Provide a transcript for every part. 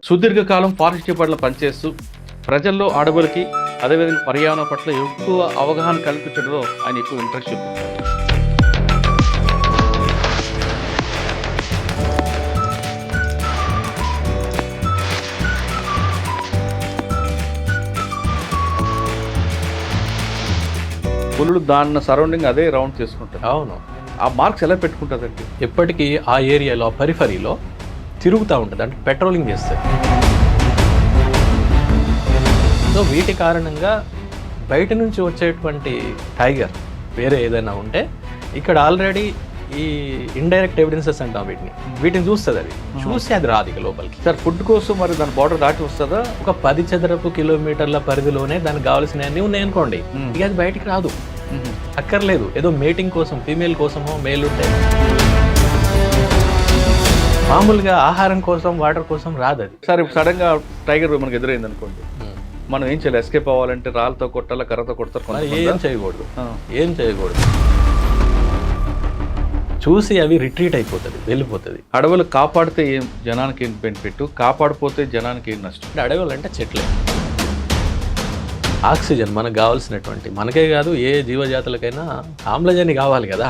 సుదీర్ఘకాలం ఫారెస్ట్ డిపార్ట్మెంట్లో పనిచేస్తూ ప్రజల్లో అడవులకి అదేవిధంగా పర్యావరణం పట్ల ఎక్కువ అవగాహన కల్పించడంలో ఆయన ఎక్కువ ఇంట్రెస్ట్ చూపించారు. పులులు దాని సరౌండింగ్ అదే రౌండ్ చేసుకుంటారు. అవును, ఆ మార్క్స్ ఎలా పెట్టుకుంటుందండి? ఎప్పటికీ ఆ ఏరియాలో పరిఫరీలో తిరుగుతూ ఉంటుంది, అంటే పెట్రోలింగ్ చేస్తుంది. సో వీటి కారణంగా బయట నుంచి వచ్చేటువంటి టైగర్ వేరే ఏదైనా ఉంటే ఇక్కడ ఆల్రెడీ ఈ ఇండైరెక్ట్ ఎవిడెన్సెస్ అంటాం వీటిని చూస్తుంది. అది చూసి అది రాదు ఇక లోపలికి. సార్ ఫుడ్ కోసం మరి దాని బార్డర్ దాటి వస్తుందా? ఒక 10 చదరపు కిలోమీటర్ల పరిధిలోనే దానికి కావాల్సినవన్నీ ఉన్నాయనుకోండి, ఇక అది బయటికి రాదు. అక్కర్లేదు, ఏదో మేటింగ్ కోసం ఫీమేల్ కోసమో మేల్ ఉంటే మామూలుగా ఆహారం కోసం వాటర్ కోసం రాదు అది. సార్ ఇప్పుడు సడన్గా టైగర్ మనకు ఎదురైంది అనుకోండి, మనం ఏం చేయాలి? ఎస్కేప్ అవ్వాలంటే రాళ్ళతో కొట్టాలా, కర్రతో కొడతారు? ఏం చేయకూడదు, ఏం చేయకూడదు. చూసి అవి రిట్రీట్ అయిపోతుంది, వెళ్ళిపోతుంది. అడవులు కాపాడితే ఏం జనానికి ఏం బెనిఫిట్, కాపాడిపోతే జనానికి ఏం నష్టం? అంటే అడవులు అంటే చెట్లే. ఆక్సిజన్ మనకు కావాల్సినటువంటి, మనకే కాదు ఏ జీవజాతులకైనా ఆమ్లజని కావాలి కదా.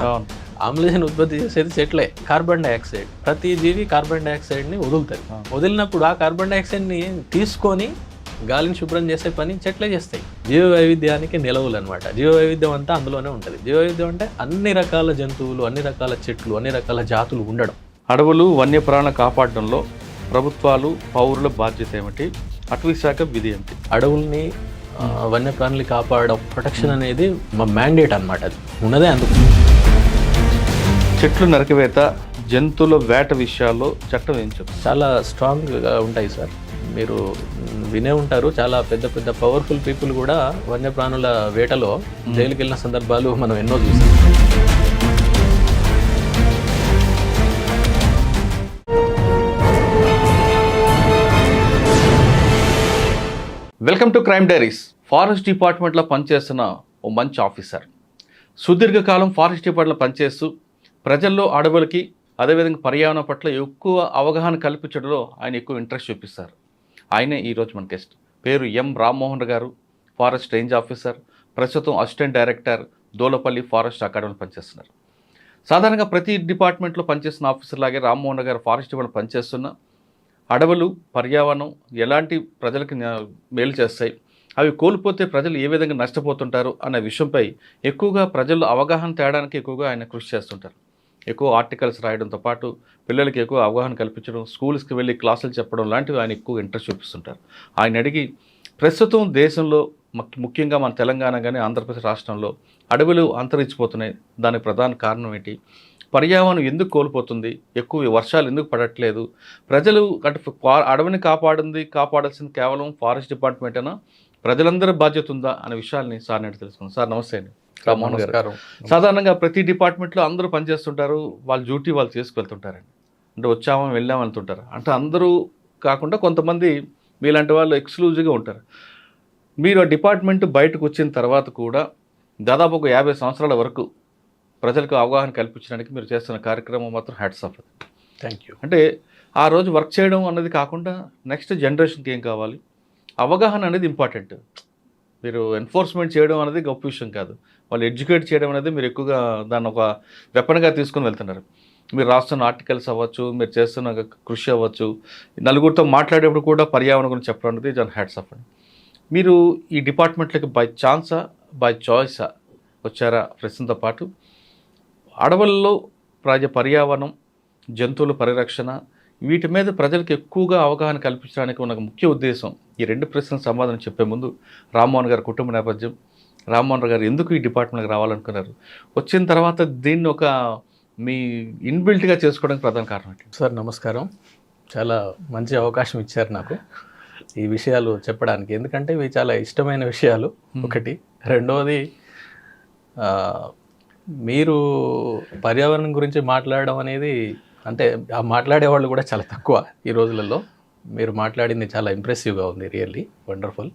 ఆమ్లజన్ ఉత్పత్తి చేసేది చెట్లే. కార్బన్ డైఆక్సైడ్, ప్రతి జీవి కార్బన్ డైఆక్సైడ్ని వదులుతుంది. వదిలినప్పుడు ఆ కార్బన్ డైఆక్సైడ్ని తీసుకొని గాలిని శుభ్రం చేసే పని చెట్లే చేస్తాయి. జీవ వైవిధ్యానికి నిలవులు అనమాట. జీవ వైవిధ్యం అంతా అందులోనే ఉంటుంది. జీవ వైవిధ్యం అంటే అన్ని రకాల జంతువులు, అన్ని రకాల చెట్లు, అన్ని రకాల జాతులు ఉండడం. అడవులు వన్యప్రాణులను కాపాడడంలో ప్రభుత్వాలు పౌరుల బాధ్యత ఏమిటి? అటవీ శాఖ విధి ఏమిటి? అడవుల్ని వన్యప్రాణులు కాపాడడం, ప్రొటెక్షన్ అనేది మా మ్యాండేట్ అనమాట. అది ఉన్నదే అందుకు. చెట్లు నరికివేత, జంతువుల వేట విషయాల్లో చట్టం ఏం చెప్తుంది? చాలా స్ట్రాంగ్గా ఉంటాయి సార్. మీరు వినే ఉంటారు, చాలా పెద్ద పెద్ద పవర్ఫుల్ పీపుల్ కూడా వన్యప్రాణుల వేటలో జైలుకి వెళ్ళిన సందర్భాలు మనం ఎన్నో చూసాం. Welcome to crime diaries. Forest డిపార్ట్మెంట్లో పనిచేస్తున్న ఓ మంచి ఆఫీసర్ సుదీర్ఘకాలం ఫారెస్ట్ డిపార్ట్మెంట్లో పనిచేస్తూ ప్రజల్లో అడవులకి అదేవిధంగా పర్యావరణం పట్ల ఎక్కువ అవగాహన కల్పించడంలో ఆయన ఎక్కువ ఇంట్రెస్ట్ చూపిస్తారు. ఆయనే ఈరోజు మన గెస్ట్. పేరు ఎం రామ్మోహన్ గారు, ఫారెస్ట్ రేంజ్ ఆఫీసర్, ప్రస్తుతం అసిస్టెంట్ డైరెక్టర్ దోలపల్లి ఫారెస్ట్ అకాడమీలో పనిచేస్తున్నారు. సాధారణంగా ప్రతి డిపార్ట్మెంట్లో పనిచేస్తున్న ఆఫీసర్ లాగే రామ్మోహన్ గారు ఫారెస్ట్ డిపార్ట్మెంట్ పనిచేస్తున్న అడవులు, పర్యావరణం ఎలాంటి ప్రజలకి మేలు చేస్తాయి, అవి కోల్పోతే ప్రజలు ఏ విధంగా నష్టపోతుంటారు అనే విషయంపై ఎక్కువగా ప్రజల్లో అవగాహన తేడానికి ఎక్కువగా ఆయన కృషి చేస్తుంటారు. ఎక్కువ ఆర్టికల్స్ రాయడంతో పాటు పిల్లలకి ఎక్కువ అవగాహన కల్పించడం, స్కూల్స్కి వెళ్ళి క్లాసులు చెప్పడం లాంటివి ఆయన ఎక్కువ ఇంట్రెస్ట్ చూపిస్తుంటారు. ఆయన అడిగి ప్రస్తుతం దేశంలో ముఖ్యంగా మన తెలంగాణ కానీ ఆంధ్రప్రదేశ్ రాష్ట్రంలో అడవులు అంతరించిపోతున్నాయి, దానికి ప్రధాన కారణం ఏంటి, పర్యావరణం ఎందుకు కోల్పోతుంది, ఎక్కువ వర్షాలు ఎందుకు పడట్లేదు, ప్రజలు అంటే అడవిని కాపాడాల్సింది కేవలం ఫారెస్ట్ డిపార్ట్మెంట్ అయినా ప్రజలందరి బాధ్యత ఉందా అనే విషయాల్ని సార్ నేను తెలుసుకున్నాను. సార్ నమస్తే అండి. రామ్మోహన్ గారు, సాధారణంగా ప్రతి డిపార్ట్మెంట్లో అందరూ పనిచేస్తుంటారు, వాళ్ళ డ్యూటీ వాళ్ళు చేసుకువెళ్తుంటారండి. అంటే వచ్చామని వెళ్ళామని వెళ్తుంటారు. అంటే అందరూ కాకుండా కొంతమంది మీలాంటి వాళ్ళు ఎక్స్క్లూజివ్గా ఉంటారు. మీరు ఆ డిపార్ట్మెంట్ బయటకు వచ్చిన తర్వాత కూడా దాదాపు ఒక 50 సంవత్సరాల వరకు ప్రజలకు అవగాహన కల్పించడానికి మీరు చేస్తున్న కార్యక్రమం మాత్రం హ్యాట్స్ ఆఫ్. Thank you. అంటే ఆ రోజు వర్క్ చేయడం అన్నది కాకుండా నెక్స్ట్ జనరేషన్కి ఏం కావాలి, అవగాహన అనేది ఇంపార్టెంట్. మీరు ఎన్ఫోర్స్మెంట్ చేయడం అనేది గొప్ప విషయం కాదు, వాళ్ళు ఎడ్యుకేట్ చేయడం అనేది మీరు ఎక్కువగా దాన్ని ఒక వెపన్గా తీసుకుని వెళ్తున్నారు. మీరు రాస్తున్న ఆర్టికల్స్ అవ్వచ్చు, మీరు చేస్తున్న కృషి అవ్వచ్చు, నలుగురితో మాట్లాడేప్పుడు కూడా పర్యావరణం గురించి చెప్పడం అనేది దాని హ్యాట్స్ ఆఫ్ అండి. మీరు ఈ డిపార్ట్మెంట్లోకి బై ఛాన్సా బై చాయిసా వచ్చారా? ప్రశ్నతో పాటు అడవుల్లో పర్యావరణం, జంతువుల పరిరక్షణ, వీటి మీద ప్రజలకు ఎక్కువగా అవగాహన కల్పించడానికి ఉన్న ముఖ్య ఉద్దేశం. ఈ 2 ప్రశ్నలకు సమాధానం చెప్పే ముందు రామ్మోహన్ గారి కుటుంబ నేపథ్యం, రామ్మోహన్ గారు ఎందుకు ఈ డిపార్ట్మెంట్కి రావాలనుకున్నారు, వచ్చిన తర్వాత దీన్ని ఒక మీ ఇన్బిల్ట్గా చేసుకోవడానికి ప్రధాన కారణం ఏంటి? సార్ నమస్కారం, చాలా మంచి అవకాశం ఇచ్చారు నాకు ఈ విషయాలు చెప్పడానికి. ఎందుకంటే ఇవి చాలా ఇష్టమైన విషయాలు ఒకటి. రెండవది, మీరు పర్యావరణం గురించి మాట్లాడడం అనేది, అంటే ఆ మాట్లాడేవాళ్ళు కూడా చాలా తక్కువ ఈ రోజులలో. మీరు మాట్లాడింది చాలా ఇంప్రెసివ్గా ఉంది, రియల్లీ వండర్ఫుల్.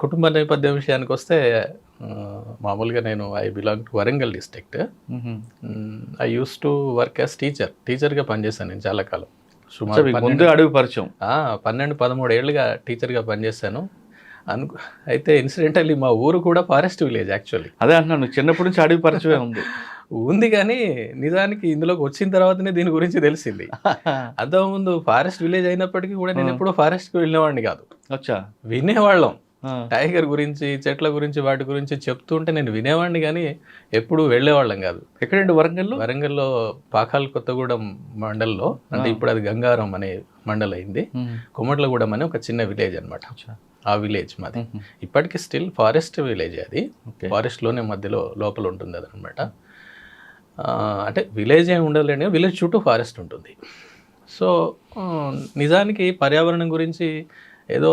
కుటుంబ నేపథ్యం విషయానికి వస్తే, మామూలుగా నేను I belong to Warangal district. I use to work as టీచర్గా పనిచేశాను నేను చాలా కాలం. సుమారు మీకు ముందే అడవి పరిచయం. 12-13 ఏళ్ళుగా టీచర్గా పనిచేశాను. అయితే ఇన్సిడెంటల్లీ మా ఊరు కూడా ఫారెస్ట్ విలేజ్ యాక్చువల్లీ. అదే అంటున్నాను, చిన్నప్పటి నుంచి అడవి పరిచయం ఉంది. ఉంది కానీ నిజానికి ఇందులోకి వచ్చిన తర్వాతనే దీని గురించి తెలిసింది. అంతకుముందు ఫారెస్ట్ విలేజ్ అయినప్పటికీ కూడా నేను ఎప్పుడూ ఫారెస్ట్కి వెళ్ళేవాడిని కాదు. అచ్చా. వినేవాళ్ళం టైగర్ గురించి, చెట్ల గురించి, వాటి గురించి చెప్తుంటే నేను వినేవాడిని కానీ ఎప్పుడు వెళ్ళేవాళ్ళం కాదు. ఎక్కడండి వరంగల్లో? వరంగల్లో పాకాల్ కొత్తగూడెం మండల్లో, అంటే ఇప్పుడు అది గంగారం అనే మండల్ అయింది. కుమట్లగూడెం అనే ఒక చిన్న విలేజ్ అనమాట. ఆ విలేజ్ మాది ఇప్పటికీ స్టిల్ ఫారెస్ట్ విలేజ్. అది ఫారెస్ట్లోనే మధ్యలో లోపల ఉంటుంది అది అనమాట. అంటే విలేజ్ ఏమి ఉండదులేండి, విలేజ్ చుట్టూ ఫారెస్ట్ ఉంటుంది. సో నిజానికి పర్యావరణం గురించి ఏదో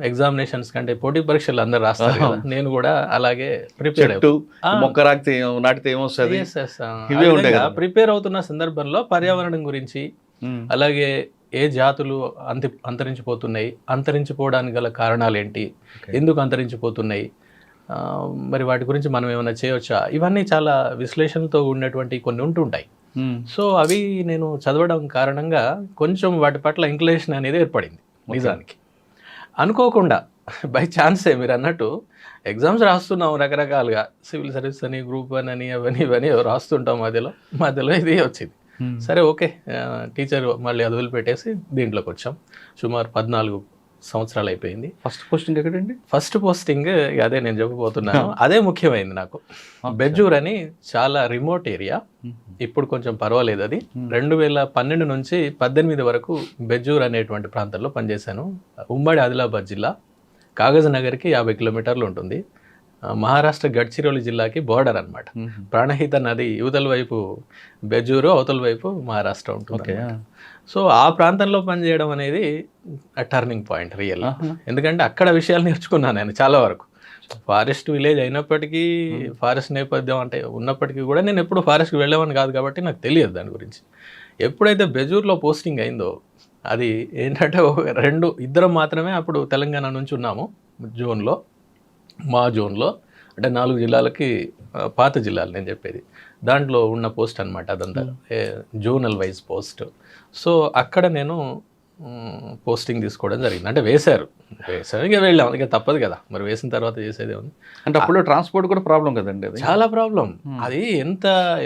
ఎగ్జామినేషన్స్ కంటే పోటీ పరీక్షలు అందరు రాస్తారు కదా, నేను కూడా అలాగే ప్రిపేర్ అవుతున్న సందర్భంలో పర్యావరణం గురించి, అలాగే ఏ జాతులు అంతరించిపోతున్నాయి, అంతరించిపోవడానికి గల కారణాలు ఏంటి, ఎందుకు అంతరించిపోతున్నాయి, మరి వాటి గురించి మనం ఏమైనా చేయవచ్చా, ఇవన్నీ చాలా విశ్లేషణతో ఉన్నటువంటి కొన్ని ఉంటుంటాయి. సో అవి నేను చదవడం కారణంగా కొంచెం వాటి పట్ల ఇంక్లినేషన్ అనేది ఏర్పడింది. నిజానికి అనుకోకుండా బై ఛాన్సే మీరు అన్నట్టు ఎగ్జామ్స్ రాస్తున్నాం రకరకాలుగా, సివిల్ సర్వీస్ అని, గ్రూప్ 1 అని, ఇవన్నీ రాస్తుంటాం. మధ్యలో ఇది వచ్చింది. సరే ఓకే, టీచర్ మళ్ళీ అది వదిలిపెట్టేసి దీంట్లోకి వచ్చాం. సుమారు 14 సంవత్సరాలు అయిపోయింది. ఫస్ట్ పోస్టింగ్ ఎక్కడండి? ఫస్ట్ పోస్టింగ్ అదే నేను చెప్పబోతున్నాను. అదే ముఖ్యమైనది నాకు. బెజ్జూర్ అని చాలా రిమోట్ ఏరియా. ఇప్పుడు కొంచెం పర్వాలేదు. అది 2012 నుంచి 18 వరకు బెజ్జూర్ అనేటువంటి ప్రాంతంలో పనిచేశాను. ఉమ్మడి ఆదిలాబాద్ జిల్లా, కాగజ్ నగర్కి 50 కిలోమీటర్లు ఉంటుంది. మహారాష్ట్ర గడ్చిరోలి జిల్లాకి బోర్డర్ అనమాట. ప్రాణహిత నది యువతల వైపు బెజ్జూరు, అవతల వైపు మహారాష్ట్ర ఉంటుంది. సో ఆ ప్రాంతంలో పనిచేయడం అనేది టర్నింగ్ పాయింట్ రియల్. ఎందుకంటే అక్కడ విషయాలు నేర్చుకున్నాను నేను చాలా వరకు. ఫారెస్ట్ విలేజ్ అయినప్పటికీ, ఫారెస్ట్ నేపథ్యం అంటే ఉన్నప్పటికీ కూడా నేను ఎప్పుడు ఫారెస్ట్కి వెళ్ళేవాడిని కాదు కాబట్టి నాకు తెలియదు దాని గురించి. ఎప్పుడైతే బెజూర్లో పోస్టింగ్ అయిందో, అది ఏంటంటే ఇద్దరం మాత్రమే అప్పుడు తెలంగాణ నుంచి ఉన్నాము జోన్లో. మా జోన్లో అంటే 4 జిల్లాలకి, పాత జిల్లాలు నేను చెప్పేది, దాంట్లో ఉన్న పోస్ట్ అనమాట అదంతా, జోనల్ వైజ్ పోస్ట్. సో అక్కడ నేను పోస్టింగ్ తీసుకోవడం జరిగింది. అంటే వేశారు ఇక వెళ్ళాం, ఇక తప్పదు కదా, మరి వేసిన తర్వాత చేసేదే ఉంది. అంటే అప్పుడు ట్రాన్స్పోర్ట్ కూడా ప్రాబ్లం కదండి, అది చాలా ప్రాబ్లం. అది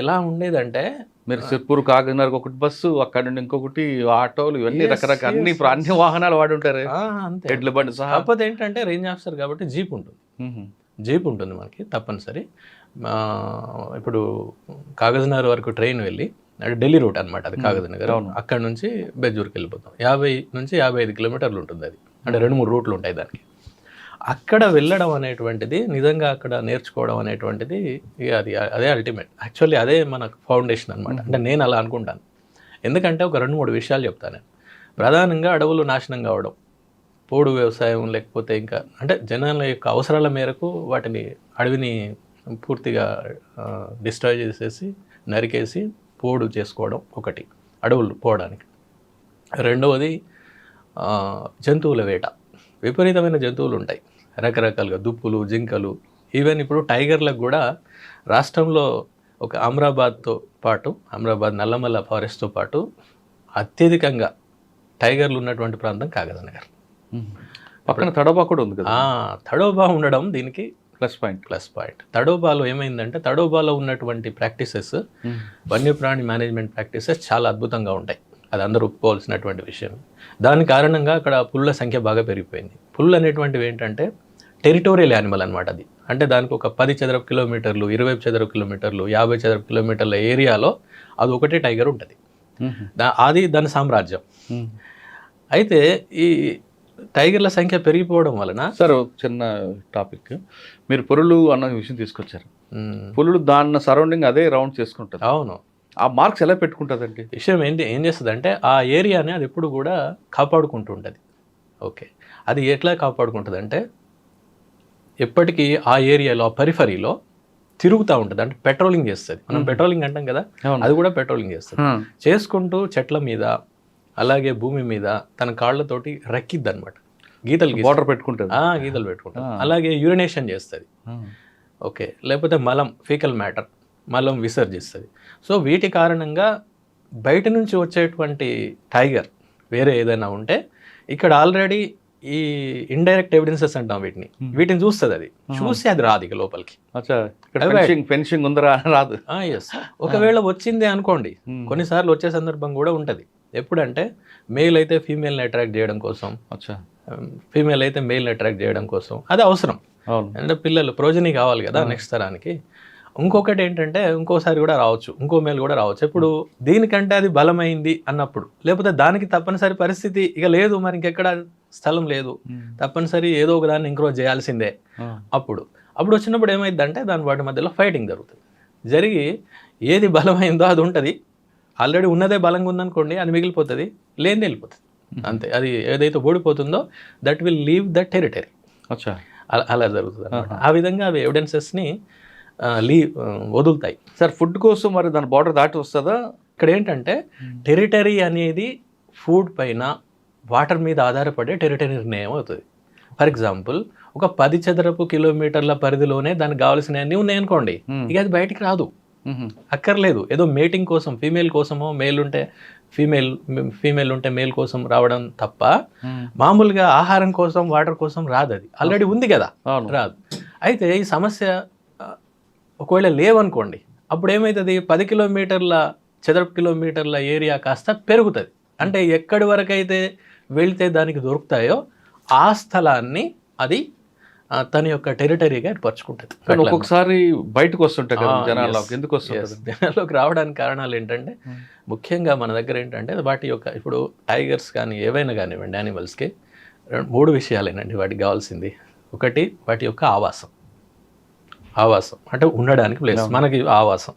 ఎలా ఉండేదంటే, మీరు సిర్పూర్ కాకినాడ ఒకటి బస్సు, అక్కడ నుండి ఇంకొకటి ఆటోలు, ఇవన్నీ రకరకాల అన్ని వాహనాలు వాడి ఉంటారు, ఎడ్ల బండి సహా. కాకపోతే ఏంటంటే రేంజ్ ఆఫీసర్ కాబట్టి జీప్ ఉంటుంది. జీప్ ఉంటుంది మనకి తప్పనిసరి. ఇప్పుడు కాగజ్నగర్ వరకు ట్రైన్ వెళ్ళి, అంటే ఢిల్లీ రూట్ అనమాట అది కాగజ్నగర్, అక్కడ నుంచి బెజ్జూర్కి వెళ్ళిపోతాం. 50 నుంచి 55 కిలోమీటర్లు ఉంటుంది అది. అంటే 2-3 రూట్లు ఉంటాయి దానికి. అక్కడ వెళ్ళడం అనేటువంటిది, నిజంగా అక్కడ నేర్చుకోవడం అనేటువంటిది, అదే అల్టిమేట్. యాక్చువల్లీ అదే మన ఫౌండేషన్ అనమాట. అంటే నేను అలా అనుకుంటాను. ఎందుకంటే ఒక 2-3 విషయాలు చెప్తాను నేను. ప్రధానంగా అడవులు నాశనం కావడం, పోడు వ్యవసాయం, లేకపోతే ఇంకా అంటే జనాల యొక్క అవసరాల మేరకు అడవిని పూర్తిగా డిస్ట్రాయ్ చేసేసి, నరికేసి పోడు చేసుకోవడం ఒకటి, అడవులు పోవడానికి. రెండవది జంతువుల వేట. విపరీతమైన జంతువులు ఉంటాయి రకరకాలుగా, దుప్పులు, జింకలు, ఈవెన్ ఇప్పుడు టైగర్లకు కూడా రాష్ట్రంలో ఒక అమరాబాద్తో పాటు, అమరాబాద్ నల్లమల్ల ఫారెస్ట్తో పాటు అత్యధికంగా టైగర్లు ఉన్నటువంటి ప్రాంతం కాగజ్నగర్. పక్కన తడోబా కూడా ఉంది కదా. తడోబా ఉండడం దీనికి ప్లస్ పాయింట్. తడోబాలో ఏమైందంటే, తడోబాలో ఉన్నటువంటి ప్రాక్టీసెస్, వన్యప్రాణి మేనేజ్మెంట్ ప్రాక్టీసెస్ చాలా అద్భుతంగా ఉంటాయి. అది అందరూ ఒప్పుకోవాల్సినటువంటి విషయం. దాని కారణంగా అక్కడ పుల్ల సంఖ్య బాగా పెరిగిపోయింది. పుల్లు అనేటువంటివి ఏంటంటే టెరిటోరియల్ యానిమల్ అనమాట. అది అంటే దానికి ఒక 10 చదరపు కిలోమీటర్లు, 20 చదరపు కిలోమీటర్లు, 50 చదరపు కిలోమీటర్ల ఏరియాలో అది ఒకటే టైగర్ ఉంటుంది. అది దాని సామ్రాజ్యం. అయితే ఈ టైగర్ల సంఖ్య పెరిగిపోవడం వలన, సార్ చిన్న టాపిక్, మీరు పులులు అన్న విషయం తీసుకొచ్చారు. పులులు దాని సరౌండింగ్ అదే రౌండ్ చేసుకుంటుంది. అవును. ఆ మార్క్స్ ఎలా పెట్టుకుంటుందండి? విషయం ఏం చేస్తుందంటే, ఆ ఏరియాని అది ఎప్పుడు కూడా కాపాడుకుంటూ ఉంటుంది. ఓకే, అది ఎట్లా కాపాడుకుంటుంది అంటే, ఎప్పటికీ ఆ ఏరియాలో, ఆ పరిఫరీలో తిరుగుతూ ఉంటుంది. అంటే పెట్రోలింగ్ చేస్తుంది. మనం పెట్రోలింగ్ అంటాం కదా, అది కూడా పెట్రోలింగ్ చేస్తుంది. చేసుకుంటూ చెట్ల మీద, అలాగే భూమి మీద తన కాళ్ళతోటి రక్కిద్ది అనమాట. గీతలు వాటర్ పెట్టుకుంటుంది. గీతలు పెట్టుకుంటుంది. అలాగే యూరినేషన్ చేస్తుంది. ఓకే, లేకపోతే మలం, ఫీకల్ మ్యాటర్, మలం విసర్జిస్తుంది. సో వీటి కారణంగా బయట నుంచి వచ్చేటువంటి టైగర్ వేరే ఏదైనా ఉంటే ఇక్కడ ఆల్రెడీ ఈ ఇండైరెక్ట్ ఎవిడెన్సెస్ అంటాం వీటిని చూస్తుంది, అది చూసి అది రాదు ఇక లోపలికి. ఫెన్సింగ్ ఉందరా రాదు. ఎస్, ఒకవేళ వచ్చిందే అనుకోండి, కొన్నిసార్లు వచ్చే సందర్భం కూడా ఉంటుంది. ఎప్పుడంటే మేల్ అయితే ఫీమేల్ని అట్రాక్ట్ చేయడం కోసం, ఫీమేల్ అయితే మేల్ని అట్రాక్ట్ చేయడం కోసం, అది అవసరం. అంటే పిల్లలు ప్రోజనీ కావాలి కదా నెక్స్ట్ తరానికి. ఇంకొకటి ఏంటంటే ఇంకోసారి కూడా రావచ్చు, ఇంకో మేల్ కూడా రావచ్చు. ఇప్పుడు దీనికంటే అది బలమైంది అన్నప్పుడు, లేకపోతే దానికి తప్పనిసరి పరిస్థితి ఇక లేదు, మరి ఇంకెక్కడ స్థలం లేదు, తప్పనిసరి ఏదో ఒక దాన్ని ఇంక్రోజ్ చేయాల్సిందే. అప్పుడు వచ్చినప్పుడు ఏమైందంటే దాని వాటి మధ్యలో ఫైటింగ్ జరుగుతుంది. జరిగి ఏది బలమైందో అది ఉంటుంది, ఆల్రెడీ ఉన్నదే బలంగా ఉందనుకోండి అది మిగిలిపోతుంది, లేనిది వెళ్ళిపోతుంది అంతే. అది ఏదైతే ఓడిపోతుందో that will leave the territory. అలా జరుగుతుంది అనమాట. ఆ విధంగా అవి ఎవిడెన్సెస్ని వదులుతాయి. సార్ ఫుడ్ కోసం మరి దాని బార్డర్ దాటి వస్తుందా? ఇక్కడ ఏంటంటే టెరిటరీ అనేది ఫుడ్ పైన వాటర్ మీద ఆధారపడే టెరిటరీ నిర్ణయం అవుతుంది. ఫర్ ఎగ్జాంపుల్ ఒక 10 చదరపు కిలోమీటర్ల పరిధిలోనే దానికి కావాల్సినవన్నీ ఉన్నాయనుకోండి, ఇక అది బయటికి రాదు, అక్కర్లేదు. ఏదో మేటింగ్ కోసం ఫీమేల్ కోసమో, మేల్ ఉంటే ఫీమేల్ ఉంటే మేల్ కోసం రావడం తప్ప మామూలుగా ఆహారం కోసం వాటర్ కోసం రాదు, అది ఆల్రెడీ ఉంది కదా, రాదు. అయితే ఈ సమస్య ఒకవేళ లేవనుకోండి, అప్పుడు ఏమవుతుంది, 10 చదరపు కిలోమీటర్ల ఏరియా కాస్త పెరుగుతుంది. అంటే ఎక్కడి వరకు అయితే వెళ్తే దానికి దొరుకుతాయో ఆ స్థలాన్ని అది తన యొక్క టెరిటరీగా ఏర్పరచుకుంటుంది. ఒక్కొక్కసారి బయటకు వస్తుంటాయి కదా జనాల్లోకి, ఎందుకు వస్తుంది? జనాల్లోకి రావడానికి కారణాలు ఏంటంటే ముఖ్యంగా మన దగ్గర ఏంటంటే వాటి యొక్క, ఇప్పుడు టైగర్స్ కానీ ఏవైనా కానివ్వండి యానిమల్స్కి 3 విషయాలేనండి వాటికి కావాల్సింది. ఒకటి వాటి యొక్క ఆవాసం అంటే ఉండడానికి ప్లేస్, మనకి ఆవాసం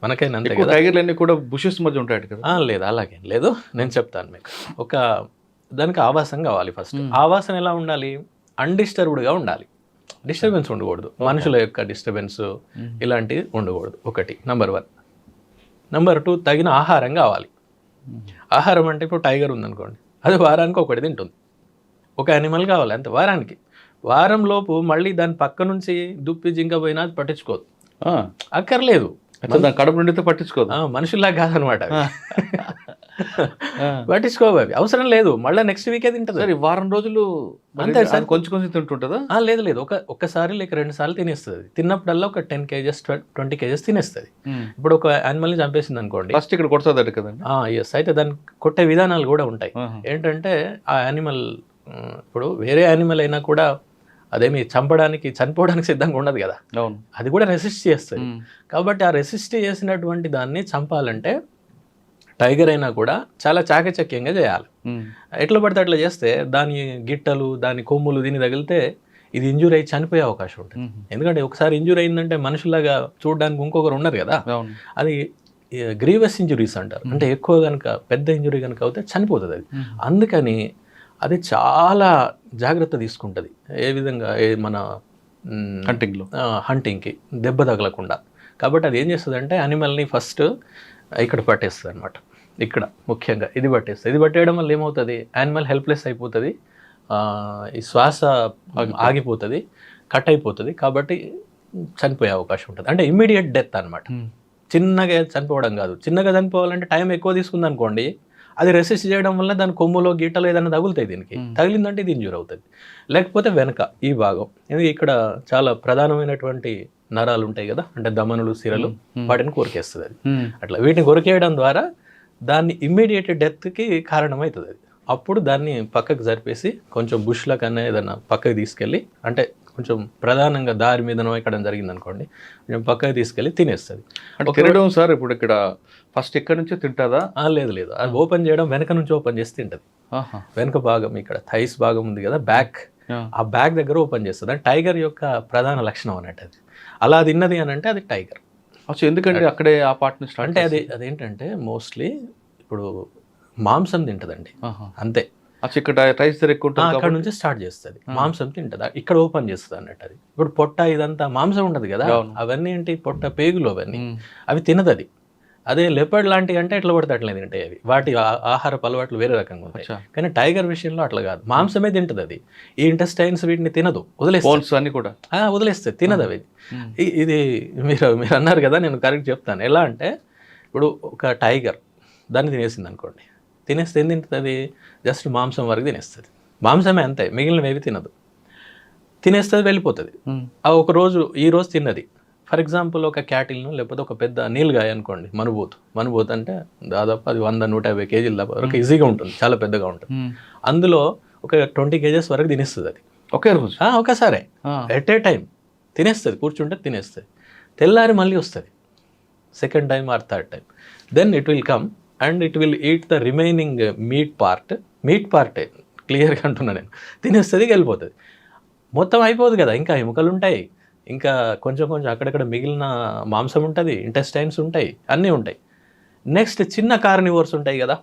మనకైనా అంతే కదా. టైగర్లన్నీ కూడా బుషెస్ మధ్య ఉంటాయి కదా? లేదు, అలాగేం లేదు, నేను చెప్తాను మీకు. దానికి ఆవాసం కావాలి. ఫస్ట్ ఆవాసం ఎలా ఉండాలి, అన్డిస్టర్బ్డ్గా ఉండాలి, డిస్టర్బెన్స్ ఉండకూడదు, మనుషుల యొక్క డిస్టర్బెన్స్ ఇలాంటివి ఉండకూడదు. ఒకటి నెంబర్ 1. నెంబర్ 2, తగిన ఆహారం కావాలి. ఆహారం అంటే ఇప్పుడు టైగర్ ఉందనుకోండి, అది వారానికి ఒకటి తింటుంది, ఒక యానిమల్ కావాలి అంతే వారానికి. వారం లోపు మళ్ళీ దాని పక్క నుంచి దుప్పి జింక పోయినా అది పట్టించుకోదు, అక్కర్లేదు, కడుపు నిండితే పట్టించుకోదు. మనుషుల్లా కాదనమాట, పట్టించుకోవు, అవి అవసరం లేదు, మళ్ళీ నెక్స్ట్ వీకే తింటుంది. వారం రోజులు అంతే సార్, కొంచెం తింటుంటుందా? లేదు, ఒక్కసారి లేక 2 సార్లు తినేస్తుంది. తిన్నప్పుడల్లా ఒక 10 kgs 20 kgs తినేస్తుంది. ఇప్పుడు ఒక యానిమల్ని చంపేసింది అనుకోండి, ఫస్ట్ ఇక్కడ కొడుతుంది కదండి. ఎస్, అయితే దాన్ని కొట్టే విధానాలు కూడా ఉంటాయి. ఏంటంటే ఆ యానిమల్, ఇప్పుడు వేరే యానిమల్ అయినా కూడా అదేమి చనిపోవడానికి సిద్ధంగా ఉండదు కదా, అది కూడా రెసిస్ట్ చేస్తుంది. కాబట్టి ఆ రెసిస్ట్ చేసినటువంటి దాన్ని చంపాలంటే టైగర్ అయినా కూడా చాలా చాకచక్యంగా చేయాలి. ఎట్లా పడితే అట్లా చేస్తే దాని గిట్టలు, దాని కొమ్ములు దీన్ని తగిలితే ఇది ఇంజూరీ అయ్యి చనిపోయే అవకాశం ఉంటుంది. ఎందుకంటే ఒకసారి ఇంజూరీ అయిందంటే మనుషులాగా చూడడానికి ఇంకొకరు ఉన్నారు కదా, అది గ్రీవస్ ఇంజురీస్ అంటారు. అంటే ఎక్కువ కనుక పెద్ద ఇంజురీ కనుక అవుతే చనిపోతుంది అది. అందుకని అది చాలా జాగ్రత్త తీసుకుంటుంది. ఏ విధంగా, మన హంటింగ్కి దెబ్బ తగలకుండా. కాబట్టి అది ఏం చేస్తుంది అంటే యానిమల్ని ఫస్ట్ ఇక్కడ పట్టేస్తుంది అనమాట. ఇక్కడ ముఖ్యంగా ఇది పట్టేస్తుంది. ఇది పట్టేయడం వల్ల ఏమవుతుంది, యానిమల్ హెల్ప్లెస్ అయిపోతుంది, ఈ శ్వాస ఆగిపోతుంది, కట్ అయిపోతుంది. కాబట్టి చనిపోయే అవకాశం ఉంటుంది. అంటే ఇమ్మీడియట్ డెత్ అనమాట. చిన్నగా చనిపోవడం కాదు. చిన్నగా చనిపోవాలంటే టైం ఎక్కువ తీసుకుంది అనుకోండి, అది రెసిస్ట్ చేయడం వల్ల దాని కొమ్ములో గీటలో ఏదైనా తగులుతాయి, దీనికి తగిలిందంటే ఇది ఇంజూర్ అవుతుంది. లేకపోతే వెనక ఈ భాగం, ఎందుకంటే ఇక్కడ చాలా ప్రధానమైనటువంటి నరాలు ఉంటాయి కదా, అంటే దమనులు, సిరలు, వాటిని కొరికేస్తుంది అది. అట్లా వీటిని కొరికేయడం ద్వారా దాన్ని ఇమ్మీడియట్ డెత్కి కారణమవుతుంది అది. అప్పుడు దాన్ని పక్కకు జరిపేసి కొంచెం బుష్ల కన్నా ఏదైనా పక్కకి తీసుకెళ్ళి, అంటే కొంచెం ప్రధానంగా దారి మీదనో ఎక్కడం జరిగింది అనుకోండి, కొంచెం పక్కకి తీసుకెళ్ళి తినేస్తుంది. తినడం సార్ ఇప్పుడు ఇక్కడ ఫస్ట్ ఎక్కడి నుంచో తింటుందా? లేదు, అది ఓపెన్ చేయడం వెనక నుంచి ఓపెన్ చేసి తింటుంది. వెనక భాగం, ఇక్కడ థైస్ భాగం ఉంది కదా, బ్యాక్, ఆ బ్యాక్ దగ్గర ఓపెన్ చేస్తుంది. అంటే టైగర్ యొక్క ప్రధాన లక్షణం అన్నట్టు అది. అలా తిన్నది అని అంటే అది టైగర్. ఎందుకంటే అక్కడే ఆ పార్ట్ నుంచి అంటే అదేంటంటే మోస్ట్లీ ఇప్పుడు మాంసం తింటదండి అంతే. అక్కడ నుంచి స్టార్ట్ చేస్తుంది, మాంసం తింటది, ఇక్కడ ఓపెన్ చేస్తుంది అన్నట్టు అది. ఇప్పుడు పొట్ట ఇదంతా మాంసం ఉండదు కదా, అవన్నీ ఏంటి పొట్ట, పేగులు, అవన్నీ అవి తినదు అది. అదే లెపర్డ్ లాంటివి అంటే ఎట్లా పడితే అట్లనే తింటాయి అవి, వాటి ఆహారపు అలవాట్లు వేరే రకంగా ఉంటాయి. కానీ టైగర్ విషయంలో అట్లా కాదు, మాంసమే తింటది అది. ఈ ఇంటెస్టైన్స్ వీటిని తినదు, వదిలేస్తుంది, తినదు అవి. ఇది మీరు అన్నారు కదా, నేను కరెక్ట్ చెప్తాను. ఎలా అంటే ఇప్పుడు ఒక టైగర్ దాన్ని తినేసింది అనుకోండి, తినేస్తే ఏం తింటుంది, జస్ట్ మాంసం వరకు తినేస్తుంది, మాంసమే అంతే, మిగిలినవి ఏవి తినదు, తినేస్తుంది వెళ్ళిపోతుంది. ఆ ఒక రోజు ఈ రోజు తిన్నది, ఫర్ ఎగ్జాంపుల్ ఒక క్యాటిల్ను లేకపోతే ఒక పెద్ద నీళ్ళగాయ అనుకోండి, మనుబోతు అంటే దాదాపు అది 100-150 కేజీల దాకా వరకు ఈజీగా ఉంటుంది, చాలా పెద్దగా ఉంటుంది. అందులో ఒక 20 కేజెస్ వరకు తినేస్తుంది అది ఒకే రోజు, ఒకసారి ఎట్ ఏ టైం తినేస్తుంది, కూర్చుంటే తినేస్తుంది. తెల్లారి మళ్ళీ వస్తుంది second time or third time, then it will come and it will eat the remaining meat పార్టే క్లియర్గా అంటున్నా నేను, తినేస్తుంది వెళ్ళిపోతుంది. మొత్తం అయిపోదు కదా, ఇంకా ఎముకలు ఉంటాయి, ఇంకా కొంచెం అక్కడక్కడ మిగిలిన మాంసం ఉంటుంది, ఇంటెస్టైన్స్ ఉంటాయి, అన్నీ ఉంటాయి. నెక్స్ట్ చిన్న కార్నివోర్స్ ఉంటాయి కదా,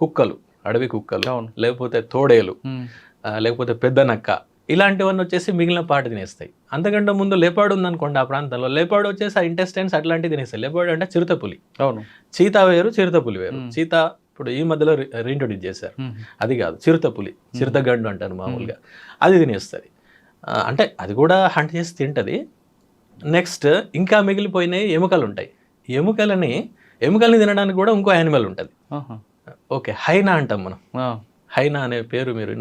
కుక్కలు, అడవి కుక్కలు, లేకపోతే తోడేలు, లేకపోతే పెద్ద నక్క, ఇలాంటివన్నీ వచ్చేసి మిగిలిన పార్ట్ తినేస్తాయి. అంతకంటే ముందు లేపాడు ఉందనుకోండి ఆ ప్రాంతంలో, లేపాడు వచ్చేసి ఆ ఇంటెస్టైన్స్ అట్లాంటివి తినేస్తాయి. లేపాడు అంటే చిరుతపులి, అవును, చీతా వేరు చిరుతపులి వేరు. చీతా ఇప్పుడు ఈ మధ్యలో రీఇంట్రొడ్యూస్ చేశారు, అది కాదు, చిరుతపులి, చిరుతగండు అంటారు మామూలుగా, అది తినేస్తుంది. అంటే అది కూడా హంట్ చేసి తింటుంది. నెక్స్ట్ ఇంకా మిగిలిపోయినాయి ఎముకలు ఉంటాయి, ఎముకల్ని తినడానికి కూడా ఇంకో యానిమల్ ఉంటుంది. ఓకే, హైనా అంటాం మనం, హైనా అనే పేరు మీరు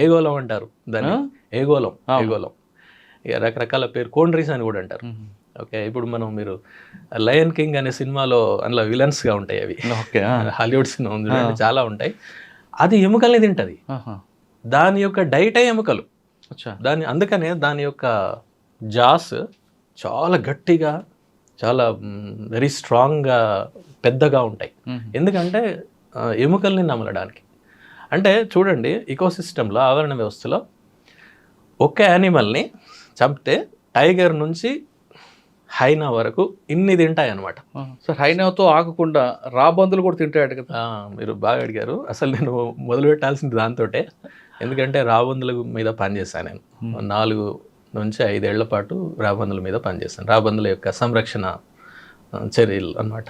ఏగోలం అంటారు దాన్ని, ఏగోలం ఇక రకరకాల పేరు, కోండ్రీస్ అని కూడా అంటారు. ఓకే, ఇప్పుడు మీరు లయన్ కింగ్ అనే సినిమాలో అందులో విలన్స్గా ఉంటాయి అవి, హాలీవుడ్ సినిమా ఉంది చూడండి, చాలా ఉంటాయి. అది ఎముకల్ని తింటుంది, దాని యొక్క డైటే ఎముకలు. అందుకనే దాని యొక్క జాస్ చాలా గట్టిగా, చాలా వెరీ స్ట్రాంగ్గా, పెద్దగా ఉంటాయి. ఎందుకంటే ఎముకల్ని నమలడానికి. అంటే చూడండి, ఇకోసిస్టంలో, ఆవరణ వ్యవస్థలో ఒక యానిమల్ని చంపితే టైగర్ నుంచి హైనా వరకు ఇన్ని తింటాయి అన్నమాట. సార్, హైనాతో ఆగకుండా రాబందులు కూడా తింటాయట కదా. మీరు బాగా అడిగారు. అసలు నేను మొదలు పెట్టాల్సింది దాంతోటే, ఎందుకంటే రాబందుల మీద పనిచేశాను నేను. 4 నుంచి 5 ఏళ్ల పాటు రాబందుల మీద పనిచేశాను, రాబందుల యొక్క సంరక్షణ చర్యలు అన్నమాట.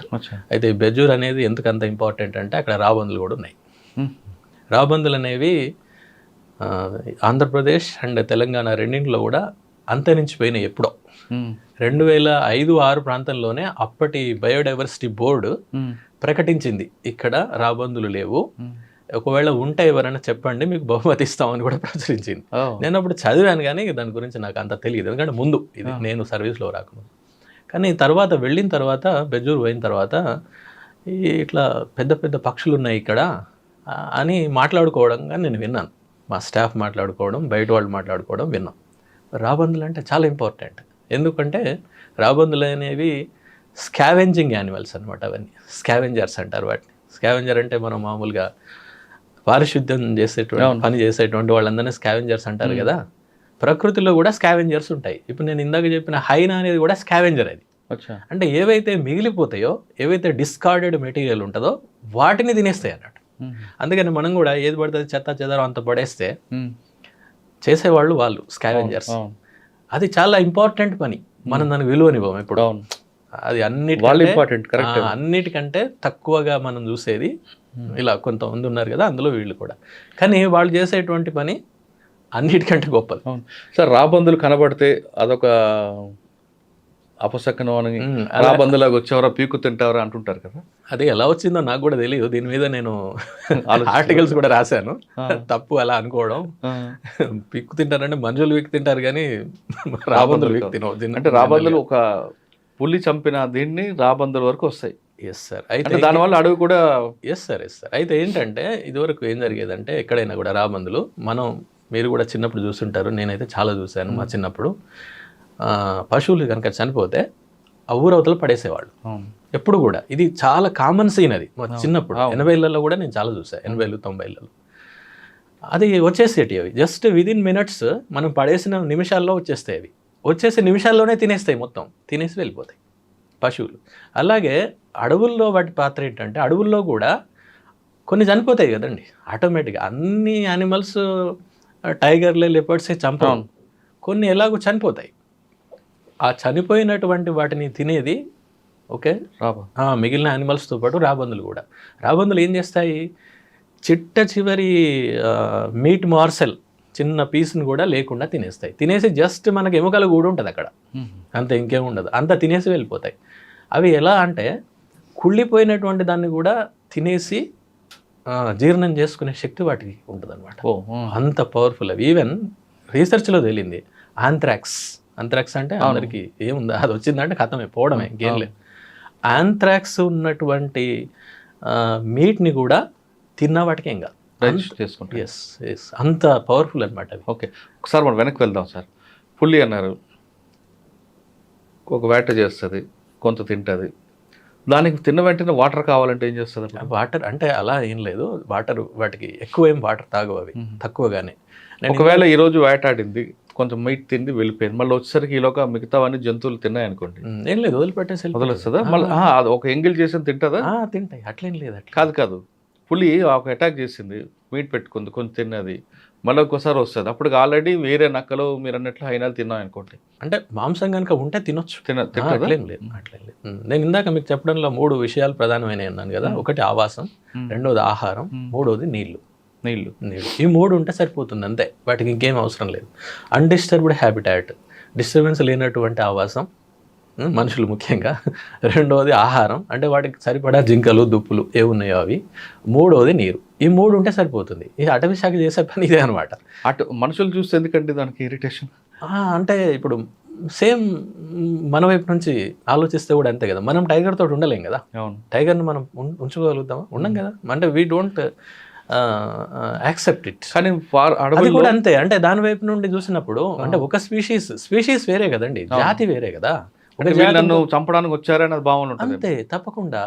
అయితే బెజ్జూర్ అనేది ఎందుకు అంత ఇంపార్టెంట్ అంటే అక్కడ రాబందులు కూడా ఉన్నాయి. రాబందులు అనేవి ఆంధ్రప్రదేశ్ అండ్ తెలంగాణ రెండింటిలో కూడా అంతరించిపోయినాయి ఎప్పుడో. 2005-6 ప్రాంతంలోనే అప్పటి బయోడైవర్సిటీ బోర్డు ప్రకటించింది, ఇక్కడ రాబందులు లేవు, ఒకవేళ ఉంటే ఎవరైనా చెప్పండి మీకు బహుమతి ఇస్తామని కూడా ప్రచురించింది. నేను అప్పుడు చదివాను కానీ దాని గురించి నాకు అంత తెలియదు, ఎందుకంటే ముందు ఇది నేను సర్వీస్లో రాకముందు. కానీ తర్వాత వెళ్ళిన తర్వాత, బెజ్జూర్ పోయిన తర్వాత, ఇట్లా పెద్ద పెద్ద పక్షులు ఉన్నాయి ఇక్కడ అని మాట్లాడుకోవడంగా నేను విన్నాను. మా స్టాఫ్ మాట్లాడుకోవడం, బయట వాళ్ళు మాట్లాడుకోవడం విన్నాం. రాబందులు అంటే చాలా ఇంపార్టెంట్, ఎందుకంటే రాబందులు అనేవి స్కావెంజింగ్ యానిమల్స్ అనమాట. అవన్నీ స్కావెంజర్స్ అంటారు వాటిని. స్కావెంజర్ అంటే మనం మామూలుగా పారిశుద్ధ్యం పని చేసేటువంటి వాళ్ళందరినీ స్కావెంజర్స్ అంటారు కదా. ప్రకృతిలో కూడా స్కావెంజర్స్ ఉంటాయి. ఇప్పుడు నేను ఇందాక చెప్పిన హైనా అనేది కూడా స్కావెంజర్. అది అంటే ఏవైతే మిగిలిపోతాయో, ఏవైతే డిస్కార్డెడ్ మెటీరియల్ ఉంటుందో వాటిని తినేస్తాయి అన్నట్టు. అందుకని మనం కూడా ఏది పడుతుంది చెత్త చెదారం అంత పడేస్తే చేసేవాళ్ళు వాళ్ళు స్కావెంజర్స్. అది చాలా ఇంపార్టెంట్ పని, మనం దానికి విలువనివ్వం ఇప్పుడు. అది అన్నిటికంటే తక్కువగా మనం చూసేది ఇలా కొంతమంది ఉన్నారు కదా, అందులో వీళ్ళు కూడా. కానీ వాళ్ళు చేసేటువంటి పని అన్నిటికంటే గొప్పది. సార్, రాబందులు కనబడితే అదొక అపశకనం అని, రాబందులాగా వచ్చేవరా పీకు తింటావరా అంటుంటారు కదా. అది ఎలా వచ్చిందో నాకు కూడా తెలియదు. దీని మీద నేను ఆర్టికల్స్ కూడా రాశాను. తప్పు అలా అనుకోవడం. పీక్కు తింటారంటే మనుషులు పీక్కు తింటారు కానీ రాబందులు పీక్కు తినవు. అంటే రాబందులు ఒక పులి చంపిన దీన్ని రాబందుల వరకు వస్తాయి. Yes sir. అయితే దానివల్ల అడవి కూడా ఎస్ సార్. అయితే ఏంటంటే ఇదివరకు ఏం జరిగేదంటే ఎక్కడైనా కూడా రాబందులు, మీరు కూడా చిన్నప్పుడు చూస్తుంటారు, నేనైతే చాలా చూశాను మా చిన్నప్పుడు. పశువులు కనుక చనిపోతే ఆ ఊరవతలు పడేసేవాళ్ళు ఎప్పుడు కూడా. ఇది చాలా కామన్ సీన్ అది మా చిన్నప్పుడు. 80లలో కూడా నేను చాలా చూసాను, 80లు 90లలో. అది వచ్చేసేటి అవి జస్ట్ విదిన్ మినిట్స్, మనం పడేసిన నిమిషాల్లో వచ్చేస్తాయి. అవి వచ్చేసి నిమిషాల్లోనే తినేస్తాయి, మొత్తం తినేసి వెళ్ళిపోతాయి పశువులు. అలాగే అడవుల్లో వాటి పాత్ర ఏంటంటే, అడవుల్లో కూడా కొన్ని చనిపోతాయి కదండి ఆటోమేటిక్గా. అన్ని యానిమల్స్ టైగర్లే, లెపర్డ్సే చంపడం, కొన్ని ఎలాగో చనిపోతాయి. ఆ చనిపోయినటువంటి వాటిని తినేది ఓకే మిగిలిన యానిమల్స్తో పాటు రాబందులు కూడా. రాబందులు ఏం చేస్తాయి, చిట్ట చివరి మీట్ మార్సెల్ చిన్న పీస్ని కూడా లేకుండా తినేస్తాయి. తినేసి జస్ట్ మనకి ఎముకల కూడా ఉంటుంది అక్కడ, అంత ఇంకేం ఉండదు, అంత తినేసి వెళ్ళిపోతాయి. అవి ఎలా అంటే కుళ్ళిపోయినటువంటి దాన్ని కూడా తినేసి జీర్ణం చేసుకునే శక్తి వాటికి ఉంటుంది అనమాట. ఓ అంత పవర్ఫుల్ అవి. ఈవెన్ రీసెర్చ్లో తేలింది ఆంథ్రాక్స్ అంటే అందరికి ఏముందా, అది వచ్చిందంటే కథమే, పోవడమే, ఇంకేం లేదు. ఆంథ్రాక్స్ ఉన్నటువంటి మీట్ని కూడా తిన్న వాటికి ఏం కాదు, చేసుకుంటాం. ఎస్ అంత పవర్ఫుల్ అనమాట అవి. ఓకే, ఒకసారి మనం వెనక్కి వెళ్దాం సార్. పులి అన్నారు, ఒక వేట చేస్తుంది, కొంత తింటుంది, దానికి తిన్న వెంటనే వాటర్ కావాలంటే ఏం చేస్తుంది? వాటర్ అంటే అలా ఏం లేదు, వాటర్ వాటికి ఎక్కువ ఏం వాటర్ తాగవు అవి, తక్కువగానే. ఒకవేళ ఈరోజు వేటాడింది, కొంచెం మీట్ తింది, వెళ్ళిపోయింది, మళ్ళీ వచ్చేసరికి ఈలోగా మిగతావన్నీ జంతువులు తిన్నాయి అనుకోండి, ఏం లేదు, వదిలిపెట్టేసి వదిలేస్తుందా? మళ్ళీ అది ఒక ఎంగిల్ చేసి తింటుందా? తింటాయి, అట్లేం లేదు. కాదు, పులి ఒక అటాక్ చేసింది, మీట్ పెట్టుకుంది, కొంచెం తిన్నది, మళ్ళీ ఒక్కోసారి వస్తుంది, అప్పుడు ఆల్రెడీ వేరే నక్కలు మీరు అన్నట్లు హైనాలు తిన్నాం అనుకోండి, అంటే మాంసం కనుక ఉంటే తినొచ్చు, అట్లేం లేదు. నేను ఇందాక మీకు చెప్పడంలో 3 విషయాలు ప్రధానమైనవి అన్నాను కదా. ఒకటి ఆవాసం, రెండోది ఆహారం, మూడోది నీళ్లు. ఈ 3 ఉంటే సరిపోతుంది అంతే, వాటికి ఇంకేం అవసరం లేదు. అన్డిస్టర్బ్డ్ హ్యాబిటాట్, డిస్టర్బెన్స్ లేనటువంటి ఆవాసం, మనుషులు ముఖ్యంగా. రెండోది ఆహారం, అంటే వాటికి సరిపడా జింకలు, దుప్పులు ఏమున్నాయో అవి. మూడోది నీరు. ఈ 3 ఉంటే సరిపోతుంది. ఈ అటవీ శాఖ చేసే పని ఇదే అనమాట. మనుషులు చూస్తే ఎందుకంటే దానికి ఇరిటేషన్ అంటే ఇప్పుడు సేమ్ మన వైపు నుంచి ఆలోచిస్తే కూడా అంతే కదా. మనం టైగర్ తోటి ఉండలేం కదా, టైగర్ని మనం ఉంచుకోగలుగుతామా? ఉండం కదా. అంటే వీ డోంట్ యాక్సెప్ట్ ఇట్. కానీ అది కూడా అంతే, అంటే దాని వైపు నుండి చూసినప్పుడు అంటే ఒక స్పీషీస్ వేరే కదండి, జాతి వేరే కదా. నన్ను చంపడానికి వచ్చారని అది బాగుంటుంది అంతే, తప్పకుండా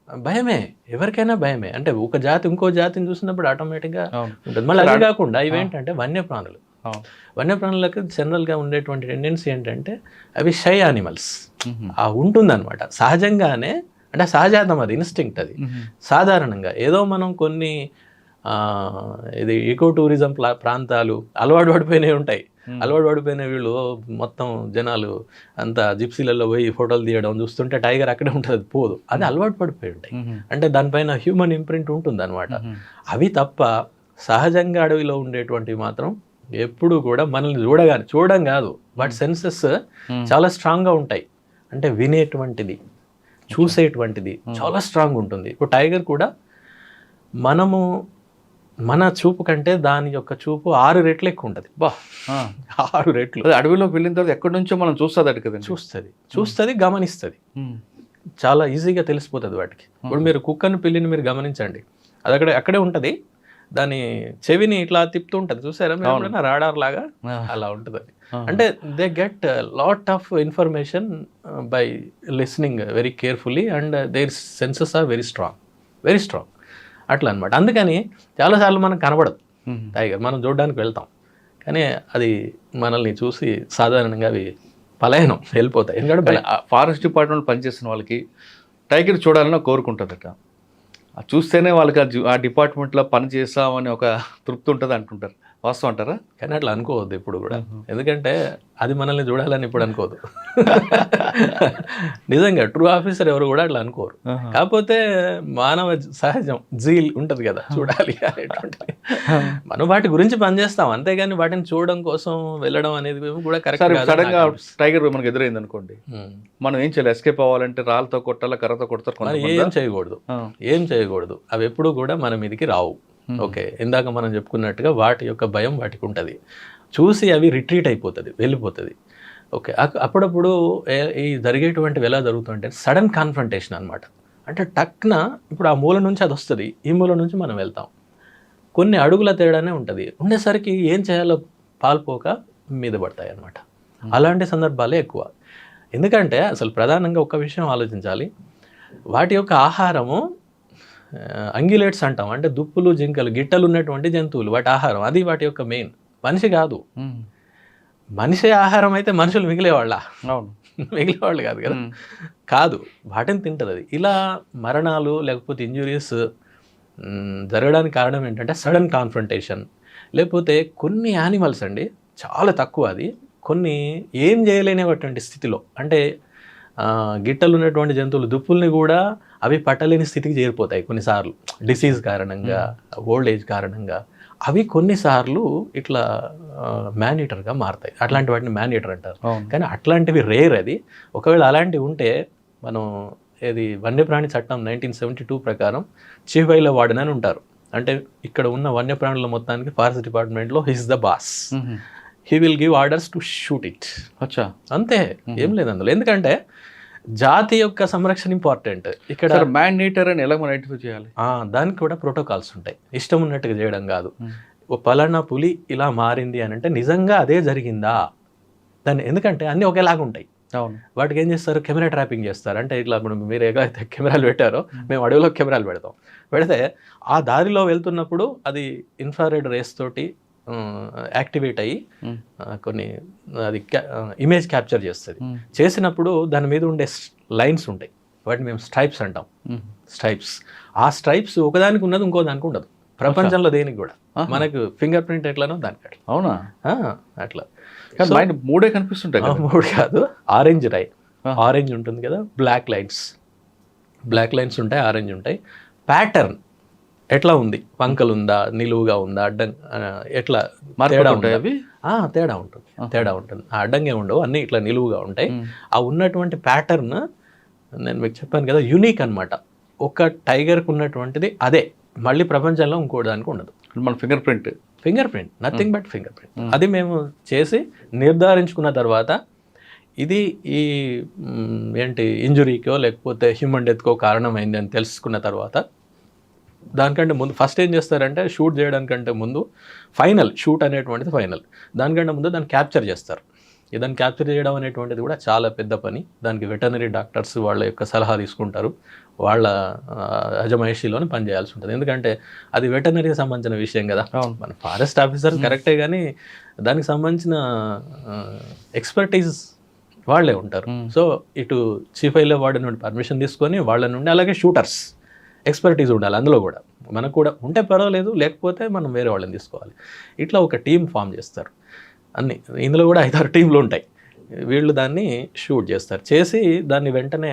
భయమే, ఎవరికైనా భయమే. అంటే ఒక జాతి ఇంకో జాతిని చూసినప్పుడు ఆటోమేటిక్గా ఉంటుంది. మళ్ళీ అదే కాకుండా ఇవేంటంటే వన్యప్రాణులకు జనరల్గా ఉండేటువంటి టెండెన్సీ ఏంటంటే అవి షై యానిమల్స్ ఉంటుందన్నమాట సహజంగానే. అంటే సహజాతం, అది ఇన్స్టింక్ట్. అది సాధారణంగా ఏదో మనం కొన్ని ఇది ఈకో టూరిజం ప్రాంతాలు అలవాటు పడిపోయినవి ఉంటాయి. అలవాటు పడిపోయిన వీళ్ళు మొత్తం జనాలు అంతా జిప్సీలలో పోయి ఫోటోలు తీయడం చూస్తుంటే టైగర్ అక్కడే ఉంటుంది, అది పోదు. అది అలవాటు పడిపోయి ఉంటాయి, అంటే దానిపైన హ్యూమన్ ఇంప్రింట్ ఉంటుంది అనమాట. అవి తప్ప సహజంగా అడవిలో ఉండేటువంటివి మాత్రం ఎప్పుడు కూడా మనల్ని చూడడం కాదు, వాటి సెన్సెస్ చాలా స్ట్రాంగ్గా ఉంటాయి. అంటే వినేటువంటిది, చూసేటువంటిది చాలా స్ట్రాంగ్ ఉంటుంది. ఇప్పుడు టైగర్ కూడా మన చూపు కంటే దాని యొక్క చూపు 6 రెట్లు ఎక్కువ ఉంటుంది. 6 రెట్లు. అడవిలోకి వెళ్ళిన తర్వాత ఎక్కడి నుంచో మనం చూస్తుంది, గమనిస్తుంది, చాలా ఈజీగా తెలిసిపోతుంది వాటికి. ఇప్పుడు మీరు కుక్కను, పిల్లిని మీరు గమనించండి, అది అక్కడే ఉంటుంది, దాని చెవిని ఇట్లా తిప్పుతూ ఉంటుంది, చూసారా మీరు? రాడార్ లాగా అలా ఉంటుంది అది. అంటే they get lot of information by listening very carefully and their senses are very strong అట్లా అనమాట. అందుకని చాలాసార్లు మనకు కనబడదు టైగర్, మనం చూడడానికి వెళ్తాం, కానీ అది మనల్ని చూసి సాధారణంగా అవి పలాయనం వెళ్ళిపోతాయి. ఎందుకంటే ఫారెస్ట్ డిపార్ట్మెంట్ పనిచేసిన వాళ్ళకి టైగర్ చూడాలని కోరుకుంటుందట, చూస్తేనే వాళ్ళకి ఆ డిపార్ట్మెంట్లో పని చేస్తామని ఒక తృప్తి ఉంటుంది అంటుంటారు. వాస్తవం అంటారా? కానీ అట్లా అనుకోవద్దు ఇప్పుడు కూడా, ఎందుకంటే అది మనల్ని చూడాలని ఇప్పుడు అనుకోదు. నిజంగా ట్రూ ఆఫీసర్ ఎవరు కూడా అట్లా అనుకోరు. కాకపోతే మానవ సహజం జీల్ ఉంటుంది కదా, చూడాలి అనేటువంటి. మనం వాటి గురించి పనిచేస్తాం, అంతేగాని వాటిని చూడడం కోసం వెళ్ళడం అనేది కూడా కరెక్ట్. సడన్గా టైగర్ మనకు ఎదురైంది అనుకోండి, మనం ఏం చేయాలి? ఎస్కేప్ అవ్వాలంటే రాళ్ళతో కొట్టాలా, కర్రతో కొడతారు? ఏం చేయకూడదు. అవి ఎప్పుడు కూడా మన మీదకి రావు. ఓకే, ఇందాక మనం చెప్పుకున్నట్టుగా వాటి యొక్క భయం వాటికి ఉంటుంది, చూసి అవి రిట్రీట్ అయిపోతుంది, వెళ్ళిపోతుంది. ఓకే, అప్పుడప్పుడు ఈ జరిగేటువంటివి ఎలా జరుగుతుంటే సడన్ కాన్ఫ్రంటేషన్ అనమాట. అంటే టక్న ఇప్పుడు ఆ మూల నుంచి అది వస్తుంది, ఈ మూల నుంచి మనం వెళ్తాం, కొన్ని అడుగుల తేడానే ఉంటుంది. ఉండేసరికి ఏం చేయాలో పాల్పోక మీద పడతాయి అన్నమాట. అలాంటి సందర్భాలే ఎక్కువ. ఎందుకంటే అసలు ప్రధానంగా ఒక విషయం ఆలోచించాలి, వాటి యొక్క ఆహారము అంగిలేట్స్ అంటాం, అంటే దుప్పులు, జింకలు, గిట్టలు ఉన్నటువంటి జంతువులు, వాటి ఆహారం అది వాటి యొక్క మెయిన్. మనిషి కాదు. మనిషి ఆహారం అయితే మనుషులు మిగిలేవాళ్ళ? మిగిలేవాళ్ళు కాదు కదా, కాదు, వాటిని తింటుంది అది. ఇలా మరణాలు లేకపోతే ఇంజురీస్ జరగడానికి కారణం ఏంటంటే సడన్ కాన్ఫ్రంటేషన్. లేకపోతే కొన్ని యానిమల్స్ అండి చాలా తక్కువ, అది కొన్ని ఏం చేయలేనటువంటి స్థితిలో, అంటే గిట్టలు ఉన్నటువంటి జంతువులు, దుప్పుల్ని కూడా అవి పట్టలేని స్థితికి చేరిపోతాయి కొన్నిసార్లు, డిసీజ్ కారణంగా, ఓల్డ్ ఏజ్ కారణంగా. అవి కొన్నిసార్లు ఇట్లా మ్యాన్-ఈటర్గా మారుతాయి. అట్లాంటి వాటిని మ్యాన్-ఈటర్ అంటారు. కానీ అట్లాంటివి రేర్. అది ఒకవేళ అలాంటివి ఉంటే మనం వన్యప్రాణి చట్టం 1972 ప్రకారం చీఫ్ వైల్డ్ వార్డెన్ అని ఉంటారు. అంటే ఇక్కడ ఉన్న వన్యప్రాణుల మొత్తానికి ఫారెస్ట్ డిపార్ట్మెంట్లో his the boss. He will give orders to shoot it. అచ్చా, అంతే, ఏం లేదు అందులో. ఎందుకంటే జాతి యొక్క సంరక్షణ ఇంపార్టెంట్. ఇక్కడ మ్యాన్ ఈటర్ అని ఎలా మనం ఐడెంటిఫై చేయాలి? దానికి కూడా ప్రోటోకాల్స్ ఉంటాయి. ఇష్టం ఉన్నట్టుగా చేయడం కాదు. ఓ పలానా పులి ఇలా మారింది అని అంటే నిజంగా అదే జరిగిందా దాన్ని, ఎందుకంటే అన్నీ ఒకేలాగా ఉంటాయి. అవును. వాటికి ఏం చేస్తారు, కెమెరా ట్రాపింగ్ చేస్తారు. అంటే ఇట్లా ఇప్పుడు మీరు ఎలాగైతే కెమెరాలు పెట్టారో మేము అడవిలో కెమెరాలు పెడితే ఆ దారిలో వెళ్తున్నప్పుడు అది ఇన్ఫ్రారెడ్ రేస్ తోటి యాక్టివేట్ అయ్యి కొన్ని అది ఇమేజ్ క్యాప్చర్ చేస్తుంది. చేసినప్పుడు దాని మీద ఉండే లైన్స్ ఉంటాయి, వాటిని మేము స్ట్రైప్స్ అంటాం. స్ట్రైప్స్, ఆ స్ట్రైప్స్ ఒకదానికి ఉన్నది ఇంకో దానికి ఉండదు ప్రపంచంలో దేనికి కూడా. మనకు ఫింగర్ ప్రింట్ ఎట్లానో దానికి అట్లా. అవునా? అట్లా మూడే కనిపిస్తుంటాయి. మూడు కాదు, ఆరెంజ్ ఆరెంజ్ ఉంటుంది కదా, బ్లాక్ లైన్స్ ఉంటాయి, ఆరెంజ్ ఉంటాయి. ప్యాటర్న్ ఎట్లా ఉంది, వంకలు ఉందా, నిలువుగా ఉందా, అడ్డం ఎట్లా తేడా ఉంటాయి అవి. తేడా ఉంటుంది. ఆ అడ్డంగా ఉండవు, అన్నీ ఇట్లా నిలువుగా ఉంటాయి. ఆ ఉన్నటువంటి ప్యాటర్న్ నేను మీకు చెప్పాను కదా, యూనిక్ అనమాట. ఒక టైగర్కి ఉన్నటువంటిది అదే, మళ్ళీ ప్రపంచంలో ఇంకోటి దానికి ఉండదు. మన finger print nothing but finger print. అది మేము చేసి నిర్ధారించుకున్న తర్వాత ఇది ఈ ఏంటి ఇంజురీకో లేకపోతే హ్యూమన్ డెత్కో కారణమైంది అని తెలుసుకున్న తర్వాత దానికంటే ముందు ఫస్ట్ ఏం చేస్తారంటే షూట్ చేయడానికంటే ముందు షూట్ అనేటువంటిది ఫైనల్. దానికంటే ముందు దాన్ని క్యాప్చర్ చేస్తారు. దాన్ని క్యాప్చర్ చేయడం అనేటువంటిది కూడా చాలా పెద్ద పని. దానికి వెటర్నరీ డాక్టర్స్ వాళ్ళ యొక్క సలహా తీసుకుంటారు, వాళ్ళ అజమాయిషీలోనే పనిచేయాల్సి ఉంటుంది. ఎందుకంటే అది వెటర్నరీకి సంబంధించిన విషయం కదా. మన ఫారెస్ట్ ఆఫీసర్ కరెక్టే, కానీ దానికి సంబంధించిన ఎక్స్పర్టీస్ వాళ్ళే ఉంటారు. సో ఇటు చీఫ్ వైల్డ్ లైఫ్ వార్డెన్ నుండి పర్మిషన్ తీసుకొని వాళ్ళ నుండి, అలాగే షూటర్స్ ఎక్స్పర్టీస్ ఉండాలి అందులో కూడా. మనకు కూడా ఉంటే పర్వాలేదు, లేకపోతే మనం వేరే వాళ్ళని తీసుకోవాలి. ఇట్లా ఒక టీం ఫామ్ చేస్తారు. అన్నీ ఇందులో కూడా 5-6 టీంలు ఉంటాయి. వీళ్ళు దాన్ని షూట్ చేస్తారు. చేసి దాన్ని వెంటనే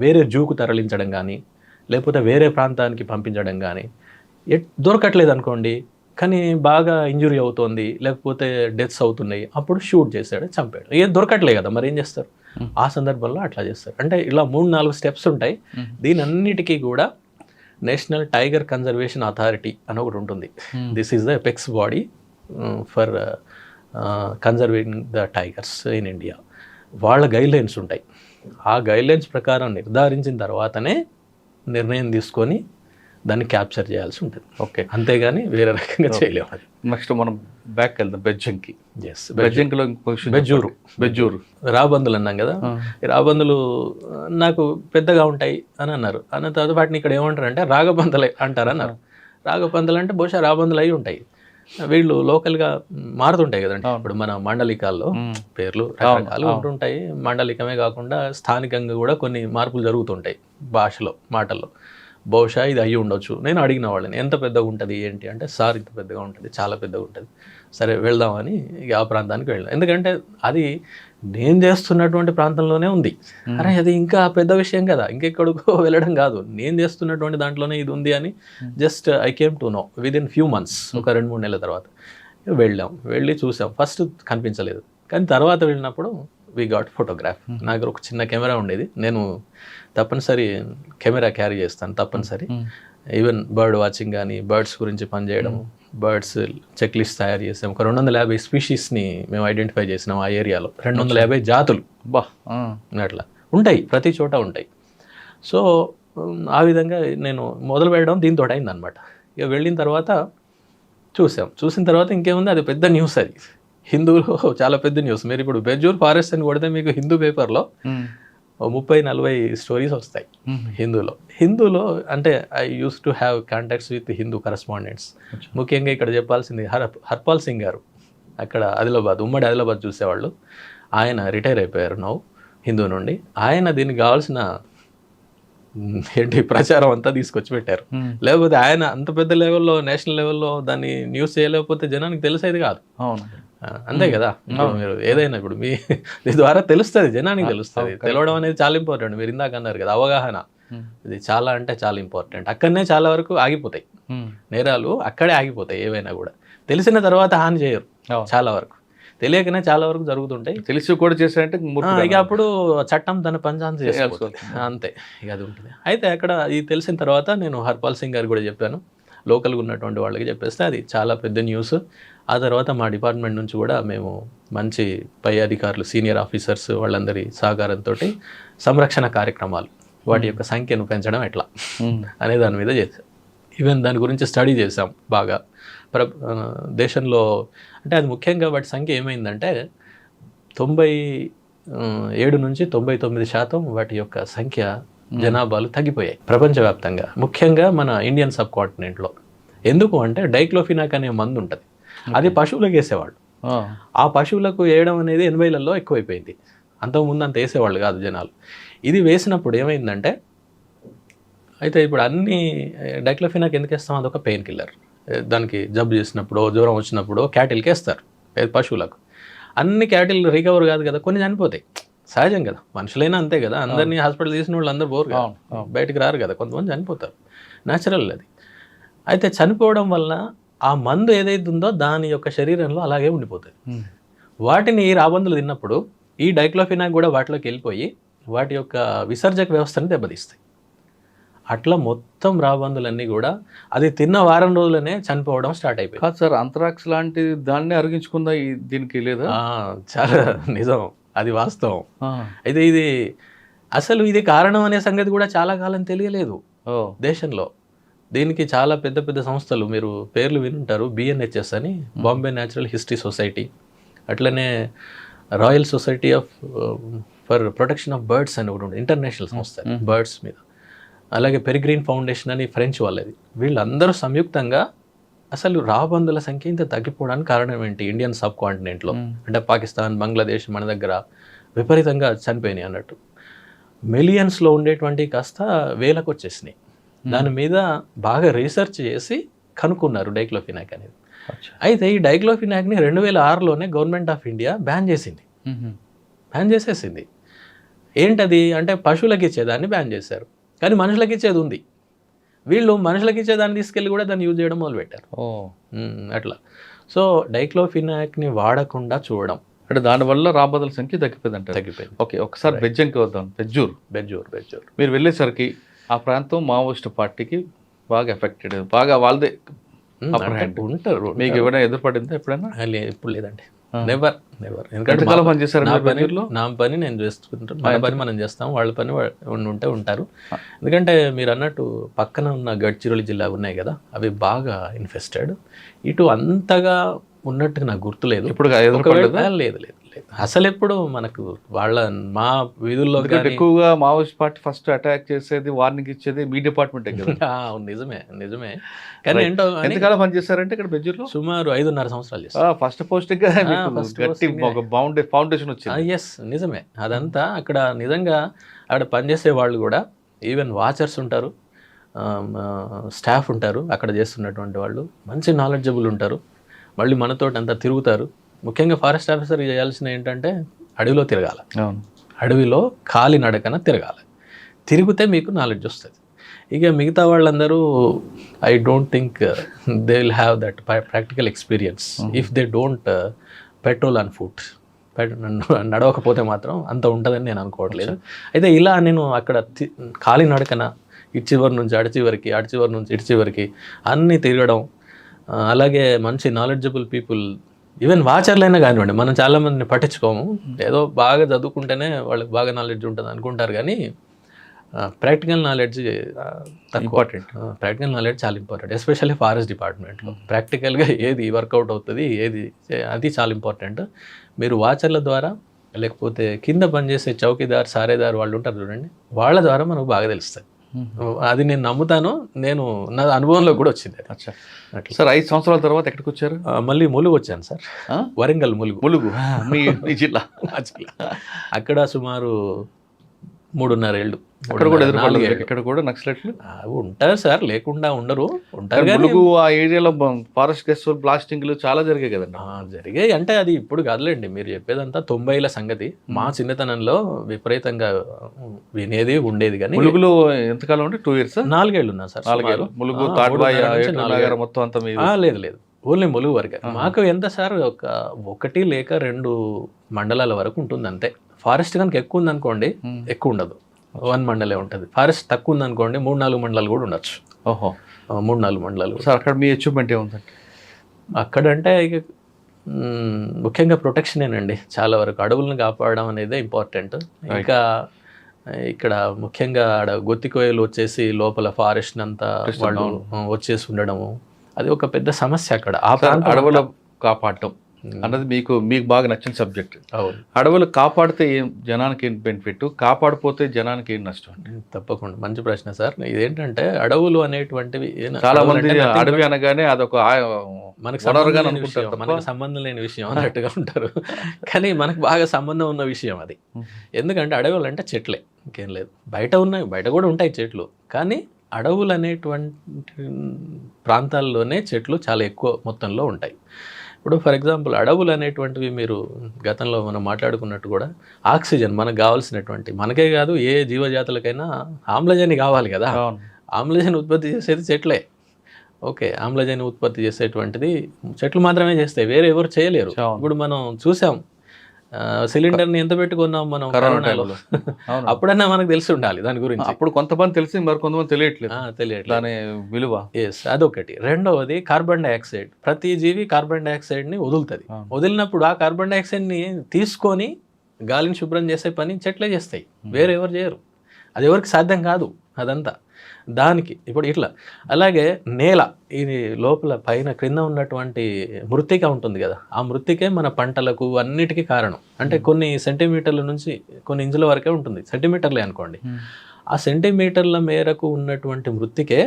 వేరే జూకు తరలించడం కానీ లేకపోతే వేరే ప్రాంతానికి పంపించడం కానీ, దొరకట్లేదు అనుకోండి, కానీ బాగా ఇంజురీ అవుతోంది లేకపోతే డెత్స్ అవుతున్నాయి, అప్పుడు షూట్ చేశాడు, చంపాడు. ఏం దొరకట్లే కదా, మరి ఏం చేస్తారు? ఆ సందర్భంలో అట్లా చేస్తారు. అంటే ఇలా 3-4 స్టెప్స్ ఉంటాయి. దీని అన్నిటికీ కూడా నేషనల్ టైగర్ కన్జర్వేషన్ అథారిటీ అని ఒకటి ఉంటుంది. This is the apex body for conserving the tigers in India. వాళ్ళ గైడ్లైన్స్ ఉంటాయి. ఆ గైడ్లైన్స్ ప్రకారం నిర్ధారించిన తర్వాతనే నిర్ణయం తీసుకొని దాన్ని క్యాప్చర్ చేయాల్సి ఉంటుంది. ఓకే, అంతేగాని వేరే రకంగా చేయలేము. అది నెక్స్ట్ మనం బ్యాక్ వెళ్దాం బెజ్జంకి. బెజ్జంకిలో బెజ్జూరు రాబందులు అన్నాం కదా. ఈ రాబందులు నాకు పెద్దగా ఉంటాయి అని అన్నారు. అన్న తర్వాత వాటిని ఇక్కడ ఏమంటారు అంటే రాగబందలే అంటారు అన్నారు. రాగబందలు అంటే బహుశా రాబందులు అయి ఉంటాయి. వీళ్ళు లోకల్గా మారుతుంటాయి కదండి. ఇప్పుడు మన మండలికాల్లో పేర్లు రకరకాలు ఉంటుంటాయి. మండలికమే కాకుండా స్థానికంగా కూడా కొన్ని మార్పులు జరుగుతుంటాయి భాషలో, మాటల్లో. బహుశా ఇది అయ్యి ఉండొచ్చు. నేను అడిగిన వాళ్ళని ఎంత పెద్దగా ఉంటుంది ఏంటి అంటే, సార్ ఇంత పెద్దగా ఉంటుంది, చాలా పెద్దగా ఉంటుంది. సరే వెళ్దామని ఇక ఆ ప్రాంతానికి వెళ్ళాం. ఎందుకంటే అది నేను చేస్తున్నటువంటి ప్రాంతంలోనే ఉంది. అరే అది ఇంకా పెద్ద విషయం కదా, ఇంకెక్కడికో వెళ్ళడం కాదు, నేను చేస్తున్నటువంటి దాంట్లోనే ఇది ఉంది అని just I came to know within few months. ఒక 2-3 నెలల తర్వాత వెళ్ళి చూసాం. ఫస్ట్ కనిపించలేదు, కానీ తర్వాత వెళ్ళినప్పుడు వి గాట్ ఫోటోగ్రాఫ్. నా దగ్గర ఒక చిన్న కెమెరా ఉండేది. నేను తప్పనిసరి కెమెరా క్యారీ చేస్తాను తప్పనిసరి. ఈవెన్ బర్డ్ వాచింగ్ కానీ, బర్డ్స్ గురించి పనిచేయడం, బర్డ్స్ చెక్ లిస్ట్ తయారు చేసాం. ఒక 250 స్పీషీస్ని మేము ఐడెంటిఫై చేసినాం ఆ ఏరియాలో. 250 జాతులు అట్లా ఉంటాయి, ప్రతి చోట ఉంటాయి. సో ఆ విధంగా నేను మొదలు పెట్టడం దీంతో అయిందనమాట. ఇక వెళ్ళిన తర్వాత చూసిన తర్వాత ఇంకేముంది, అది పెద్ద న్యూస్. అది హిందూలో చాలా పెద్ద న్యూస్. మీరు ఇప్పుడు బెజ్జూర్ ఫారెస్ట్ అని కొడితే మీకు హిందూ పేపర్లో 30-40 స్టోరీస్ వస్తాయి హిందూలో. అంటే I use to have contacts with Hindu correspondents. ముఖ్యంగా ఇక్కడ చెప్పాల్సింది హర్పాల్ సింగ్ గారు, అక్కడ ఉమ్మడి ఆదిలాబాద్ చూసేవాళ్ళు. ఆయన రిటైర్ అయిపోయారు నౌ హిందూ నుండి. ఆయన దీనికి కావాల్సిన ప్రచారం అంతా తీసుకొచ్చి పెట్టారు. లేకపోతే ఆయన అంత పెద్ద లెవెల్లో, నేషనల్ లెవెల్లో దాన్ని న్యూస్ చేయలేకపోతే జనానికి తెలిసేది కాదు. అంతే కదా. మీరు ఏదైనా ఇప్పుడు మీ ద్వారా తెలుస్తుంది, జనానికి తెలుస్తుంది. తెలవడం అనేది చాలా ఇంపార్టెంట్. మీరు ఇందాక అన్నారు కదా, అవగాహన, ఇది చాలా అంటే చాలా ఇంపార్టెంట్. అక్కడనే చాలా వరకు ఆగిపోతాయి నేరాలు, అక్కడే ఆగిపోతాయి. ఏవైనా కూడా తెలిసిన తర్వాత హాని చేయరు, చాలా వరకు తెలియకనే చాలా వరకు జరుగుతుంటాయి. తెలిసి కూడా చేశారంటే ఇక అప్పుడు చట్టం తన పంచాంతం చేసుకోవాలి, అంతే. ఇక అది ఉంటుంది. అయితే అక్కడ ఇది తెలిసిన తర్వాత నేను హర్పాల్ సింగ్ గారు కూడా చెప్పాను, లోకల్గా ఉన్నటువంటి వాళ్ళకి చెప్పేస్తే అది చాలా పెద్ద న్యూస్. ఆ తర్వాత మా డిపార్ట్మెంట్ నుంచి కూడా మేము మంచి పై అధికారులు, సీనియర్ ఆఫీసర్స్ వాళ్ళందరి సహకారంతో సంరక్షణ కార్యక్రమాలు, వాటి యొక్క సంఖ్యను పెంచడం ఎట్లా అనే దాని మీద చేసాం. ఈవెన్ దాని గురించి స్టడీ చేసాం బాగా. దేశంలో అంటే అది ముఖ్యంగా వాటి సంఖ్య ఏమైందంటే 97 నుంచి 99% వాటి యొక్క సంఖ్య జనాభాలు తగ్గిపోయాయి ప్రపంచవ్యాప్తంగా, ముఖ్యంగా మన ఇండియన్ సబ్ కాంటినెంట్లో. ఎందుకు అంటే డైక్లోఫినాక్ అనే మందు ఉంటుంది, అది పశువులకు వేసేవాళ్ళు. ఆ పశువులకు వేయడం అనేది 80లలో ఎక్కువైపోయింది. అంతకుముందు అంత వేసేవాళ్ళు కాదు జనాలు. ఇది వేసినప్పుడు ఏమైందంటే, అయితే ఇప్పుడు అన్ని డైక్లోఫినాక్ ఎందుకు వేస్తాం, అదొక పెయిన్ కిల్లర్. దానికి జబ్బు చేసినప్పుడు, జ్వరం వచ్చినప్పుడు క్యాటిల్కి వేస్తారు, పశువులకు. అన్ని క్యాటిల్ రికవర్ కాదు కదా, కొన్ని చనిపోతాయి, సహజం కదా. మనుషులైనా అంతే కదా, అందరినీ హాస్పిటల్ తీసిన వాళ్ళు అందరూ పోరు కదా, బయటికి రారు కదా, కొంతమంది చనిపోతారు, న్యాచురల్ అది. అయితే చనిపోవడం వల్ల ఆ మందు ఏదైతే ఉందో దాని యొక్క శరీరంలో అలాగే ఉండిపోతుంది. వాటిని ఈ రాబందులు తిన్నప్పుడు ఈ డైక్లోఫినాక్ కూడా వాటిలోకి వెళ్ళిపోయి వాటి యొక్క విసర్జక వ్యవస్థను దెబ్బతీస్తాయి. అట్లా మొత్తం రాబందులన్నీ కూడా అది తిన్న వారం రోజులనే చనిపోవడం స్టార్ట్ అయిపోయింది. కాదు సార్, అంతరాక్స్ లాంటి దాన్ని అరిగించుకుందా దీనికి లేదా? చాలా నిజం, అది వాస్తవం. అయితే ఇది అసలు ఇది కారణం అనే సంగతి కూడా చాలా కాలం తెలియలేదు దేశంలో. దీనికి చాలా పెద్ద పెద్ద సంస్థలు, మీరు పేర్లు వినుంటారు, BNHS అని, బాంబే న్యాచురల్ హిస్టరీ సొసైటీ, అట్లనే royal society for protection of birds అని ఒకటి ఉంటుంది, ఇంటర్నేషనల్ సంస్థ బర్డ్స్ మీద. అలాగే పెరిగ్రీన్ ఫౌండేషన్ అని ఫ్రెంచ్ వాళ్ళది. వీళ్ళందరూ సంయుక్తంగా అసలు రాబందుల సంఖ్య ఇంత తగ్గిపోవడానికి కారణం ఏంటి ఇండియన్ సబ్ కాంటినెంట్లో, అంటే పాకిస్తాన్, బంగ్లాదేశ్ మన దగ్గర విపరీతంగా చనిపోయినాయి అన్నట్టు. మిలియన్స్లో ఉండేటువంటి కాస్త వేలకు వచ్చేసినాయి. దాని మీద బాగా రీసెర్చ్ చేసి కనుక్కున్నారు డైక్లోఫినాక్ అనేది. అయితే ఈ డైక్లోఫినాక్ని 2006లోనే గవర్నమెంట్ ఆఫ్ ఇండియా బ్యాన్ చేసింది, బ్యాన్ చేసేసింది. ఏంటది అంటే పశువులకి ఇచ్చేదాన్ని బ్యాన్ చేశారు, కానీ మనుషులకి ఇచ్చేది ఉంది. వీళ్ళు మనుషులకి ఇచ్చేదాన్ని తీసుకెళ్ళి కూడా దాన్ని యూజ్ చేయడం మొదలుపెట్టారు. అట్లా. సో డైక్లోఫినాక్ని వాడకుండా చూడడం, అంటే దానివల్ల రాబందుల సంఖ్య తగ్గిపోయింది. ఓకే, ఒకసారి బెజ్జంకి వద్దాం. బెజ్జూర్ మీరు వెళ్ళేసరికి ఆ ప్రాంతం మావోయిస్ట్ పార్టీకి బాగా ఎఫెక్టెడ్, బాగా వాళ్ళదే ఉంటారు. మీకు ఏమైనా ఎదురుపడిందా ఎప్పుడైనా? ఎప్పుడు లేదండి, నెవర్. ఎందుకంటే నా పని నేను చేసుకుంటాను, మన పని మనం చేస్తాం, వాళ్ళ పని ఉంటే ఉంటారు. ఎందుకంటే మీరు అన్నట్టు పక్కన ఉన్న గడ్చిరోలి జిల్లా ఉన్నాయి కదా, అవి బాగా ఇన్ఫెస్టెడ్. ఇటు అంతగా ఉన్నట్టుగా నాకు గుర్తులేదు. ఇప్పుడు లేదు అసలు ఎప్పుడు మనకు మా వీధుల్లో ఎక్కువగా మావోయిస్ట్ పార్టీ ఫస్ట్ అటాక్ చేసేది, వార్నింగ్ ఇచ్చేది మీ డిపార్ట్మెంటే కదా? నిజమే. కానీ ఏంటో ఎంతకాలం పనిచేస్తారంటే ఇక్కడ బెజ్జూర్లో? సుమారు 5.5 సంవత్సరాలు చేస్తారు. ఫస్ట్ పోస్టింగ్ ఫౌండేషన్ వచ్చింది. ఎస్, నిజమే. అదంతా అక్కడ నిజంగా అక్కడ పనిచేసే వాళ్ళు కూడా, ఈవెన్ వాచర్స్ ఉంటారు, స్టాఫ్ ఉంటారు, అక్కడ చేస్తున్నటువంటి వాళ్ళు మంచి నాలెడ్జబుల్ ఉంటారు. మళ్ళీ మనతోటి అంతా తిరుగుతారు. ముఖ్యంగా ఫారెస్ట్ ఆఫీసర్ చేయాల్సిన ఏంటంటే అడవిలో తిరగాలి, అడవిలో కాలినడకన తిరిగితే మీకు నాలెడ్జ్ వస్తుంది. ఇక మిగతా వాళ్ళందరూ I don't think they will have that practical experience if they don't patrol on foot. నడవకపోతే మాత్రం అంత ఉంటుందని నేను అనుకోవట్లేదు. అయితే ఇలా నేను అక్కడ కాలినడకన ఇటు చివరి నుంచి అటు చివరికి, అటు చివరి నుంచి ఇటు చివరికి అన్నీ తిరగడం, అలాగే మంచి నాలెడ్జబుల్ పీపుల్, ఈవెన్ వాచర్లైనా కానివ్వండి, మనం చాలామందిని పట్టించుకోము, ఏదో బాగా చదువుకుంటేనే వాళ్ళకి బాగా నాలెడ్జ్ ఉంటుంది అనుకుంటారు, కానీ practical knowledge important. Practical knowledge చాలా ఇంపార్టెంట్, ఎస్పెషల్లీ ఫారెస్ట్ డిపార్ట్మెంట్లో. ప్రాక్టికల్గా ఏది వర్కౌట్ అవుతుంది, అది చాలా ఇంపార్టెంట్. మీరు వాచర్ల ద్వారా, లేకపోతే కింద పనిచేసే చౌకీదార్, సారేదార్ వాళ్ళు ఉంటారు చూడండి, వాళ్ళ ద్వారా మనకు బాగా తెలుస్తుంది. అది నేను నమ్ముతాను, నా అనుభవంలో కూడా వచ్చింది. సార్ 5 సంవత్సరాల తర్వాత ఎక్కడికి వచ్చారు? మళ్ళీ ములుగు వచ్చాను సార్, వరంగల్ ములుగు మీ జిల్లా. అక్కడ సుమారు 3.5 ఏళ్ళు. ఇక్కడ కూడా నక్సలైట్లు ఉంటారు సార్, లేకుండా ఉండరు, ఉంటారు. ములుగు ఆ ఏరియాలో ఫారెస్ట్ గెస్ట్ బ్లాస్టింగ్లు చాలా జరిగాయి కదండి? జరిగాయి. అంటే అది ఇప్పుడు కాదులేండి, మీరు చెప్పేదంతా 90ల సంగతి. మా చిన్నతనంలో విపరీతంగా వినేది ఉండేది. కానీ ములుగులో ఎంతకాలం ఉంటే 2 years? 4 ఏళ్ళు ఉన్నా సార్. 4 ఏళ్ళు ములుగు మొత్తం అంతా? లేదు, ఓన్లీ ములుగు వరకే. మాకు ఎంత సార్, 1 లేక 2 మండలాల వరకు ఉంటుంది అంతే. ఫారెస్ట్ కనుక ఎక్కువ ఉందనుకోండి, ఎక్కువ ఉండదు, 1 మండలే ఉంటుంది. ఫారెస్ట్ తక్కువ ఉందనుకోండి, 3-4 మండలాలు కూడా ఉండొచ్చు. 3-4 మండలాలు. సార్ అక్కడ మీ అచీవ్మెంట్ ఏముందండి? అక్కడంటే ఇక ముఖ్యంగా ప్రొటెక్షనేనండి. చాలా వరకు అడవులను కాపాడడం అనేదే ఇంపార్టెంట్. ఇంకా ఇక్కడ ముఖ్యంగా ఆడ గొత్తికోయలు వచ్చేసి లోపల ఫారెస్ట్ అంతా వాళ్ళు వచ్చేసి ఉండడము, అది ఒక పెద్ద సమస్య అక్కడ. ఆ ప్రాంతం అడవులు కాపాడటం అన్నది మీకు బాగా నచ్చిన సబ్జెక్ట్. అడవులు కాపాడితే ఏం జనానికి ఏం బెనిఫిట్, కాపాడిపోతే జనానికి ఏం నష్టం అండి? తప్పకుండా మంచి ప్రశ్న సార్. ఇదేంటంటే అడవులు అనేటువంటివి చాలా మంది అడవి అనగానే అదొక మనకు సంబంధం లేని విషయం అన్నట్టుగా ఉంటారు, కానీ మనకు బాగా సంబంధం ఉన్న విషయం అది. ఎందుకంటే అడవులు అంటే చెట్లే, ఇంకేం లేదు. బయట ఉన్నాయి, బయట కూడా ఉంటాయి చెట్లు, కానీ అడవులు అనేటువంటి ప్రాంతాల్లోనే చెట్లు చాలా ఎక్కువ మొత్తంలో ఉంటాయి. ఇప్పుడు ఫర్ ఎగ్జాంపుల్ అడవులు అనేటువంటివి మీరు గతంలో మనం మాట్లాడుకున్నట్టు కూడా ఆక్సిజన్ మనకు కావాల్సినటువంటి, మనకే కాదు ఏ జీవజాతులకైనా ఆమ్లజని కావాలి కదా. ఆమ్లజని ఉత్పత్తి చేసేది చెట్లే. ఓకే, ఆమ్లజని ఉత్పత్తి చేసేటువంటిది చెట్లు మాత్రమే చేస్తాయి, వేరే ఎవరు చేయలేరు. ఇప్పుడు మనం చూసాం సిలిండర్ని ఎంత పెట్టుకున్నాం మనం కరోనాలో, అప్పుడన్నా మనకు తెలిసి ఉండాలి దాని గురించి. అప్పుడు కొంతమంది తెలిసి మరి కొంతమంది తెలియట్లేదు దాని విలువ. ఎస్, అదొకటి. రెండవది కార్బన్ డైఆక్సైడ్. ప్రతి జీవి కార్బన్ డైఆక్సైడ్ని వదులుతుంది. వదిలినప్పుడు ఆ కార్బన్ డైఆక్సైడ్ని తీసుకొని గాలిని శుభ్రం చేసే పని చెట్లే చేస్తాయి, వేరే ఎవరు చేయరు. అది ఎవరికి సాధ్యం కాదు అదంతా. దానికి ఇప్పుడు ఇట్లా అలాగే నేల, ఇది లోపల పైన క్రింద ఉన్నటువంటి మృత్తిక ఉంటుంది కదా, ఆ మృత్తికే మన పంటలకు అన్నిటికీ కారణం. అంటే కొన్ని సెంటీమీటర్ల నుంచి కొన్ని ఇంచుల వరకే ఉంటుంది, సెంటీమీటర్లే అనుకోండి. ఆ సెంటీమీటర్ల మేరకు ఉన్నటువంటి మృత్తికే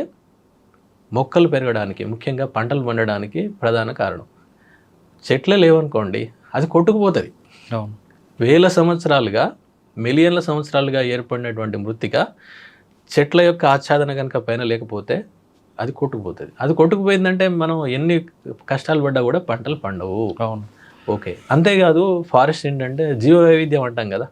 మొక్కలు పెరగడానికి, ముఖ్యంగా పంటలు పండడానికి ప్రధాన కారణం. చెట్లే లేవనుకోండి, అది కొట్టుకుపోతుంది. వేల సంవత్సరాలుగా, మిలియన్ల సంవత్సరాలుగా ఏర్పడినటువంటి మృత్తిక చెట్ల యొక్క ఆచ్ఛాదన కనుక పైన లేకపోతే అది కొట్టుకుపోతుంది. అది కొట్టుకుపోయిందంటే మనం ఎన్ని కష్టాలు పడ్డా కూడా పంటలు పండవు. ఓకే, అంతేకాదు ఫారెస్ట్ ఏంటంటే జీవ వైవిధ్యం అంటాం కదా,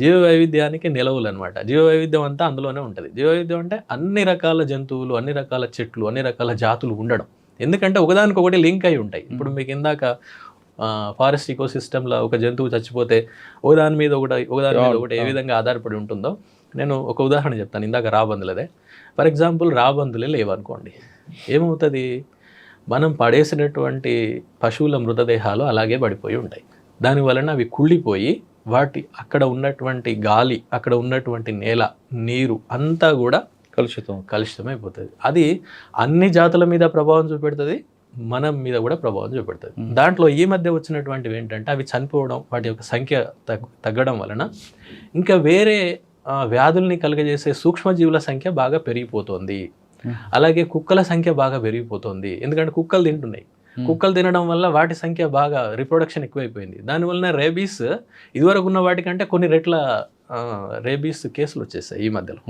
జీవ వైవిధ్యానికి నిలవులు అనమాట. జీవ వైవిధ్యం అంతా అందులోనే ఉంటుంది. జీవ వైవిధ్యం అంటే అన్ని రకాల జంతువులు, అన్ని రకాల చెట్లు, అన్ని రకాల జాతులు ఉండడం. ఎందుకంటే ఒకదానికొకటి లింక్ అయి ఉంటాయి. ఇప్పుడు మీకు ఇందాక ఫారెస్ట్ ఈకోసిస్టంలో ఒక జంతువు చచ్చిపోతే ఒకదాని మీద ఒకటి ఏ విధంగా ఆధారపడి ఉంటుందో నేను ఒక ఉదాహరణ చెప్తాను. ఇందాక రాబందులదే. ఫర్ ఎగ్జాంపుల్ రాబందులే లేవనుకోండి, ఏమవుతుంది? మనం పడేసినటువంటి పశువుల మృతదేహాలు అలాగే పడిపోయి ఉంటాయి. దానివలన అవి కుళ్ళిపోయి వాటి అక్కడ ఉన్నటువంటి గాలి, అక్కడ ఉన్నటువంటి నేల, నీరు అంతా కూడా కలుషితమైపోతుంది. అది అన్ని జాతుల మీద ప్రభావం చూపెడుతుంది, మనం మీద కూడా ప్రభావం చూపెడుతుంది. దాంట్లో ఈ మధ్య వచ్చినటువంటివి ఏంటంటే అవి చనిపోవడం, వాటి యొక్క సంఖ్య తగ్గడం వలన ఇంకా వేరే వ్యాధుల్ని కలుగజేసే సూక్ష్మజీవుల సంఖ్య బాగా పెరిగిపోతుంది. అలాగే కుక్కల సంఖ్య బాగా పెరిగిపోతుంది. ఎందుకంటే కుక్కలు తింటున్నాయి. కుక్కలు తినడం వల్ల వాటి సంఖ్య బాగా రిప్రొడక్షన్ ఎక్కువైపోయింది. దానివల్ల రేబీస్ ఇదివరకు ఉన్న వాటికంటే కొన్ని రెట్ల రేబీస్ కేసులు వచ్చేసాయి ఈ మధ్యలో.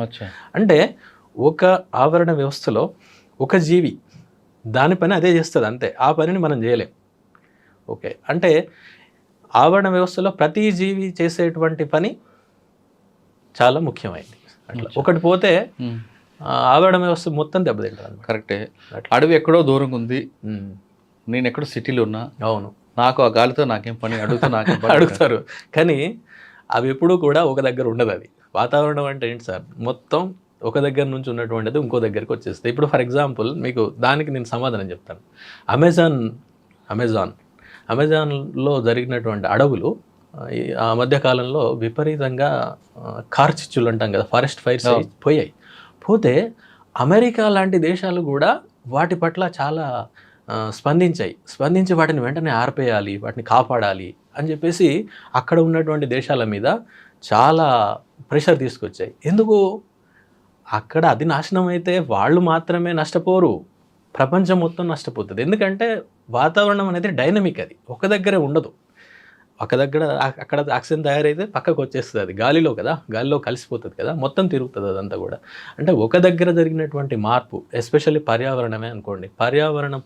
అంటే ఒక ఆవరణ వ్యవస్థలో ఒక జీవి దాని పని అదే చేస్తుంది, అంతే. ఆ పనిని మనం చేయలేం. ఓకే, అంటే ఆవరణ వ్యవస్థలో ప్రతి జీవి చేసేటువంటి పని చాలా ముఖ్యమైనది. అట్లా ఒకటి పోతే ఆవరణ వ్యవస్థ మొత్తం దెబ్బతింటారు. కరెక్టే. అడవి ఎక్కడో దూరంగా ఉంది, నేను ఎక్కడో సిటీలో ఉన్నా. అవును, నాకు ఆ గాలితో నాకేం పని, అడుగుతారు. కానీ అవి ఎప్పుడూ కూడా ఒక దగ్గర ఉండదు. అది వాతావరణం అంటే ఏంటి సార్, మొత్తం ఒక దగ్గర నుంచి ఉన్నటువంటిది ఇంకో దగ్గరికి వచ్చేస్తుంది. ఇప్పుడు ఫర్ ఎగ్జాంపుల్ మీకు దానికి నేను సమాధానం చెప్తాను. అమెజాన్లో జరిగినటువంటి అడవులు ఆ మధ్యకాలంలో విపరీతంగా కార్చిచ్చులు అంటాం కదా, ఫారెస్ట్ ఫైర్స్ పోతే అమెరికా లాంటి దేశాలు కూడా వాటి పట్ల చాలా స్పందించి వాటిని వెంటనే ఆర్పేయాలి, వాటిని కాపాడాలి అని చెప్పేసి అక్కడ ఉన్నటువంటి దేశాల మీద చాలా ప్రెషర్ తీసుకొచ్చాయి. ఎందుకు? అక్కడ అది నాశనం అయితే వాళ్ళు మాత్రమే నష్టపోరు, ప్రపంచం మొత్తం నష్టపోతుంది. ఎందుకంటే వాతావరణం అనేది డైనమిక్, అది ఒక దగ్గరే ఉండదు. అక్కడ ఆక్సిజన్ తయారైతే పక్కకు వచ్చేస్తుంది, అది గాలిలో కదా, గాలిలో కలిసిపోతుంది కదా, మొత్తం తిరుగుతుంది అదంతా కూడా. అంటే ఒక దగ్గర జరిగినటువంటి మార్పు, ఎస్పెషల్లీ పర్యావరణమే అనుకోండి, పర్యావరణ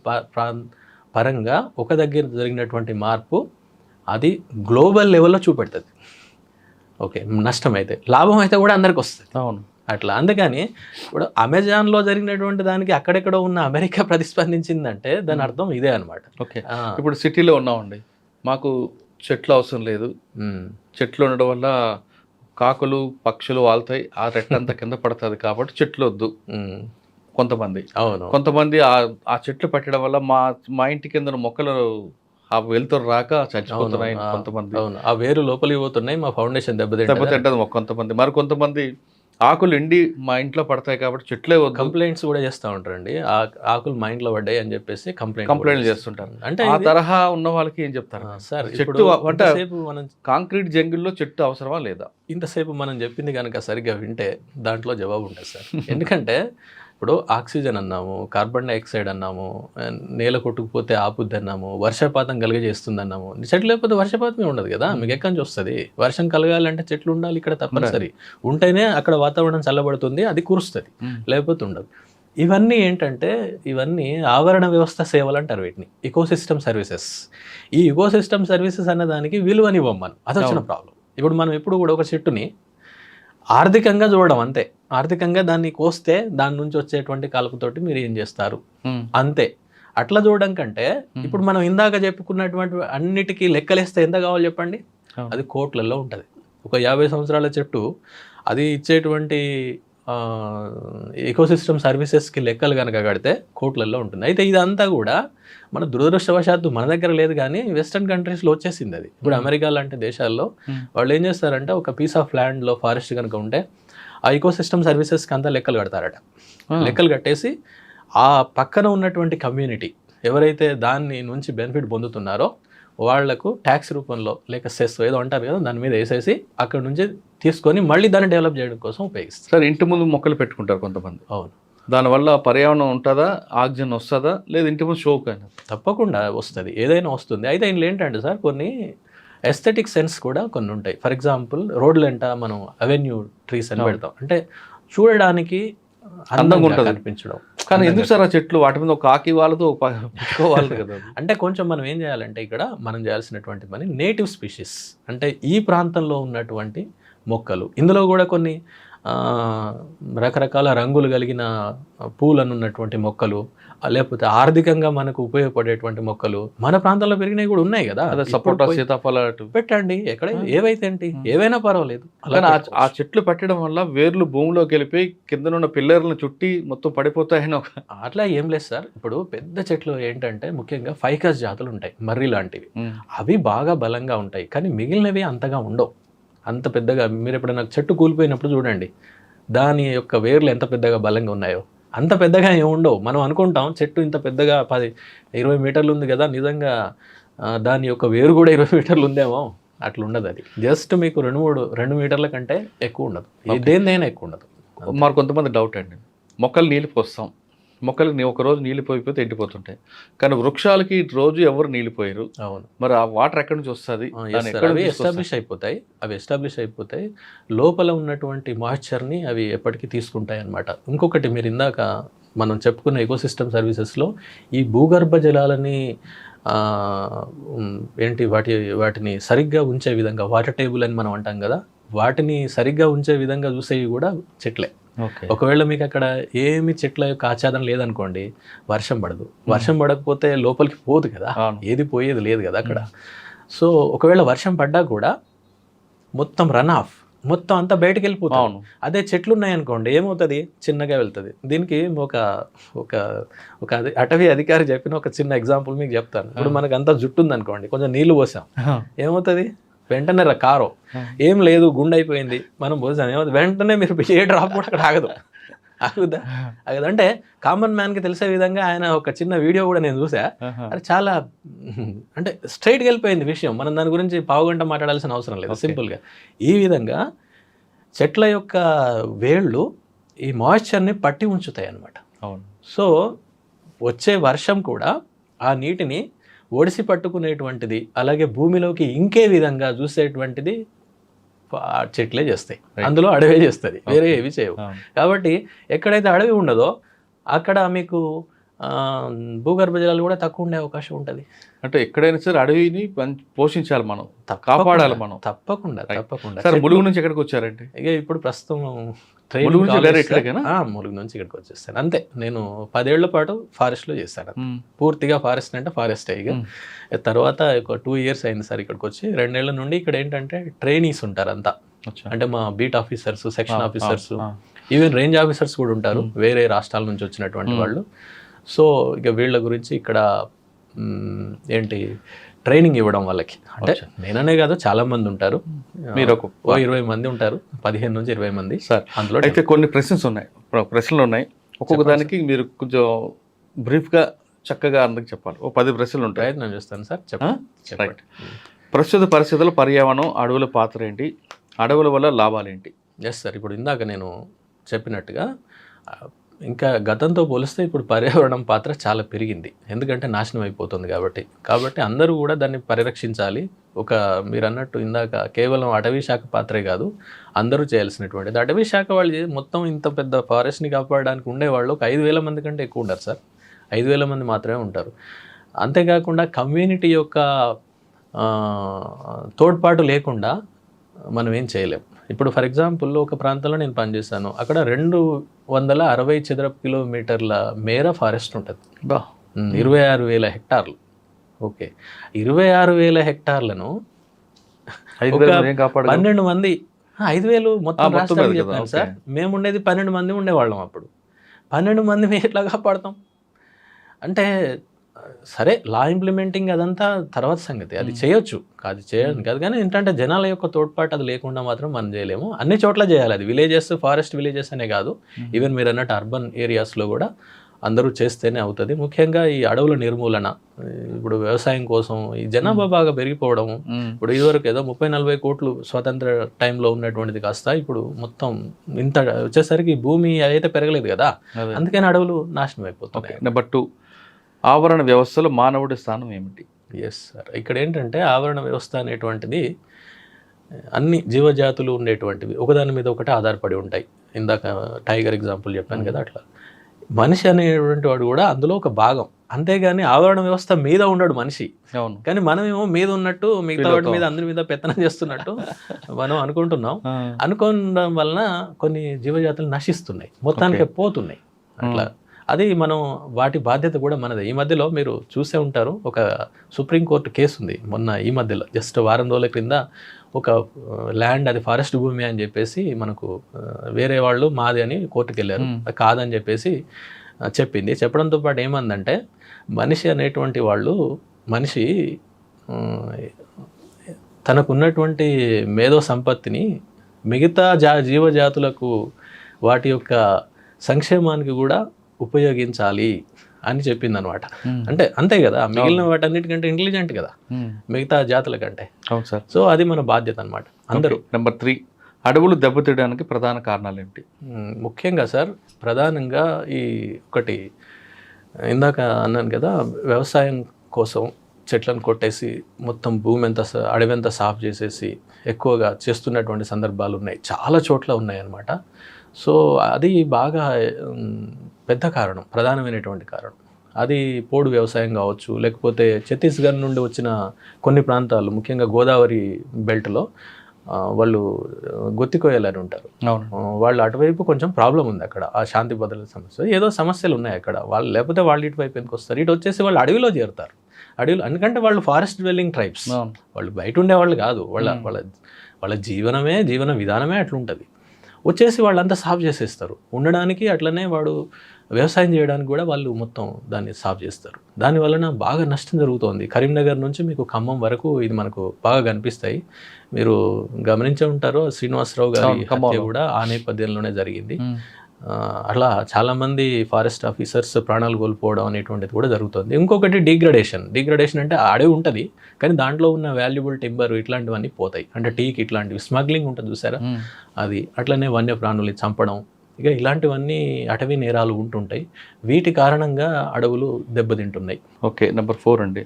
పరంగా ఒక దగ్గర జరిగినటువంటి మార్పు అది గ్లోబల్ లెవెల్లో చూపెడుతుంది. ఓకే, నష్టం అయితే, లాభం అయితే కూడా అందరికి వస్తుంది. అవును, అట్లా. అందుకని ఇప్పుడు అమెజాన్లో జరిగినటువంటి దానికి అక్కడెక్కడో ఉన్న అమెరికా ప్రతిస్పందించిందంటే దాని అర్థం ఇదే అనమాట. ఓకే, ఇప్పుడు సిటీలో ఉన్నామండి, మాకు చెట్లు అవసరం లేదు, చెట్లు ఉండడం వల్ల కాకులు పక్షులు వాళ్తాయి, ఆ రెట్టంతా కింద పడుతుంది కాబట్టి చెట్లు వద్దు. కొంతమంది. అవును. కొంతమంది ఆ చెట్లు పెట్టడం వల్ల మా ఇంటి కింద మొక్కలు ఆ వెలుతురు రాక చచ్చిపోతున్నాయి కొంతమంది. అవును. ఆ వేరు లోపలికి పోతున్నాయి, మా ఫౌండేషన్ దెబ్బతింటది. దెబ్బతింటది కొంతమంది. మరి కొంతమంది ఆకులు ఎండి మా ఇంట్లో పడతాయి కాబట్టి చెట్లే వద్దు కంప్లైంట్స్ కూడా చేస్తూ ఉంటారండి. ఆకులు మా ఇంట్లో పడ్డాయి అని చెప్పేసి కంప్లైంట్లు చేస్తుంటారు. అంటే ఆ తరహా ఉన్న వాళ్ళకి ఏం చెప్తారు సార్? చెట్టు అంటే సేపు మనం కాంక్రీట్ జంగిల్లో చెట్టు అవసరమా లేదా? ఇంతసేపు మనం చెప్పింది కనుక సరిగ్గా వింటే దాంట్లో జవాబు ఉంటుంది సార్. ఎందుకంటే ఇప్పుడు ఆక్సిజన్ అన్నాము, కార్బన్ డైఆక్సైడ్ అన్నాము, నేల కొట్టుకుపోతే ఆపుద్ది అన్నాము, వర్షపాతం కలుగజేస్తుంది అన్నాము. చెట్లు లేకపోతే వర్షపాతమే ఉండదు కదా, మీకు ఎక్కడి నుంచి వస్తుంది? వర్షం కలగాలంటే చెట్లు ఉండాలి ఇక్కడ తప్పనిసరి. ఉంటేనే అక్కడ వాతావరణం చల్లబడుతుంది, అది కురుస్తుంది, లేకపోతే ఉండదు. ఇవన్నీ ఏంటంటే ఇవన్నీ ఆవరణ వ్యవస్థ సేవలు అంటారు వీటిని, ఇకోసిస్టమ్ సర్వీసెస్. ఈ ఇకోసిస్టమ్ సర్వీసెస్ అనే దానికి విలువనివ్వం మనం, అది వచ్చిన ప్రాబ్లం. ఇప్పుడు మనం ఎప్పుడు కూడా ఒక చెట్టుని ఆర్థికంగా చూడడం అంతే. ఆర్థికంగా దాన్ని కోస్తే దాని నుంచి వచ్చేటువంటి కలుపుతోటి మీరు ఏం చేస్తారు అంతే. అట్లా చూడడం కంటే ఇప్పుడు మనం ఇందాక చెప్పుకున్నటువంటి అన్నిటికీ లెక్కలేస్తే ఎంత కావాలి చెప్పండి? అది కోట్లలో ఉంటుంది. ఒక 50 సంవత్సరాల చెట్టు అది ఇచ్చేటువంటి ఎకోసిస్టమ్ సర్వీసెస్కి లెక్కలు కనుక కడితే కోట్లలో ఉంటుంది. అయితే ఇదంతా కూడా మన దురదృష్టవశాత్తు మన దగ్గర లేదు, కానీ వెస్టర్న్ కంట్రీస్లో వచ్చేసింది అది. ఇప్పుడు అమెరికా లాంటి దేశాల్లో వాళ్ళు ఏం చేస్తారంటే ఒక పీస్ ఆఫ్ ల్యాండ్లో ఫారెస్ట్ కనుక ఉంటే ఆ ఎకోసిస్టమ్ సర్వీసెస్కి అంతా లెక్కలు కడతారట. లెక్కలు కట్టేసి ఆ పక్కన ఉన్నటువంటి కమ్యూనిటీ ఎవరైతే దాన్ని నుంచి బెనిఫిట్ పొందుతున్నారో వాళ్లకు ట్యాక్స్ రూపంలో లేక సెస్ ఏదో అంటారు కదా, దాని మీద వేసేసి అక్కడ నుంచి తీసుకొని మళ్ళీ దాన్ని డెవలప్ చేయడం కోసం ఉపయోగిస్తారు. సార్, ఇంటి ముందు మొక్కలు పెట్టుకుంటారు కొంతమంది. అవును. దానివల్ల పర్యావరణం ఉంటుందా, ఆక్సిజన్ వస్తుందా, లేదు ఇంటి ముందు షోక్ అయినా? తప్పకుండా వస్తుంది, ఏదైనా వస్తుంది. అయితే ఇందులో ఏంటంటే సార్ కొన్ని ఎస్థెటిక్ సెన్స్ కూడా కొన్ని ఉంటాయి. ఫర్ ఎగ్జాంపుల్ రోడ్లు వెంట మనం అవెన్యూ ట్రీస్ అని పెడతాం, అంటే చూడడానికి అందంగా ఉంటుంది అనిపించడం. కానీ ఎందుకు సార్ ఆ చెట్లు వాటి మీద ఒక ఆకి వాళ్ళతో పెట్టుకోవాలి కదా? అంటే కొంచెం మనం ఏం చేయాలంటే ఇక్కడ మనం చేయాల్సినటువంటి పని నేటివ్ స్పీషీస్, అంటే ఈ ప్రాంతంలో ఉన్నటువంటి మొక్కలు. ఇందులో కూడా కొన్ని రకరకాల రంగులు కలిగిన పూలను ఉన్నటువంటి మొక్కలు, లేకపోతే ఆర్థికంగా మనకు ఉపయోగపడేటువంటి మొక్కలు మన ప్రాంతంలో పెరిగినవి కూడా ఉన్నాయి కదా. సపోటా, సీతాఫల పెట్టండి, ఎక్కడ ఏవైతే ఏంటి, ఏవైనా పర్వాలేదు. ఆ చెట్లు పెట్టడం వల్ల వేర్లు భూమిలోకి వెళ్ళిపోయి కింద ఉన్న పిల్లర్లను చుట్టి మొత్తం పడిపోతాయని అట్లా ఏం లేదు సార్. ఇప్పుడు పెద్ద చెట్లు ఏంటంటే ముఖ్యంగా ఫైకస్ జాతులు ఉంటాయి, మర్రి లాంటివి, అవి బాగా బలంగా ఉంటాయి. కానీ మిగిలినవి అంతగా ఉండవు, అంత పెద్దగా. మీరు ఎప్పుడైనా చెట్టు కూలిపోయినప్పుడు చూడండి దాని యొక్క వేర్లు ఎంత పెద్దగా బలంగా ఉన్నాయో, అంత పెద్దగా ఏమి ఉండవు. మనం అనుకుంటాం చెట్టు ఇంత పెద్దగా 10-20 మీటర్లు ఉంది కదా, నిజంగా దాని యొక్క వేరు కూడా 20 మీటర్లు ఉందేమో, అట్లా ఉండదు. అది జస్ట్ మీకు 2 మీటర్ల కంటే ఎక్కువ ఉండదు, దేనిదైనా ఎక్కువ ఉండదు. మరి కొంతమంది డౌట్ అండి, మొక్కలు నీళ్ళు పోస్తాం, మొక్కలకి ఒక రోజు నీళ్ళు పోయిపోతే ఎండిపోతుంటాయి, కానీ వృక్షాలకి రోజు ఎవరు నీళ్ళు పోయారు. అవును. మరి ఆ వాటర్ ఎక్కడి నుంచి వస్తుంది? అవి ఎస్టాబ్లిష్ అయిపోతాయి లోపల ఉన్నటువంటి మాయిశ్చర్ని అవి ఎప్పటికీ తీసుకుంటాయి అన్నమాట. ఇంకొకటి మీరు ఇందాక మనం చెప్పుకున్న ఎకోసిస్టమ్ సర్వీసెస్లో ఈ భూగర్భ జలాలని వాటిని సరిగ్గా ఉంచే విధంగా, వాటర్ టేబుల్ అని మనం అంటాం కదా, వాటిని సరిగ్గా ఉంచే విధంగా చూసేవి కూడా చెట్లే. ఒకవేళ మీకు అక్కడ ఏమి చెట్ల యొక్క ఆచ్ఛాదన లేదనుకోండి, వర్షం పడదు. వర్షం పడకపోతే లోపలికి పోదు కదా, ఏది పోయేది లేదు కదా అక్కడ. సో ఒకవేళ వర్షం పడ్డా కూడా మొత్తం రన్ ఆఫ్, మొత్తం అంతా బయటకు వెళ్ళిపోతాం. అదే చెట్లు ఉన్నాయనుకోండి ఏమవుతుంది, చిన్నగా వెళ్తుంది. దీనికి ఒక అటవీ అధికారి చెప్పిన ఒక చిన్న ఎగ్జాంపుల్ మీకు చెప్తాను. ఇప్పుడు మనకు అంతా జుట్టు ఉందనుకోండి, కొంచెం నీళ్లు పోసాం, ఏమవుతుంది? వెంటనే కారో ఏం లేదు గుండె అయిపోయింది, మనం పోసాం, ఏమవుతుంది? వెంటనే మీరు ఏ డ్రాప్ కూడా అక్కడ ఆగుదా? అంటే కామన్ మ్యాన్కి తెలిసే విధంగా ఆయన ఒక చిన్న వీడియో కూడా నేను చూసా. అది చాలా అంటే స్ట్రైట్గా వెళ్ళిపోయింది విషయం. మనం దాని గురించి పావుగంట మాట్లాడాల్సిన అవసరం లేదు, సింపుల్గా. ఈ విధంగా చెట్ల యొక్క వేళ్ళు ఈ మాయిశ్చర్ని పట్టి ఉంచుతాయి అన్నమాట. సో వచ్చే వర్షం కూడా ఆ నీటిని ఒడిసి పట్టుకునేటువంటిది, అలాగే భూమిలోకి ఇంకే విధంగా చూసేటువంటిది చెట్లే చేస్తాయి. అందులో అడవే చేస్తుంది, వేరే ఏవి చేయవు. కాబట్టి ఎక్కడైతే అడవి ఉండదో అక్కడ మీకు భూగర్భ జలాలు కూడా తక్కువ ఉండే అవకాశం ఉంటుంది. అంటే ఎక్కడైనా సరే అడవిని పోషించాలి, మనం కాపాడాలి మనం. తప్పకుండా. సార్, ములుగు నుంచి ఎక్కడికి వచ్చారంటే? ఇక ఇప్పుడు ప్రస్తుతం ములుగు నుంచి ఇక్కడికి వచ్చేస్తాను అంతే. నేను 10 ఏళ్ల పాటు ఫారెస్ట్లో చేశాను, పూర్తిగా ఫారెస్ట్ అంటే ఫారెస్టే. ఇక తర్వాత ఒక 2 ఇయర్స్ అయింది సార్ ఇక్కడికి వచ్చి. 2 ఏళ్ల నుండి ఇక్కడ ఏంటంటే ట్రైనీస్ ఉంటారు అంతా, అంటే మా beat officers, section officers, even range officers కూడా ఉంటారు వేరే రాష్ట్రాల నుంచి వచ్చినటువంటి వాళ్ళు. సో ఇక వీళ్ళ గురించి ఇక్కడ ఏంటి ట్రైనింగ్ ఇవ్వడం వాళ్ళకి, అంటే నేననే కాదు చాలా మంది ఉంటారు, మీరు ఓ 20 మంది ఉంటారు, 15 నుంచి 20 మంది సార్. అందులో అయితే కొన్ని ప్రశ్నలు ఉన్నాయి, ఒక్కొక్క దానికి మీరు కొంచెం బ్రీఫ్గా చక్కగా అందరికి చెప్పాలి. ఓ 10 ప్రశ్నలు ఉంటాయి, ప్రయత్నం చేస్తాను సార్. చెప్పండి. ప్రస్తుత పరిస్థితుల్లో పర్యావరణం, అడవుల పాత్ర ఏంటి, అడవుల వల్ల లాభాలేంటి? ఎస్ సార్, ఇప్పుడు ఇందాక నేను చెప్పినట్టుగా ఇంకా గతంతో పోలిస్తే ఇప్పుడు పర్యావరణం పాత్ర చాలా పెరిగింది, ఎందుకంటే నాశనం అయిపోతుంది కాబట్టి అందరూ కూడా దాన్ని పరిరక్షించాలి. మీరు అన్నట్టు ఇందాక కేవలం అటవీ శాఖ పాత్రే కాదు, అందరూ చేయాల్సినటువంటిది. అటవీ శాఖ వాళ్ళు మొత్తం ఇంత పెద్ద ఫారెస్ట్ని కాపాడడానికి ఉండేవాళ్ళు ఒక 5,000 మంది కంటే ఎక్కువ ఉండరు సార్, 5,000 మంది మాత్రమే ఉంటారు. అంతేకాకుండా కమ్యూనిటీ యొక్క తోడ్పాటు లేకుండా మనం ఏం చేయలేం. ఇప్పుడు ఫర్ ఎగ్జాంపుల్ ఒక ప్రాంతంలో నేను పనిచేశాను, అక్కడ 260 చదరపు కిలోమీటర్ల మేర ఫారెస్ట్ ఉంటుంది, 26,000 హెక్టార్లు. ఓకే, 26,000 హెక్టార్లను 12 మంది, 5,000 మొత్తం రాష్ట్రానికి చెప్పాను సార్. మేము ఉండేది 12 మంది ఉండేవాళ్ళం అప్పుడు. 12 మంది మేము ఎట్లా కాపాడతాం అంటే, సరే లా ఇంప్లిమెంటింగ్ అదంతా తర్వాత సంగతి, అది చేయొచ్చు, అది చేయడం కాదు, కానీ ఏంటంటే జనాల యొక్క తోడ్పాటు అది లేకుండా మాత్రం మనం చేయలేము. అన్ని చోట్ల చేయాలి అది, విలేజెస్, ఫారెస్ట్ విలేజెస్ అనే కాదు, ఈవెన్ మీరు అన్నట్టు అర్బన్ ఏరియాస్లో కూడా అందరూ చేస్తేనే అవుతుంది. ముఖ్యంగా ఈ అడవుల నిర్మూలన, ఇప్పుడు వ్యవసాయం కోసం ఈ జనాభా బాగా పెరిగిపోవడము, ఇప్పుడు ఇదివరకు ఏదో 30-40 కోట్లు స్వతంత్ర టైంలో ఉన్నటువంటిది కాస్త ఇప్పుడు మొత్తం ఇంత వచ్చేసరికి భూమి అయితే పెరగలేదు కదా, అందుకని అడవులు నాశనం అయిపోతున్నాయి. నెంబర్ 2, ఆవరణ వ్యవస్థలో మానవుడి స్థానం ఏమిటి? ఎస్ సార్, ఇక్కడ ఏంటంటే ఆవరణ వ్యవస్థ అనేటువంటిది అన్ని జీవజాతులు ఉండేటువంటివి ఒకదాని మీద ఒకటి ఆధారపడి ఉంటాయి. ఇందాక టైగర్ ఎగ్జాంపుల్ చెప్పాను కదా, అట్లా మనిషి అనేటువంటి వాడు కూడా అందులో ఒక భాగం. అంతేగాని ఆవరణ వ్యవస్థ మీద ఉండడు మనిషి, కానీ మనమేమో మీద ఉన్నట్టు మిగతా వాటి మీద అందరి మీద పెత్తనం చేస్తున్నట్టు మనం అనుకుంటున్నాం. అనుకోవడం వలన కొన్ని జీవజాతులు నశిస్తున్నాయి, మొత్తానికి పోతున్నాయి. అట్లా అది మనం వాటి బాధ్యత కూడా మనదే. ఈ మధ్యలో మీరు చూసే ఉంటారు, ఒక సుప్రీంకోర్టు కేసు ఉంది మొన్న ఈ మధ్యలో, జస్ట్ వారం రోజుల క్రింద. ఒక ల్యాండ్ అది ఫారెస్ట్ భూమి అని చెప్పేసి మనకు వేరే వాళ్ళు మాది అని కోర్టుకు వెళ్ళారు, కాదని చెప్పేసి చెప్పింది. చెప్పడంతో పాటు ఏమందంటే, మనిషి అనేటువంటి వాళ్ళు, మనిషి తనకున్నటువంటి మేధో సంపత్తిని మిగతా జీవజాతులకు వాటి యొక్క సంక్షేమానికి కూడా ఉపయోగించాలి అని చెప్పింది అనమాట. అంటే అంతే కదా, మిగిలిన వాటన్నిటికంటే ఇంటెలిజెంట్ కదా మిగతా జాతుల కంటే. సో అది మన బాధ్యత అనమాట అందరూ. నెంబర్ 3, అడవులు దెబ్బతీయడానికి ప్రధాన కారణాలు ఏమిటి? ముఖ్యంగా సార్, ప్రధానంగా ఈ ఒకటి ఇందాక అన్నాను కదా, వ్యవసాయం కోసం చెట్లను కొట్టేసి మొత్తం భూమి ఎంత అడవి ఎంత సాఫ్ చేసేసి ఎక్కువగా చేస్తున్నటువంటి సందర్భాలు ఉన్నాయి, చాలా చోట్ల ఉన్నాయి అన్నమాట. సో అది బాగా పెద్ద కారణం, ప్రధానమైనటువంటి కారణం. అది పోడు వ్యవసాయం కావచ్చు, లేకపోతే ఛత్తీస్గఢ్ నుండి వచ్చిన కొన్ని ప్రాంతాలు, ముఖ్యంగా గోదావరి బెల్ట్లో వాళ్ళు గొత్తికోయాలని ఉంటారు, వాళ్ళు అటువైపు కొంచెం ప్రాబ్లం ఉంది అక్కడ, ఆ శాంతి భద్రత సమస్య, ఏదో సమస్యలు ఉన్నాయి అక్కడ. వాళ్ళు లేకపోతే వాళ్ళు ఇటువైపు ఎందుకు వస్తారు, ఇటు వచ్చేసి వాళ్ళు అడవిలో చేరుతారు. అడవిలో ఎందుకంటే వాళ్ళు ఫారెస్ట్ డ్వెల్లింగ్ ట్రైబ్స్, వాళ్ళు బయట ఉండేవాళ్ళు కాదు, వాళ్ళ జీవన విధానమే అట్లుంటుంది. వచ్చేసి వాళ్ళంతా సాఫ్ చేసేస్తారు ఉండడానికి, అట్లనే వాడు వ్యవసాయం చేయడానికి కూడా వాళ్ళు మొత్తం దాన్ని సాఫ్ చేస్తారు. దానివలన బాగా నష్టం జరుగుతోంది. కరీంనగర్ నుంచి మీకు ఖమ్మం వరకు ఇది మనకు బాగా కనిపిస్తాయి. మీరు గమనించే ఉంటారు, శ్రీనివాసరావు గారి హత్య కూడా ఆ నేపథ్యంలోనే జరిగింది. అట్లా చాలామంది ఫారెస్ట్ ఆఫీసర్స్ ప్రాణాలు కోల్పోవడం అనేటువంటిది కూడా జరుగుతుంది. ఇంకొకటి డిగ్రడేషన్ అంటే అడవి ఉంటుంది కానీ దాంట్లో ఉన్న వాల్యుబుల్ టింబర్ ఇట్లాంటివన్నీ పోతాయి. అంటే టీకి ఇట్లాంటివి స్మగ్లింగ్ ఉంటుంది చూసారా, అది అట్లనే వన్యప్రాణులు చంపడం, ఇక ఇలాంటివన్నీ అటవీ నేరాలు ఉంటుంటాయి. వీటి కారణంగా అడవులు దెబ్బతింటున్నాయి. ఓకే, నెంబర్ 4 అండి,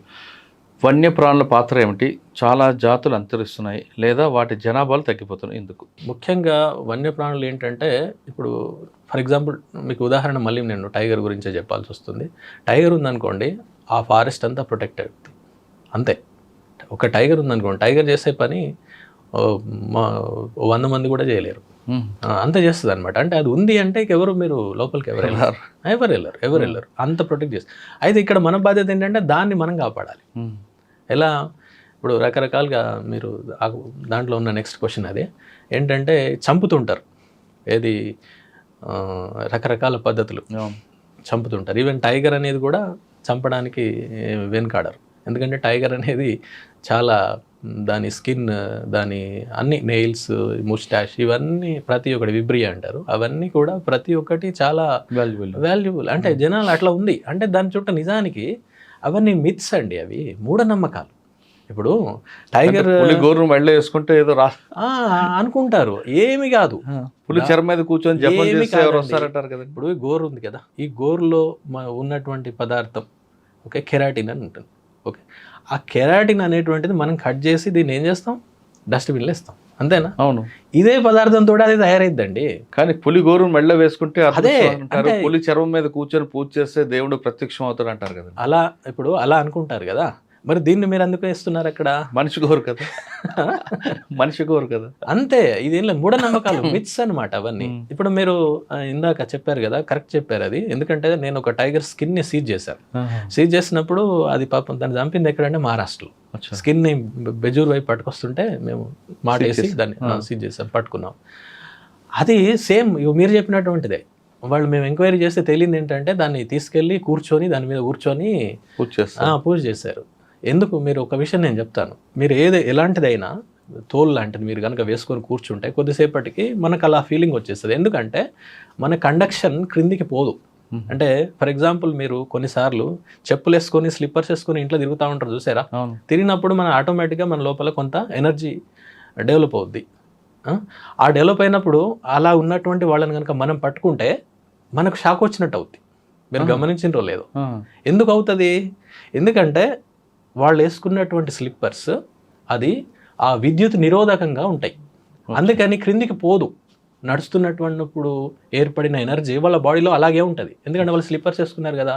వన్యప్రాణుల పాత్ర ఏమిటి? చాలా జాతులు అంతరిస్తున్నాయి లేదా వాటి జనాభాలు తగ్గిపోతున్నాయి, ఎందుకు? ముఖ్యంగా వన్యప్రాణులు ఏంటంటే, ఇప్పుడు ఫర్ ఎగ్జాంపుల్ మీకు ఉదాహరణ మళ్ళీ నేను టైగర్ గురించే చెప్పాల్సి వస్తుంది. టైగర్ ఉందనుకోండి, ఆ ఫారెస్ట్ అంతా ప్రొటెక్ట్ అవుతుంది అంతే. ఒక టైగర్ ఉందనుకోండి, టైగర్ చేసే పని 100 మంది కూడా చేయలేరు, అంత చేస్తుంది అనమాట. అంటే అది ఉంది అంటే ఎవరు మీరు లోపలికి ఎవరు వెళ్ళరు, అంత ప్రొటెక్ట్ చేస్తారు. అయితే ఇక్కడ మన బాధ్యత ఏంటంటే దాన్ని మనం కాపాడాలి. ఎలా? ఇప్పుడు రకరకాలుగా మీరు దాంట్లో ఉన్న నెక్స్ట్ క్వశ్చన్ అదే ఏంటంటే, చంపుతుంటారు. ఏది రకరకాల పద్ధతులు చంపుతుంటారు. ఈవెన్ టైగర్ అనేది కూడా చంపడానికి వెనుకాడరు. ఎందుకంటే టైగర్ అనేది చాలా దాని స్కిన్, దాని అన్ని నెయిల్స్, ముస్టాష్, ఇవన్నీ ప్రతి ఒక్కటి విబ్రియా అంటారు, అవన్నీ కూడా ప్రతి ఒక్కటి చాలా వాల్యుబుల్. అంటే జనాలు అట్లా ఉంది. అంటే దాని చుట్టూ నిజానికి అవన్నీ మిత్స్ అండి, అవి మూఢనమ్మకాలు. ఇప్పుడు టైగర్ గోరు మెడలో వేసుకుంటే ఏదో అనుకుంటారు, ఏమి కాదు. పులి చర్మ మీద కూర్చొని జపం చేస్తే ఎవరు వస్తారంటారు కదా. ఇప్పుడు గోరు ఉంది కదా, ఈ గోరులో ఉన్నటువంటి పదార్థం ఓకే కెరాటిన్ అని ఉంటుంది. ఓకే, ఆ కెరాటిన్ అనేటువంటిది మనం కట్ చేసి దీన్ని ఏం చేస్తాం, డస్ట్బిన్లో ఇస్తాం, అంతేనా? అవును. ఇదే పదార్థంతో అది తయారైద్దండి. కానీ పులి గోరు మెడలో వేసుకుంటే అదే అంటారు, పులి చర్మం మీద కూర్చొని పూజ చేస్తే దేవుడు ప్రత్యక్షం అవుతాడు అంటారు కదా. అలా ఇప్పుడు అలా అనుకుంటారు కదా, మరి దీన్ని మీరు అందుకు వేస్తున్నారు అక్కడ. మనిషి గోరు కదా, మనిషి గోరు కదా, అంతే. ఇది మూఢనమ్మకాలు, మిత్స్ అనమాట అవన్నీ. ఇప్పుడు మీరు ఇందాక చెప్పారు కదా, కరెక్ట్ చెప్పారు అది. ఎందుకంటే నేను ఒక టైగర్ స్కిన్ ని సీజ్ చేశాను. సీజ్ చేసినప్పుడు అది పాపం దాన్ని చంపింది ఎక్కడంటే మహారాష్ట్రలో. స్కిన్ ని బెజూర్ వైపు పట్టుకొస్తుంటే మేము మాటేసి దాన్ని సీజ్ చేసాం, పట్టుకున్నాం. అది సేమ్ మీరు చెప్పినటువంటిదే. వాళ్ళు మేము ఎంక్వైరీ చేస్తే తెలియదు ఏంటంటే దాన్ని తీసుకెళ్ళి కూర్చొని దాని మీద కూర్చొని పూజ చేశారు. ఎందుకు, మీరు ఒక విషయం నేను చెప్తాను. మీరు ఎలాంటిదైనా తోలు లాంటిది మీరు కనుక వేసుకొని కూర్చుంటే కొద్దిసేపటికి మనకు అలా ఫీలింగ్ వచ్చేస్తుంది. ఎందుకంటే మన కండక్షన్ క్రిందికి పోదు. అంటే ఫర్ ఎగ్జాంపుల్ మీరు కొన్నిసార్లు చెప్పులు వేసుకొని స్లిప్పర్స్ వేసుకొని ఇంట్లో తిరుగుతూ ఉంటారు చూసారా, తిరిగినప్పుడు మన ఆటోమేటిక్గా మన లోపల కొంత ఎనర్జీ డెవలప్ అవుద్ది. ఆ డెవలప్ అయినప్పుడు అలా ఉన్నటువంటి వాళ్ళని కనుక మనం పట్టుకుంటే మనకు షాక్ వచ్చినట్టు అవుద్ది. మీరు గమనించినరో లేదో. ఎందుకు అవుతుంది? ఎందుకంటే వాళ్ళు వేసుకున్నటువంటి స్లిప్పర్స్ అది ఆ విద్యుత్ నిరోధకంగా ఉంటాయి, అందుకని క్రిందికి పోదు. నడుస్తున్నటువంటిప్పుడు ఏర్పడిన ఎనర్జీ వాళ్ళ బాడీలో అలాగే ఉంటుంది. ఎందుకంటే వాళ్ళు స్లిప్పర్స్ వేసుకున్నారు కదా.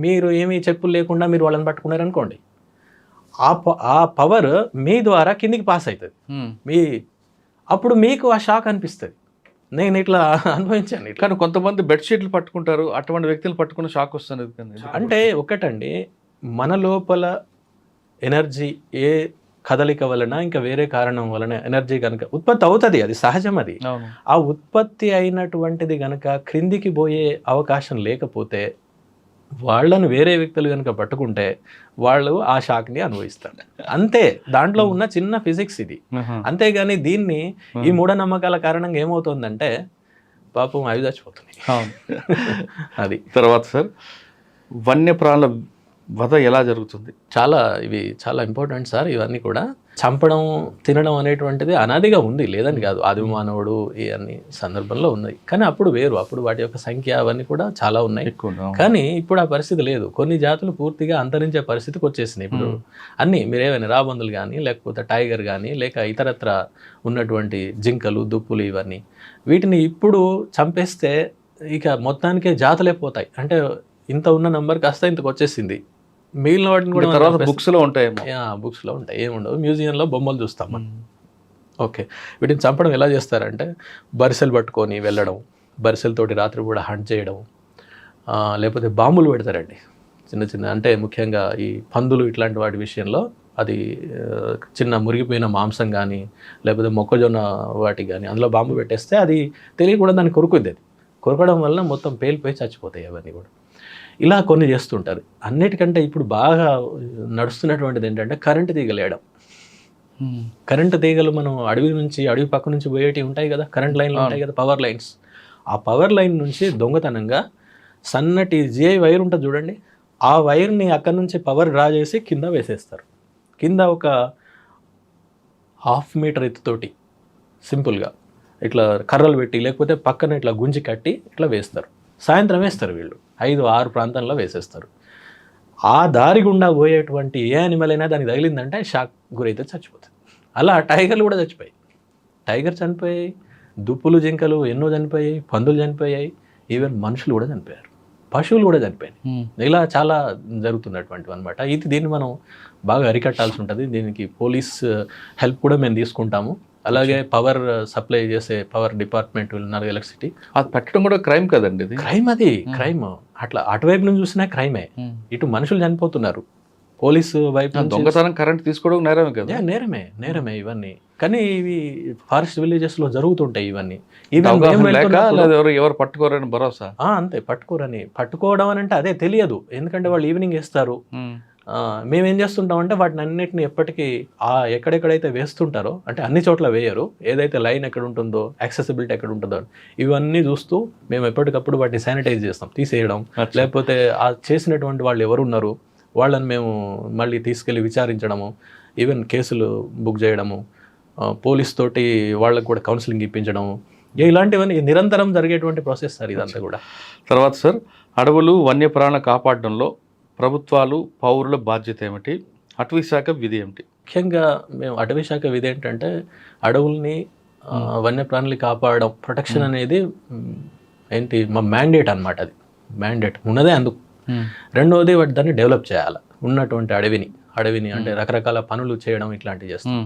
మీరు ఏమీ చెప్పులు లేకుండా మీరు వాళ్ళని పట్టుకున్నారు అనుకోండి, ఆ పవర్ మీ ద్వారా కిందికి పాస్ అవుతుంది. అప్పుడు మీకు ఆ షాక్ అనిపిస్తుంది. నేను ఇట్లా అనుభవించాను. కానీ కొంతమంది బెడ్షీట్లు పట్టుకుంటారు, అటువంటి వ్యక్తులు పట్టుకున్న షాక్ వస్తుంది. అంటే ఒకటండి, మన లోపల ఎనర్జీ ఏ కదలిక వలన ఇంకా వేరే కారణం వలన ఎనర్జీ కనుక ఉత్పత్తి అవుతుంది, అది సహజం. అది ఆ ఉత్పత్తి అయినటువంటిది కనుక క్రిందికి పోయే అవకాశం లేకపోతే వాళ్ళను వేరే వ్యక్తులు కనుక పట్టుకుంటే వాళ్ళు ఆ షాక్ని అనుభవిస్తారు. అంతే, దాంట్లో ఉన్న చిన్న ఫిజిక్స్ ఇది. అంతేగాని దీన్ని ఈ మూఢనమ్మకాల కారణంగా ఏమవుతుందంటే పాపం అవి చచ్చిపోతున్నాయి. అది తర్వాత సార్, వన్యప్రాణుల వధ ఎలా జరుగుతుంది? ఇవి చాలా ఇంపార్టెంట్ సార్. ఇవన్నీ కూడా చంపడం, తినడం అనేటువంటిది అనాదిగా ఉంది, లేదని కాదు. ఆది మానవుడు ఈ అన్ని సందర్భంలో ఉన్నాయి. కానీ అప్పుడు వేరు, అప్పుడు వాటి యొక్క సంఖ్య అవన్నీ కూడా చాలా ఉన్నాయి. కానీ ఇప్పుడు ఆ పరిస్థితి లేదు. కొన్ని జాతులు పూర్తిగా అంతరించే పరిస్థితికి వచ్చేసినాయి. ఇప్పుడు అన్నీ మీరేమైనా రాబందులు కానీ, లేకపోతే టైగర్ కానీ, లేక ఇతరత్ర ఉన్నటువంటి జింకలు, దుప్పులు, ఇవన్నీ వీటిని ఇప్పుడు చంపేస్తే ఇక మొత్తానికే జాతులే పోతాయి. అంటే ఇంత ఉన్న నంబర్ కాస్త ఇంతకు వచ్చేసింది. మిగిలిన వాటిని కూడా తర్వాత బుక్స్లో ఉంటాయి, బుక్స్లో ఉంటాయి, ఏముండవు. మ్యూజియంలో బొమ్మలు చూస్తాం మనం. ఓకే, వీటిని చంపడం ఎలా చేస్తారంటే బరిసెలు పట్టుకొని వెళ్ళడం, బరిసెలతోటి రాత్రి కూడా హంట్ చేయడం, లేకపోతే బాంబులు పెడతారండి చిన్న చిన్న. అంటే ముఖ్యంగా ఈ పందులు ఇట్లాంటి వాటి విషయంలో అది చిన్న మురిగిపోయిన మాంసం కానీ, లేకపోతే మొక్కజొన్న వాటి కానీ అందులో బాంబు పెట్టేస్తే అది తెలియకుండా దాన్ని కొరుకుద్ది. అది కొరకడం వల్ల మొత్తం పేలిపోయి చచ్చిపోతాయి అవన్నీ కూడా. ఇలా కొన్ని చేస్తుంటారు. అన్నిటికంటే ఇప్పుడు బాగా నడుస్తున్నటువంటిది ఏంటంటే కరెంటు తీగలు వేయడం. కరెంటు తీగలు మనం అడవి పక్క నుంచి పోయేటివి ఉంటాయి కదా, కరెంట్ లైన్లు ఉంటాయి కదా, పవర్ లైన్స్. ఆ పవర్ లైన్ నుంచి దొంగతనంగా సన్నటి జిఐ వైర్ ఉంటుంది చూడండి, ఆ వైర్ని అక్కడి నుంచి పవర్ డ్రా చేసి కింద వేసేస్తారు. కింద ఒక 1/2 మీటర్ ఎత్తుతోటి సింపుల్గా ఇట్లా కర్రలు పెట్టి, లేకపోతే పక్కన ఇట్లా గుంజి కట్టి ఇట్లా వేస్తారు. సాయంత్రం వేస్తారు వీళ్ళు, 5-6 ప్రాంతంలో వేసేస్తారు. ఆ దారి గుండా పోయేటువంటి ఏ యానిమల్ అయినా దానికి తగిలిందంటే షాక్ గురైతే చచ్చిపోతుంది. అలా టైగర్లు కూడా చచ్చిపోయాయి. టైగర్ చనిపోయాయి, దుప్పులు, జింకలు ఎన్నో చనిపోయాయి, పందులు చనిపోయాయి, ఈవెన్ మనుషులు కూడా చనిపోయారు, పశువులు కూడా చనిపోయాయి. ఇలా చాలా జరుగుతున్నటువంటివి అనమాట. దీన్ని మనం బాగా అరికట్టాల్సి ఉంటుంది. దీనికి పోలీస్ హెల్ప్ కూడా మేము తీసుకుంటాము. అలాగే పవర్ సప్లై చేసే పవర్ డిపార్ట్మెంట్, ఎలక్ట్రిసిటీ, అది పెట్టడం కూడా క్రైమ్ కదండి. క్రైమ్, అది క్రైమ్. అట్లా అటువైపు నుంచి చూసినా క్రైమే. ఇటు మనుషులు చనిపోతున్నారు, పోలీసు వైపు నుంచి దొంగతనం కరెంట్ తీసుకోవడం నేరమే కదా. నేరమే ఇవన్నీ. కానీ ఇవి ఫారెస్ట్ విలేజెస్ లో జరుగుతుంటాయి ఇవన్నీ. ఈవెన్ అవగాహన లేక లేదా ఎవరు పట్టుకోరని భరోసా. అంతే, పట్టుకోవడం అని అంటే అదే తెలియదు. ఎందుకంటే వాళ్ళు ఈవినింగ్ వేస్తారు. మేమేం చేస్తుంటామంటే వాటిని అన్నిటిని ఎప్పటికీ ఎక్కడెక్కడైతే వేస్తుంటారో, అంటే అన్ని చోట్ల వేయరు, ఏదైతే లైన్ ఎక్కడ ఉంటుందో, యాక్సెసిబిలిటీ ఎక్కడ ఉంటుందో ఇవన్నీ చూస్తూ మేము ఎప్పటికప్పుడు వాటిని శానిటైజ్ చేస్తాం, తీసేయడం. లేకపోతే ఆ చేసినటువంటి వాళ్ళు ఎవరున్నారు వాళ్ళని మేము మళ్ళీ తీసుకెళ్ళి విచారించడము, ఈవెన్ కేసులు బుక్ చేయడము, పోలీస్ తోటి వాళ్ళకు కూడా కౌన్సిలింగ్ ఇప్పించడము, ఇలాంటివన్నీ నిరంతరం జరిగేటువంటి ప్రాసెస్ సార్ ఇదంతా కూడా. తర్వాత సార్, అడవులు వన్యప్రాణుల కాపాడడంలో ప్రభుత్వాలు పౌరుల బాధ్యత ఏమిటి, అటవీ శాఖ విధి ఏమిటి? ముఖ్యంగా మేము అటవీ శాఖ విధి ఏంటంటే అడవుల్ని వన్యప్రాణులు కాపాడడం, ప్రొటెక్షన్ అనేది ఏంటి మా మ్యాండేట్ అనమాట. అది మ్యాండేట్ ఉన్నదే అందుకు. రెండవది దాన్ని డెవలప్ చేయాలి, ఉన్నటువంటి అడవిని అంటే రకరకాల పనులు చేయడం ఇట్లాంటివి చేస్తాం.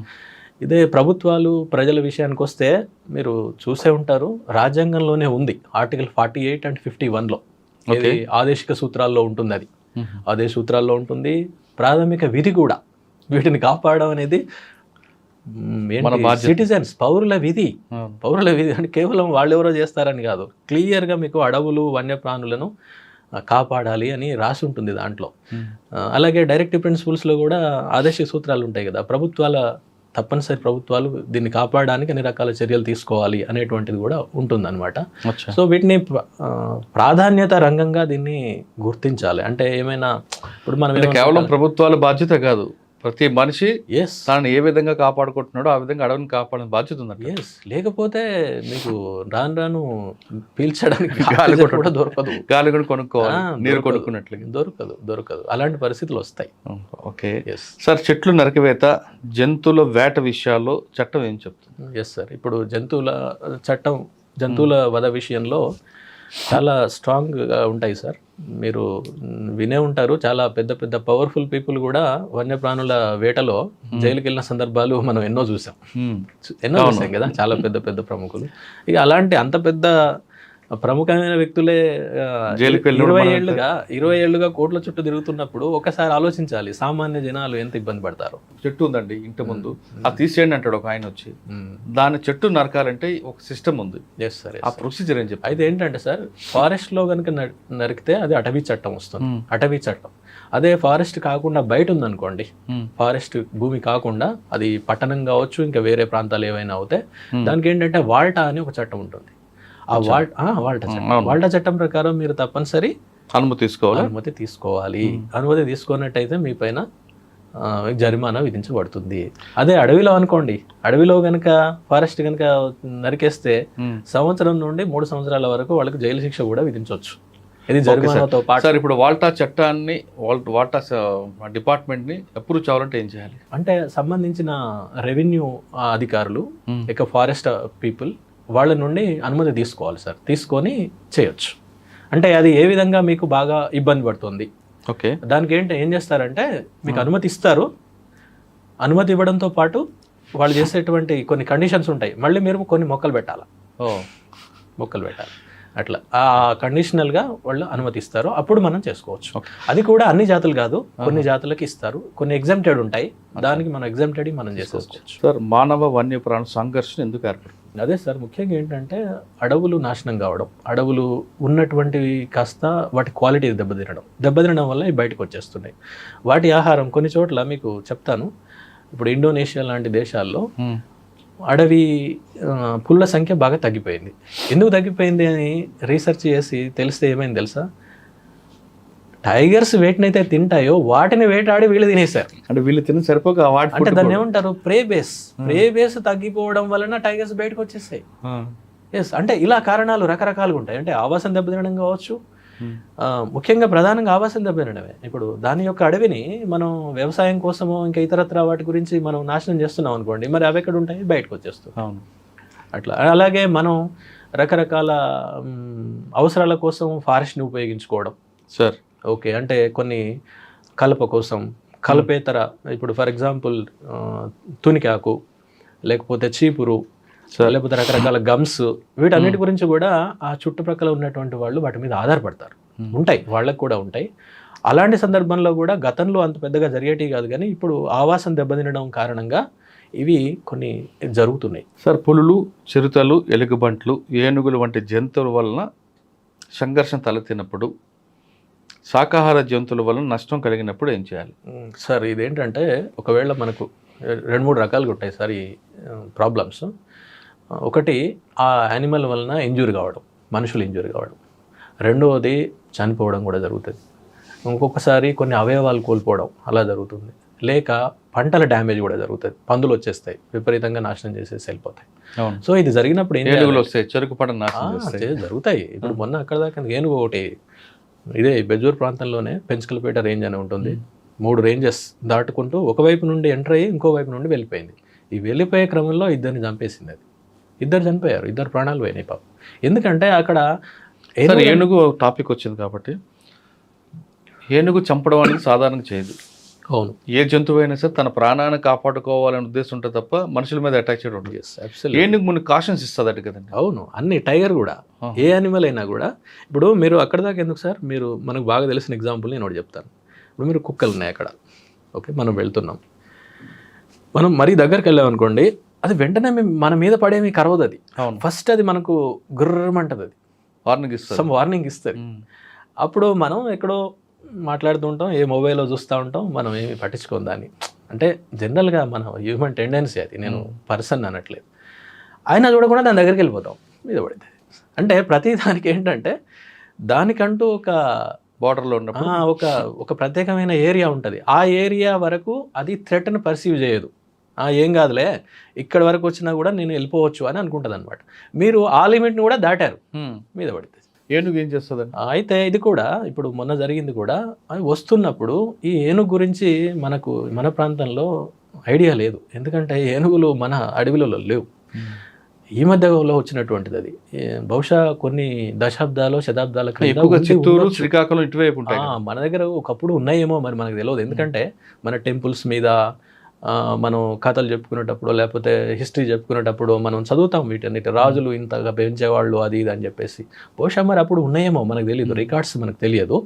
ఇదే ప్రభుత్వాలు ప్రజల విషయానికి వస్తే మీరు చూసే ఉంటారు, రాజ్యాంగంలోనే ఉంది ఆర్టికల్ 48 and 51లో, ఆదేశిక సూత్రాల్లో ఉంటుంది. అది ఆదేశ సూత్రాల్లో ఉంటుంది. ప్రాథమిక విధి కూడా వీటిని కాపాడడం అనేది సిటిజన్స్, పౌరుల విధి అంటే కేవలం వాళ్ళెవరో చేస్తారని కాదు, క్లియర్గా మీకు అడవులు వన్యప్రాణులను కాపాడాలి అని రాసి ఉంటుంది దాంట్లో. అలాగే డైరెక్టివ్ ప్రిన్సిపల్స్లో కూడా ఆదేశిక సూత్రాలు ఉంటాయి కదా, తప్పనిసరి ప్రభుత్వాలు దీన్ని కాపాడడానికి అన్ని రకాల చర్యలు తీసుకోవాలి అనేటువంటిది కూడా ఉంటుందన్నమాట. సో వీటిని ప్రాధాన్యత రంగంగా దీన్ని గుర్తించాలి. అంటే ఏమైనా ఇప్పుడు మనం కేవలం ప్రభుత్వాల బాధ్యత కాదు, ప్రతి మనిషి తనని ఏ విధంగా కాపాడుకుంటున్నాడో ఆ విధంగా అడవిని కాపాడే బాధ్యత ఉంది. లేకపోతే మీకు రాను పీల్చడానికి కూడా దొరకదు, గాలి కూడా కొనుక్కోవాలి, నీరు కొనుక్కున్నట్లు దొరకదు. అలాంటి పరిస్థితులు వస్తాయి. ఓకే సార్, చెట్లు నరికివేత, జంతువుల వేట విషయాల్లో చట్టం ఏం చెప్తుంది? ఎస్ సార్, ఇప్పుడు జంతువుల వధ విషయంలో చాలా స్ట్రాంగ్గా ఉంటాయి సార్. మీరు వినే ఉంటారు, చాలా పెద్ద పెద్ద పవర్ఫుల్ పీపుల్ కూడా వన్యప్రాణుల వేటలో జైలుకి వెళ్ళిన సందర్భాలు మనం ఎన్నో చూసాం కదా, చాలా పెద్ద పెద్ద ప్రముఖులు. ఇక అలాంటి అంత పెద్ద ప్రముఖమైన వ్యక్తులే 20 ఏళ్ళుగా కోట్ల చుట్టూ తిరుగుతున్నప్పుడు ఒకసారి ఆలోచించాలి, సామాన్య జనాలు ఎంత ఇబ్బంది పడతారు. చెట్టు ఉందండి ఇంటి ముందు, అది తీసేయండి అంటాడు ఒక ఆయన వచ్చి. దాని చెట్టు నరకాలంటే ఒక సిస్టమ్ ఉంది. ఆ ప్రొసీజర్ ఏం చెప్పి అయితే ఏంటంటే సార్, ఫారెస్ట్ లో కనుక నరికితే అది అటవీ చట్టం వస్తుంది, అటవీ చట్టం. అదే ఫారెస్ట్ కాకుండా బయట ఉందనుకోండి, ఫారెస్ట్ భూమి కాకుండా అది పట్టణం కావచ్చు, ఇంకా వేరే ప్రాంతాలు ఏవైనా అవుతే దానికి ఏంటంటే వాల్టా అని ఒక చట్టం ఉంటుంది. ఆ వాల్టా చట్టం ప్రకారం మీరు తప్పనిసరి అనుమతి తీసుకోవాలి. అనుమతి తీసుకున్నట్టయితే మీ పైన జరిమానా విధించబడుతుంది. అదే అడవిలో అనుకోండి, అడవిలో కనుక ఫారెస్ట్ కనుక నరికేస్తే సంవత్సరం నుండి 3 సంవత్సరాల వరకు వాళ్ళకి జైలు శిక్ష కూడా విధించవచ్చు. ఇది జరిమానాతో పాటు. సార్, ఇప్పుడు వాల్టా చట్టాన్ని వాల్టా డిపార్ట్మెంట్ని అప్రూవ్ చేయాలంటే ఏం చేయాలి? అంటే సంబంధించిన రెవెన్యూ అధికారులు ఇక ఫారెస్ట్ పీపుల్ వాళ్ళ నుండి అనుమతి తీసుకోవాలి సార్, తీసుకొని చేయొచ్చు. అంటే అది ఏ విధంగా మీకు బాగా ఇబ్బంది పడుతుంది, ఓకే, దానికి ఏం చేస్తారంటే మీకు అనుమతి ఇస్తారు. అనుమతి ఇవ్వడంతో పాటు వాళ్ళు చేసేటువంటి కొన్ని కండిషన్స్ ఉంటాయి, మళ్ళీ మీరు కొన్ని మొక్కలు పెట్టాలి. అట్లా ఆ కండిషనల్గా వాళ్ళు అనుమతిస్తారు, అప్పుడు మనం చేసుకోవచ్చు. అది కూడా అన్ని జాతులు కాదు, కొన్ని జాతులకి ఇస్తారు, కొన్ని ఎగ్జామ్టెడ్ ఉంటాయి, దానికి మనం ఎగ్జామ్టెడ్ మనం చేసుకోవచ్చు. సార్, మానవ వన్యప్రాణ సంఘర్షణ ఎందుకు ఏర్పడుతుంది? అదే సార్, ముఖ్యంగా ఏంటంటే అడవులు నాశనం కావడం, అడవులు ఉన్నటువంటివి కాస్త వాటి క్వాలిటీ దెబ్బతినడం వల్ల ఇవి బయటకు వచ్చేస్తున్నాయి. వాటి ఆహారం కొన్ని చోట్ల మీకు చెప్తాను. ఇప్పుడు ఇండోనేషియా లాంటి దేశాల్లో అడవి పుల్ల సంఖ్య బాగా తగ్గిపోయింది. ఎందుకు తగ్గిపోయింది అని రీసెర్చ్ చేసి తెలిస్తే ఏమైంది తెలుసా? టైగర్స్ వేటినైతే తింటాయో వాటిని వేటాడి వీళ్ళు తినేశారు. అంటే వీళ్ళు తిని సరిపోక అంటే దాన్ని ఏమంటారు, ప్రే బేస్ తగ్గిపోవడం వలన టైగర్స్ బయటకు వచ్చేస్తాయి. ఎస్, అంటే ఇలా కారణాలు రకరకాలుగా ఉంటాయి. అంటే ఆవాసం దెబ్బతినడం కావచ్చు, ముఖ్యంగా ప్రధానంగా ఆవాసం దెబ్బతినడమే. ఇప్పుడు దాని యొక్క అడవిని మనం వ్యవసాయం కోసమో ఇంకా ఇతరత్ర వాటి గురించి మనం నాశనం చేస్తున్నాం అనుకోండి, మరి అవి ఎక్కడ ఉంటాయి, బయటకు వచ్చేస్తాయి. అట్లా. అలాగే మనం రకరకాల అవసరాల కోసం ఫారెస్ట్ని ఉపయోగించుకోవడం సార్. ఓకే, అంటే కొన్ని కలప కోసం, కలపేతర, ఇప్పుడు ఫర్ ఎగ్జాంపుల్ తునికాకు, లేకపోతే చీపురు, లేకపోతే రకరకాల గమ్స్, వీటన్నిటి గురించి కూడా ఆ చుట్టుప్రక్కల ఉన్నటువంటి వాళ్ళు వాటి మీద ఆధారపడతారు. ఉంటాయి, వాళ్ళకు కూడా ఉంటాయి. అలాంటి సందర్భంలో కూడా గతంలో అంత పెద్దగా జరిగేటివి కాదు, కానీ ఇప్పుడు ఆవాసం దెబ్బతినడం కారణంగా ఇవి కొన్ని జరుగుతున్నాయి. సార్, పులులు, చిరుతలు, ఎలుగుబంట్లు, ఏనుగులు వంటి జంతువుల వలన సంఘర్షణ తలెత్తినప్పుడు, శాకాహార జంతువుల వలన నష్టం కలిగినప్పుడు ఏం చేయాలి? సార్ ఇదేంటంటే ఒకవేళ మనకు 2-3 రకాలుగా ఉంటాయి సార్ ఈ ప్రాబ్లమ్స్. ఒకటి ఆ యానిమల్ వలన ఇంజూరీ కావడం, మనుషులు ఇంజూరీ కావడం. రెండవది చనిపోవడం కూడా జరుగుతుంది. ఇంకొకసారి కొన్ని అవయవాలు కోల్పోవడం అలా జరుగుతుంది. లేక పంటల డ్యామేజ్ కూడా జరుగుతుంది. పందులు వచ్చేస్తాయి, విపరీతంగా నాశనం చేసేసి వెళ్ళిపోతాయి. సో ఇది జరిగినప్పుడు ఏనుగులు వస్తాయి, చెరుకు పంట నాశనం చేస్తాయి, జరుగుతాయి. ఇప్పుడు మొన్న అక్కడ దాకా ఏనుగు ఒకటి ఇదే బెజూర్ ప్రాంతంలోనే పెంచుకలపేట రేంజ్ అని ఉంటుంది. 3 రేంజెస్ దాటుకుంటూ ఒకవైపు నుండి ఎంటర్ అయ్యి ఇంకో వైపు నుండి వెళ్ళిపోయింది. ఈ వెళ్ళిపోయే క్రమంలో 2 చంపేసింది. అది 2 చనిపోయారు, 2 ప్రాణాలు పోయినాయి పాపం. ఎందుకంటే అక్కడ ఏనుగు టాపిక్ వచ్చింది కాబట్టి, ఏనుగు చంపడం అనేది సాధారణంగా చేయదు. అవును, ఏ జంతువు అయినా సరే తన ప్రాణాన్ని కాపాడుకోవాలనే ఉద్దేశం ఉంటుంది తప్ప మనుషుల మీద అటాచ్ చేయడం ఉంటుంది. ఏనుగు మనకు కాషన్స్ ఇస్తుంది అటు కదండి. అవును, అన్ని టైగర్ కూడా, ఏ యానిమల్ అయినా కూడా. ఇప్పుడు మీరు అక్కడ దాకా ఎందుకు సార్, మీరు మనకు బాగా తెలిసిన ఎగ్జాంపుల్ నేను ఒకటి చెప్తాను. ఇప్పుడు మీరు కుక్కలు ఉన్నాయి అక్కడ, ఓకే, మనం వెళ్తున్నాం, మనం మరీ దగ్గరికి వెళ్ళామనుకోండి, అది వెంటనే మన మీద పడేమి కరవదు. అది ఫస్ట్ అది మనకు గుర్రమంటది, అది వార్నింగ్ ఇస్తుంది. అప్పుడు మనం ఎక్కడో మాట్లాడుతూ ఉంటాం, ఏ మొబైల్లో చూస్తూ ఉంటాం, మనం ఏమి పట్టించుకోం దాన్ని. అంటే జనరల్గా మన హ్యూమన్ టెండెన్సీ అది, నేను పర్సన్ అనట్లేదు. అయినా చూడకుండా దాని దగ్గరికి వెళ్ళిపోతాం, మీద పడితే. అంటే ప్రతి దానికి ఏంటంటే దానికంటూ ఒక బార్డర్లో ఉన్నప్పుడు ఒక ప్రత్యేకమైన ఏరియా ఉంటుంది. ఆ ఏరియా వరకు అది థ్రెట్ను పర్సీవ్ చేయదు. ఏం కాదులే, ఇక్కడి వరకు వచ్చినా కూడా నేను వెళ్ళిపోవచ్చు అని అనుకుంటుంది అనమాట. మీరు ఆ లిమిట్ని కూడా దాటారు, మీద పడితే. ఏనుగు ఏం చేస్తుంది? అయితే ఇది కూడా ఇప్పుడు మొన్న జరిగింది కూడా, వస్తున్నప్పుడు ఈ ఏనుగు గురించి మన ప్రాంతంలో ఐడియా లేదు. ఎందుకంటే ఏనుగులు మన అడవిలలో లేవు. ఈ మధ్యలో వచ్చినటువంటిది అది. బహుశా కొన్ని దశాబ్దాలు శతాబ్దాల చిత్తూరు, శ్రీకాకుళం ఇటువైపు ఉంటాయి. మన దగ్గర ఒకప్పుడు ఉన్నాయేమో మరి మనకు తెలియదు. ఎందుకంటే మన టెంపుల్స్ మీద మనం కథలు చెప్పుకునేటప్పుడు, లేకపోతే హిస్టరీ చెప్పుకునేటప్పుడు మనం చదువుతాం వీటన్నిటి, రాజులు ఇంతగా పెంచేవాళ్ళు అది ఇది అని చెప్పేసి. బహుశా మరి అప్పుడు ఉన్నాయేమో మనకు తెలియదు, రికార్డ్స్ మనకు తెలియదు.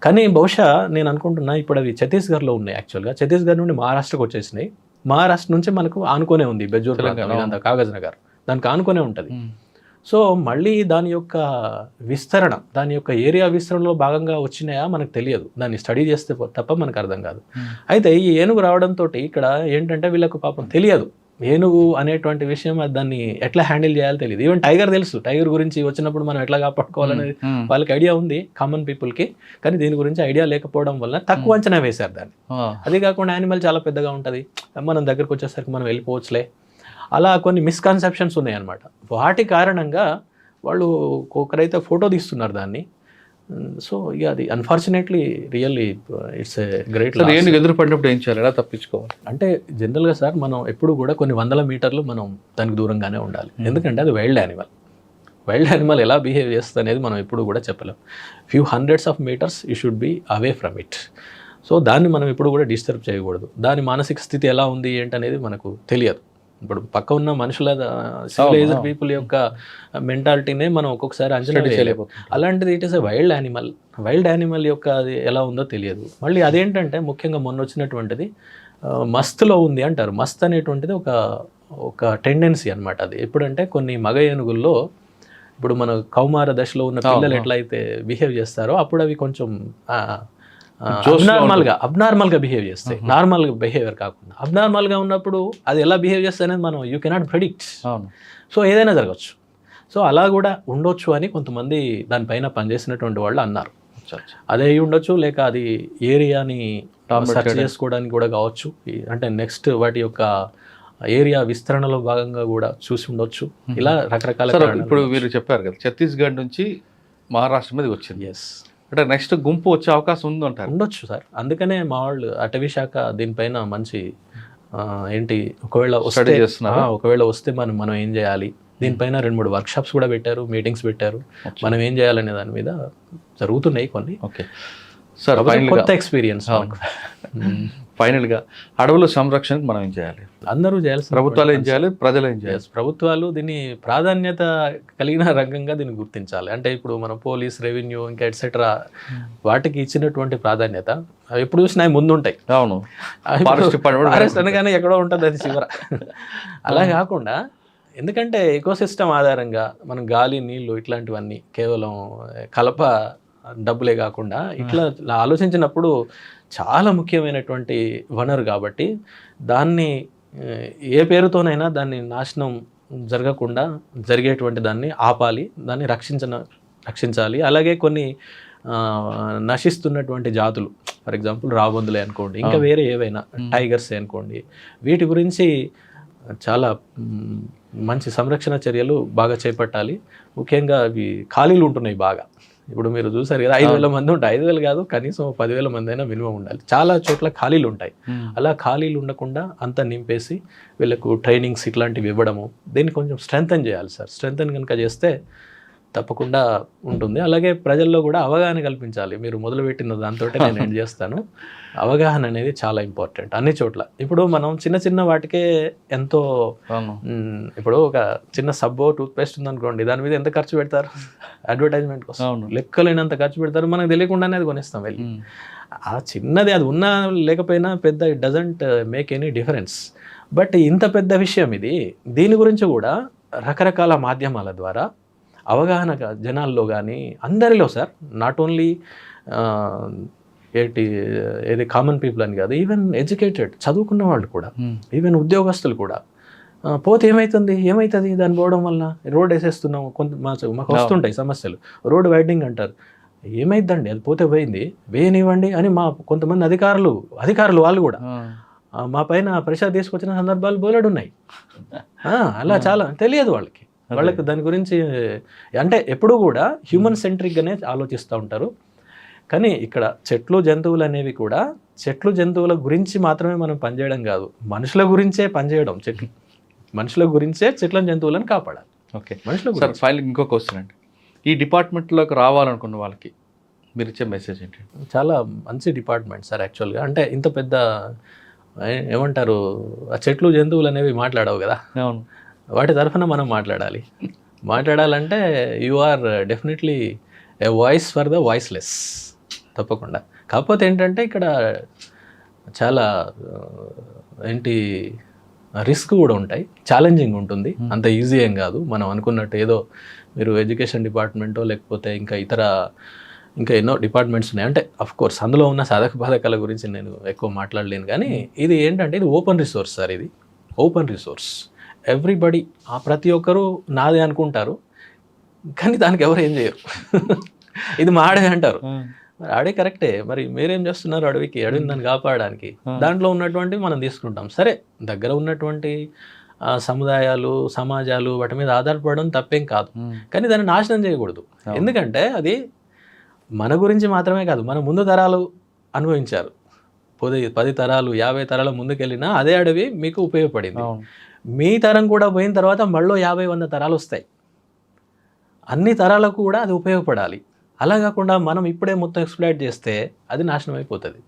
కానీ బహుశా నేను అనుకుంటున్నా ఇప్పుడు అవి ఛత్తీస్గఢ్లో ఉన్నాయి. యాక్చువల్గా ఛత్తీస్గఢ్ నుండి మహారాష్ట్రకు వచ్చేసినాయి. మహారాష్ట్ర నుంచి మనకు ఆనుకొనే ఉంది బెజూర్, కాగజ్ నగర్, దానికి ఆనుకొనే ఉంటుంది. సో మళ్ళీ దాని యొక్క విస్తరణ, దాని యొక్క ఏరియా విస్తరణలో భాగంగా వచ్చినాయా మనకు తెలియదు. దాన్ని స్టడీ చేస్తే తప్ప మనకు అర్థం కాదు. అయితే ఈ ఏనుగు రావడంతో ఇక్కడ ఏంటంటే వీళ్ళకు పాపం తెలియదు ఏనుగు అనేటువంటి విషయం, దాన్ని ఎట్లా హ్యాండిల్ చేయాలో తెలియదు. ఈవెన్ టైగర్ తెలుసు, టైగర్ గురించి వచ్చినప్పుడు మనం ఎట్లా కాపాడుకోవాలనేది వాళ్ళకి ఐడియా ఉంది, కామన్ పీపుల్కి. కానీ దీని గురించి ఐడియా లేకపోవడం వల్ల తక్కువ అంచనా వేశారు దాన్ని. అది కాకుండా యానిమల్ చాలా పెద్దగా ఉంటుంది, మనం దగ్గరకు వచ్చేసరికి మనం వెళ్ళిపోవచ్చులే, అలా కొన్ని మిస్కన్సెప్షన్స్ ఉన్నాయన్నమాట. వాటి కారణంగా వాళ్ళు ఒకరైతే ఫోటో తీస్తున్నారు దాన్ని. సో ఇక అది unfortunately really it's a great. ఏనుగు ఎదురు పడినప్పుడు ఏం చేయాలి, ఎలా తప్పించుకోవాలి? అంటే జనరల్గా సార్ మనం ఎప్పుడు కూడా కొన్ని 100 మీటర్లు మనం దానికి దూరంగానే ఉండాలి. ఎందుకంటే అది వైల్డ్ యానిమల్. వైల్డ్ యానిమల్ ఎలా బిహేవ్ చేస్తుంది అనేది మనం ఎప్పుడు కూడా చెప్పలేం. Few hundreds of meters you should be away from it. సో దాన్ని మనం ఎప్పుడు కూడా డిస్టర్బ్ చేయకూడదు. దాని మానసిక స్థితి ఎలా ఉంది ఏంటనేది మనకు తెలియదు. ఇప్పుడు పక్క ఉన్న మనుషుల సివిలైజ్డ్ పీపుల్ యొక్క మెంటాలిటీనే మనం ఒక్కొక్కసారి అంచనా వేయలేము. అలాంటిది it is a wild animal. Wild animal యొక్క అది ఎలా ఉందో తెలియదు. మళ్ళీ అదేంటంటే ముఖ్యంగా మొన్న వచ్చినటువంటిది మస్తులో ఉంది అంటారు. మస్త్ అనేటువంటిది ఒక టెండెన్సీ అనమాట. అది ఎప్పుడంటే కొన్ని మగ ఏనుగుల్లో ఇప్పుడు మన కౌమార దశలో ఉన్న పిల్లలు ఎట్లయితే బిహేవ్ చేస్తారో అప్పుడు అవి కొంచెం అబ్నార్మల్గా బిహేవ్ చేస్తాయి. నార్మల్ బిహేవియర్ కాకుండా అబ్నార్మల్గా ఉన్నప్పుడు అది ఎలా బిహేవ్ చేస్తాయి అనేది మనం యూ కెనాట్ ప్రెడిక్ట్. సో ఏదైనా జరగచ్చు. సో అలా కూడా ఉండొచ్చు అని కొంతమంది దానిపైన పనిచేసినటువంటి వాళ్ళు అన్నారు. అదే అయి ఉండొచ్చు, లేక అది ఏరియాని సెర్చ్ చేసుకోవడానికి కూడా కావచ్చు. అంటే నెక్స్ట్ వాటి యొక్క ఏరియా విస్తరణలో భాగంగా కూడా చూసి ఉండొచ్చు. ఇలా రకరకాల. ఇప్పుడు మీరు చెప్పారు కదా ఛత్తీస్గఢ్ నుంచి మహారాష్ట్ర మీద వచ్చింది. ఎస్, అంటే నెక్స్ట్ గుంపు వచ్చే అవకాశం ఉంది అంటారు? ఉండొచ్చు సార్. అందుకనే మా వాళ్ళు అటవీ శాఖ దీనిపైన మంచి ఏంటి ఒకవేళ వస్తే మనం ఏం చేయాలి, దీనిపైన 2-3 వర్క్షాప్స్ కూడా పెట్టారు, మీటింగ్స్ పెట్టారు. మనం ఏం చేయాలనే దాని మీద జరుగుతున్నాయి కొన్ని. ఓకే సార్, కొత్త ఎక్స్పీరియన్స్. ఫైనల్గా అడవుల సంరక్షణకు మనం ఏం చేయాలి? అందరూ చేయాల్సిన ప్రభుత్వాలు ఏం చేయాలి, ప్రజలు ఏం చేయాలి? ప్రభుత్వాలు దీన్ని ప్రాధాన్యత కలిగిన రంగంగా దీన్ని గుర్తించాలి. అంటే ఇప్పుడు మనం పోలీస్, రెవెన్యూ ఇంకా ఎట్సెట్రా వాటికి ఇచ్చినటువంటి ప్రాధాన్యత ఎప్పుడు చూసినా అవి ముందు ఉంటాయి. అవును, ఫారెస్ట్ అనగానే ఎక్కడో ఉంటుంది అది చివర. అలా కాకుండా, ఎందుకంటే ఎకోసిస్టమ్ ఆధారంగా మనం గాలి, నీళ్లు ఇట్లాంటివన్నీ కేవలం కలప డబ్బులే కాకుండా ఇట్లా ఆలోచించినప్పుడు చాలా ముఖ్యమైనటువంటి వనరు కాబట్టి దాన్ని ఏ పేరుతోనైనా దాన్ని నాశనం జరగకుండా జరిగేటువంటి దాన్ని ఆపాలి, దాన్ని రక్షించాలి. అలాగే కొన్ని నశిస్తున్నటువంటి జాతులు, ఫర్ ఎగ్జాంపుల్ రాబందులే అనుకోండి, ఇంకా వేరే ఏవైనా టైగర్సే అనుకోండి, వీటి గురించి చాలా మంచి సంరక్షణ చర్యలు బాగా చేపట్టాలి. ముఖ్యంగా అవి ఖాళీలు ఉంటున్నాయి బాగా. ఇప్పుడు మీరు చూసారు కదా, 5,000 మంది ఉంటాయి. 5,000 కాదు, కనీసం 10,000 మంది అయినా మినిమం ఉండాలి. చాలా చోట్ల ఖాళీలు ఉంటాయి. అలా ఖాళీలు ఉండకుండా అంతా నింపేసి వీళ్ళకు ట్రైనింగ్స్ ఇట్లాంటివి ఇవ్వడము, దీన్ని కొంచెం స్ట్రెంథన్ చేయాలి సార్. స్ట్రెంథన్ కనుక చేస్తే తప్పకుండా ఉంటుంది. అలాగే ప్రజల్లో కూడా అవగాహన కల్పించాలి. మీరు మొదలుపెట్టిన దాంతో నేను ఏం చేస్తాను, అవగాహన అనేది చాలా ఇంపార్టెంట్ అన్ని చోట్ల. ఇప్పుడు మనం చిన్న చిన్న వాటికే ఎంతో, ఇప్పుడు ఒక చిన్న సబ్బో, టూత్పేస్ట్ ఉందనుకోండి, దాని మీద ఎంత ఖర్చు పెడతారు అడ్వర్టైజ్మెంట్ కోసం? లెక్కలేనంత ఖర్చు పెడతారు, మనకు తెలియకుండానే అది కొనిస్తాం వెళ్ళి. ఆ చిన్నది అది ఉన్నా లేకపోయినా పెద్ద it doesn't make any difference. But ఇంత పెద్ద విషయం ఇది, దీని గురించి కూడా రకరకాల మాధ్యమాల ద్వారా అవగాహన జనాల్లో కానీ అందరిలో సార్, నాట్ ఓన్లీ ఏది కామన్ పీపుల్ అని కాదు, ఈవెన్ ఎడ్యుకేటెడ్ చదువుకున్న వాళ్ళు కూడా, ఈవెన్ ఉద్యోగస్తులు కూడా, పోతే ఏమవుతుంది దాన్ని పోవడం వల్ల, రోడ్ వేసేస్తున్నాం, మాకు వస్తుంటాయి సమస్యలు, రోడ్ వైడనింగ్ అంటారు, ఏమైందండి అది పోతే పోయింది, వేయనివ్వండి అని మా కొంతమంది అధికారులు వాళ్ళు కూడా మా పైన ప్రెషర్ తీసుకొచ్చిన సందర్భాలు బోలెడు ఉన్నాయి. అలా చాలా తెలియదు వాళ్ళకి దాని గురించి. అంటే ఎప్పుడూ కూడా హ్యూమన్ సెంట్రిక్గానే ఆలోచిస్తూ ఉంటారు. కానీ ఇక్కడ చెట్లు, జంతువులు అనేవి కూడా, చెట్లు జంతువుల గురించి మాత్రమే మనం పనిచేయడం కాదు, మనుషుల గురించే పనిచేయడం. మనుషుల గురించే చెట్లను, జంతువులను కాపాడాలి. ఓకే, మనుషుల గురించి. ఫైనల్ ఇంకో క్వశ్చన్ అండి, ఈ డిపార్ట్మెంట్లోకి రావాలనుకున్న వాళ్ళకి మీరు ఇచ్చే మెసేజ్ ఏంటి? చాలా మంచి డిపార్ట్మెంట్ సార్ యాక్చువల్గా. అంటే ఇంత పెద్ద ఏమంటారు, ఆ చెట్లు, జంతువులు అనేవి మాట్లాడవు కదా. అవును, వాటి తరఫున మనం మాట్లాడాలంటే you are definitely a voice for the voiceless, తప్పకుండా. కాకపోతే ఏంటంటే ఇక్కడ చాలా రిస్క్ కూడా ఉంటాయి, ఛాలెంజింగ్ ఉంటుంది, అంత ఈజీ ఏం కాదు మనం అనుకున్నట్టు. ఏదో మీరు ఎడ్యుకేషన్ డిపార్ట్మెంటో లేకపోతే ఇంకా ఎన్నో డిపార్ట్మెంట్స్ ఉన్నాయి. అంటే అఫ్ కోర్స్ అందులో ఉన్న సాధక బాధకాల గురించి నేను ఎక్కువ మాట్లాడలేను. కానీ ఇది ఏంటంటే ఇది ఓపెన్ రిసోర్స్ సార్, ఇది ఓపెన్ రిసోర్స్. ఎవ్రీబడి, ప్రతి ఒక్కరూ నాదే అనుకుంటారు, కానీ దానికి ఎవరు ఏం చేయరు. ఇది మా ఆడే అంటారు, మరి ఆడే కరెక్టే, మరి మీరేం చేస్తున్నారు అడవిని దాన్ని కాపాడడానికి? దాంట్లో ఉన్నటువంటి మనం తీసుకుంటాం. సరే, దగ్గర ఉన్నటువంటి సముదాయాలు, సమాజాలు వాటి మీద ఆధారపడడం తప్పేం కాదు, కానీ దాన్ని నాశనం చేయకూడదు. ఎందుకంటే అది మన గురించి మాత్రమే కాదు, మన ముందు తరాలు అనుభవించారు. 10 తరాలు 50 తరాల ముందుకెళ్ళినా అదే అడవి మీకు ఉపయోగపడింది. మీ తరం కూడా పోయిన తర్వాత మళ్ళీ 50-100 తరాలు వస్తాయి. అన్ని తరాలకు కూడా అది ఉపయోగపడాలి. అలా కాకుండా మనం ఇప్పుడే మొత్తం ఎక్స్ప్లాయిట్ చేస్తే అది నాశనం అయిపోతుంది.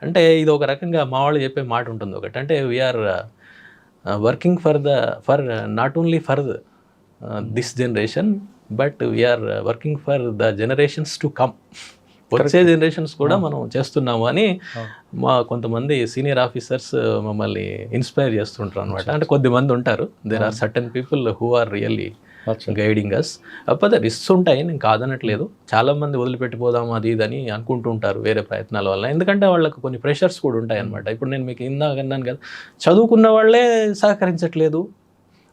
అంటే ఇది ఒక రకంగా మా వాళ్ళు చెప్పే మాట ఉంటుంది ఒకటి, అంటే we are working for not only for this generation, but we are working for the generations to come. వచ్చే జనరేషన్స్ కూడా మనం చేస్తున్నాము అని మా కొంతమంది సీనియర్ ఆఫీసర్స్ మమ్మల్ని ఇన్స్పైర్ చేస్తుంటారు అనమాట. అంటే కొద్దిమంది ఉంటారు, there are certain people who are really guiding us. కాకపోతే రిస్క్స్ ఉంటాయి, నేను కాదనట్లేదు. చాలామంది వదిలిపెట్టిపోదాం అది ఇదని అనుకుంటూ ఉంటారు వేరే ప్రయత్నాల వల్ల, ఎందుకంటే వాళ్ళకు కొన్ని ప్రెషర్స్ కూడా ఉంటాయి అనమాట. ఇప్పుడు నేను మీకు ఇందాక అన్నాను కదా, చదువుకున్న వాళ్ళే సహకరించట్లేదు,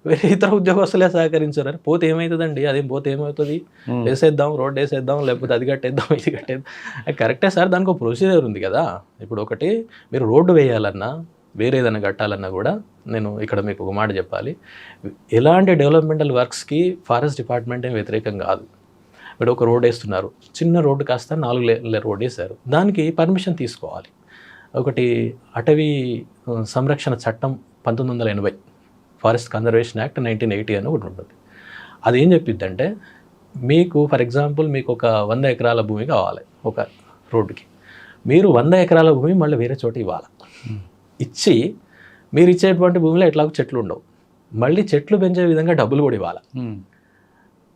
వేరే ఇతర ఉద్యోగస్తులే సహకరించారు. పోతే ఏమవుతుందండి, అదేం పోతే ఏమవుతుంది, వేసేద్దాం, రోడ్ వేసేద్దాం, లేకపోతే అది కట్టేద్దాం, ఇది కట్టేద్దాం. కరెక్టే సార్, దానికి ఒక ప్రొసీజర్ ఉంది కదా. ఇప్పుడు ఒకటి మీరు రోడ్డు వేయాలన్నా, వేరే ఏదైనా కట్టాలన్నా కూడా, నేను ఇక్కడ మీకు ఒక మాట చెప్పాలి, ఎలాంటి డెవలప్మెంటల్ వర్క్స్కి ఫారెస్ట్ డిపార్ట్మెంట్ ఏం వ్యతిరేకం కాదు. మీరు ఒక రోడ్ వేస్తున్నారు, చిన్న రోడ్డు కాస్త 4 లేన్ల రోడ్ వేశారు, దానికి పర్మిషన్ తీసుకోవాలి. ఒకటి అటవీ సంరక్షణ చట్టం 1980, ఫారెస్ట్ కన్జర్వేషన్ యాక్ట్ 1980 అని ఒకటి ఉంటుంది. అది ఏం చెప్పిద్దంటే, మీకు ఫర్ ఎగ్జాంపుల్ మీకు ఒక 100 ఎకరాల భూమి కావాలి ఒక రోడ్డుకి, మీరు 100 ఎకరాల భూమి మళ్ళీ వేరే చోట ఇవ్వాలి. ఇచ్చి మీరు ఇచ్చేటువంటి భూమిలో ఎట్లాగో చెట్లు ఉండవు, మళ్ళీ చెట్లు పెంచే విధంగా డబ్బులు కూడా ఇవ్వాలి.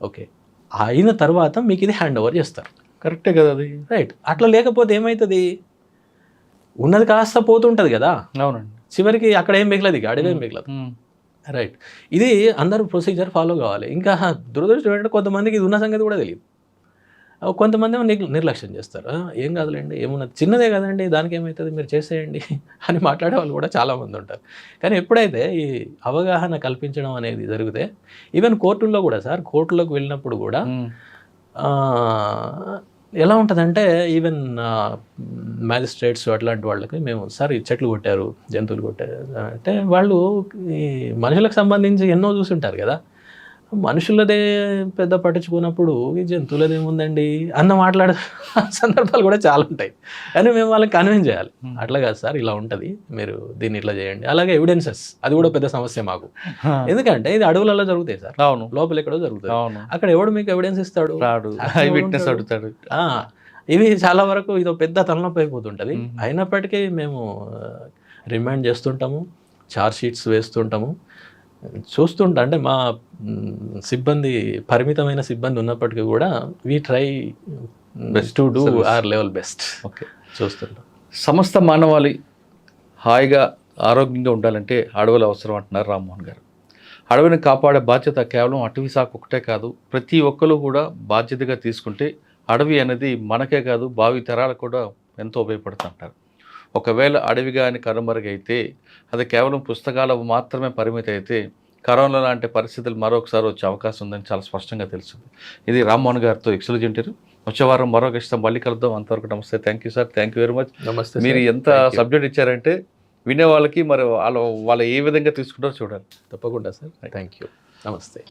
ఓకే, అయిన తర్వాత మీకు ఇది హ్యాండ్ ఓవర్ చేస్తారు. కరెక్టే కదా అది. రైట్. అట్లా లేకపోతే ఏమవుతుంది, ఉన్నది కాస్త పోతుంటుంది కదా, అవునండి, చివరికి అక్కడ ఏం మిగలదు, ఇక అడవి ఏం మిగలదు. రైట్. ఇది అందరూ ప్రొసీజర్ ఫాలో కావాలి. ఇంకా దురదృష్టం ఏంటంటే కొంతమందికి ఇది ఉన్న సంగతి కూడా తెలియదు. కొంతమంది ఏమో నిర్లక్ష్యం చేస్తారు. ఏం కాదులేండి, ఏమున్నది, చిన్నదే కదండి, దానికి ఏమవుతుంది, మీరు చేసేయండి అని మాట్లాడే వాళ్ళు కూడా చాలామంది ఉంటారు. కానీ ఎప్పుడైతే ఈ అవగాహన కల్పించడం అనేది జరిగితే, ఈవెన్ కోర్టుల్లో కూడా సార్, కోర్టులోకి వెళ్ళినప్పుడు కూడా ఎలా ఉంటుందంటే, ఈవెన్ మ్యాజిస్ట్రేట్స్ అట్లాంటి వాళ్ళకి మేము సార్ ఈ చెట్లు కొట్టారు, జంతువులు కొట్టారు అంటే, వాళ్ళు ఈ మనుషులకు సంబంధించి ఎన్నో చూసుంటారు కదా, మనుషులదే పెద్ద పట్టించుకున్నప్పుడు ఈ జంతువులది ఏముందండి అన్న మాట్లాడే సందర్భాలు కూడా చాలా ఉంటాయి. కానీ మేము వాళ్ళకి కన్విన్స్ చేయాలి, అట్లా కాదు సార్, ఇలా ఉంటుంది, మీరు దీన్ని ఇట్లా చేయండి. అలాగే ఎవిడెన్సెస్, అది కూడా పెద్ద సమస్య మాకు. ఎందుకంటే ఇది అడవులలో జరుగుతాయి సార్, అవును, లోపల ఎక్కడో జరుగుతుంది. అక్కడ ఎవడు మీకు ఎవిడెన్స్ ఇస్తాడు, అడుగుతాడు. ఇవి చాలా వరకు ఇదో పెద్ద తలనొప్పి అయిపోతుంటుంది. అయినప్పటికీ మేము రిమైండ్ చేస్తుంటాము, ఛార్జ్ షీట్స్ వేస్తుంటాము, చూస్తుంటా. అంటే మా సిబ్బంది, పరిమితమైన సిబ్బంది ఉన్నప్పటికీ కూడా we try best to do our level best. Okay, చూస్తుంటాం. సమస్త మానవాళి హాయిగా ఆరోగ్యంగా ఉండాలంటే అడవులు అవసరం అంటున్నారు రామ్మోహన్ గారు. అడవిని కాపాడే బాధ్యత కేవలం అటవీ శాఖ ఒకటే కాదు, ప్రతి ఒక్కరు కూడా బాధ్యతగా తీసుకుంటే అడవి అనేది మనకే కాదు భావి తరాలకు కూడా ఎంతో ఉపయోగపడుతుంటారు. ఒకవేళ అడవి కానీ కనుమరుగైతే అది కేవలం పుస్తకాలు మాత్రమే పరిమితి అయితే కరోనా లాంటి పరిస్థితులు మరొకసారి వచ్చే అవకాశం ఉందని చాలా స్పష్టంగా తెలుస్తుంది. ఇది రామ్మోహన్ గారితో ఎక్స్క్లూజివ్. వచ్చే వారం మరొక ఇష్టం మళ్ళీ కలుద్దాం. అంతవరకు నమస్తే. Thank you sir, thank you very much. నమస్తే. మీరు ఎంత సబ్జెక్ట్ ఇచ్చారంటే వినే వాళ్ళకి మరి వాళ్ళు ఏ విధంగా తీసుకుంటారో చూడాలి. తప్పకుండా సార్, థ్యాంక్ యూ. నమస్తే.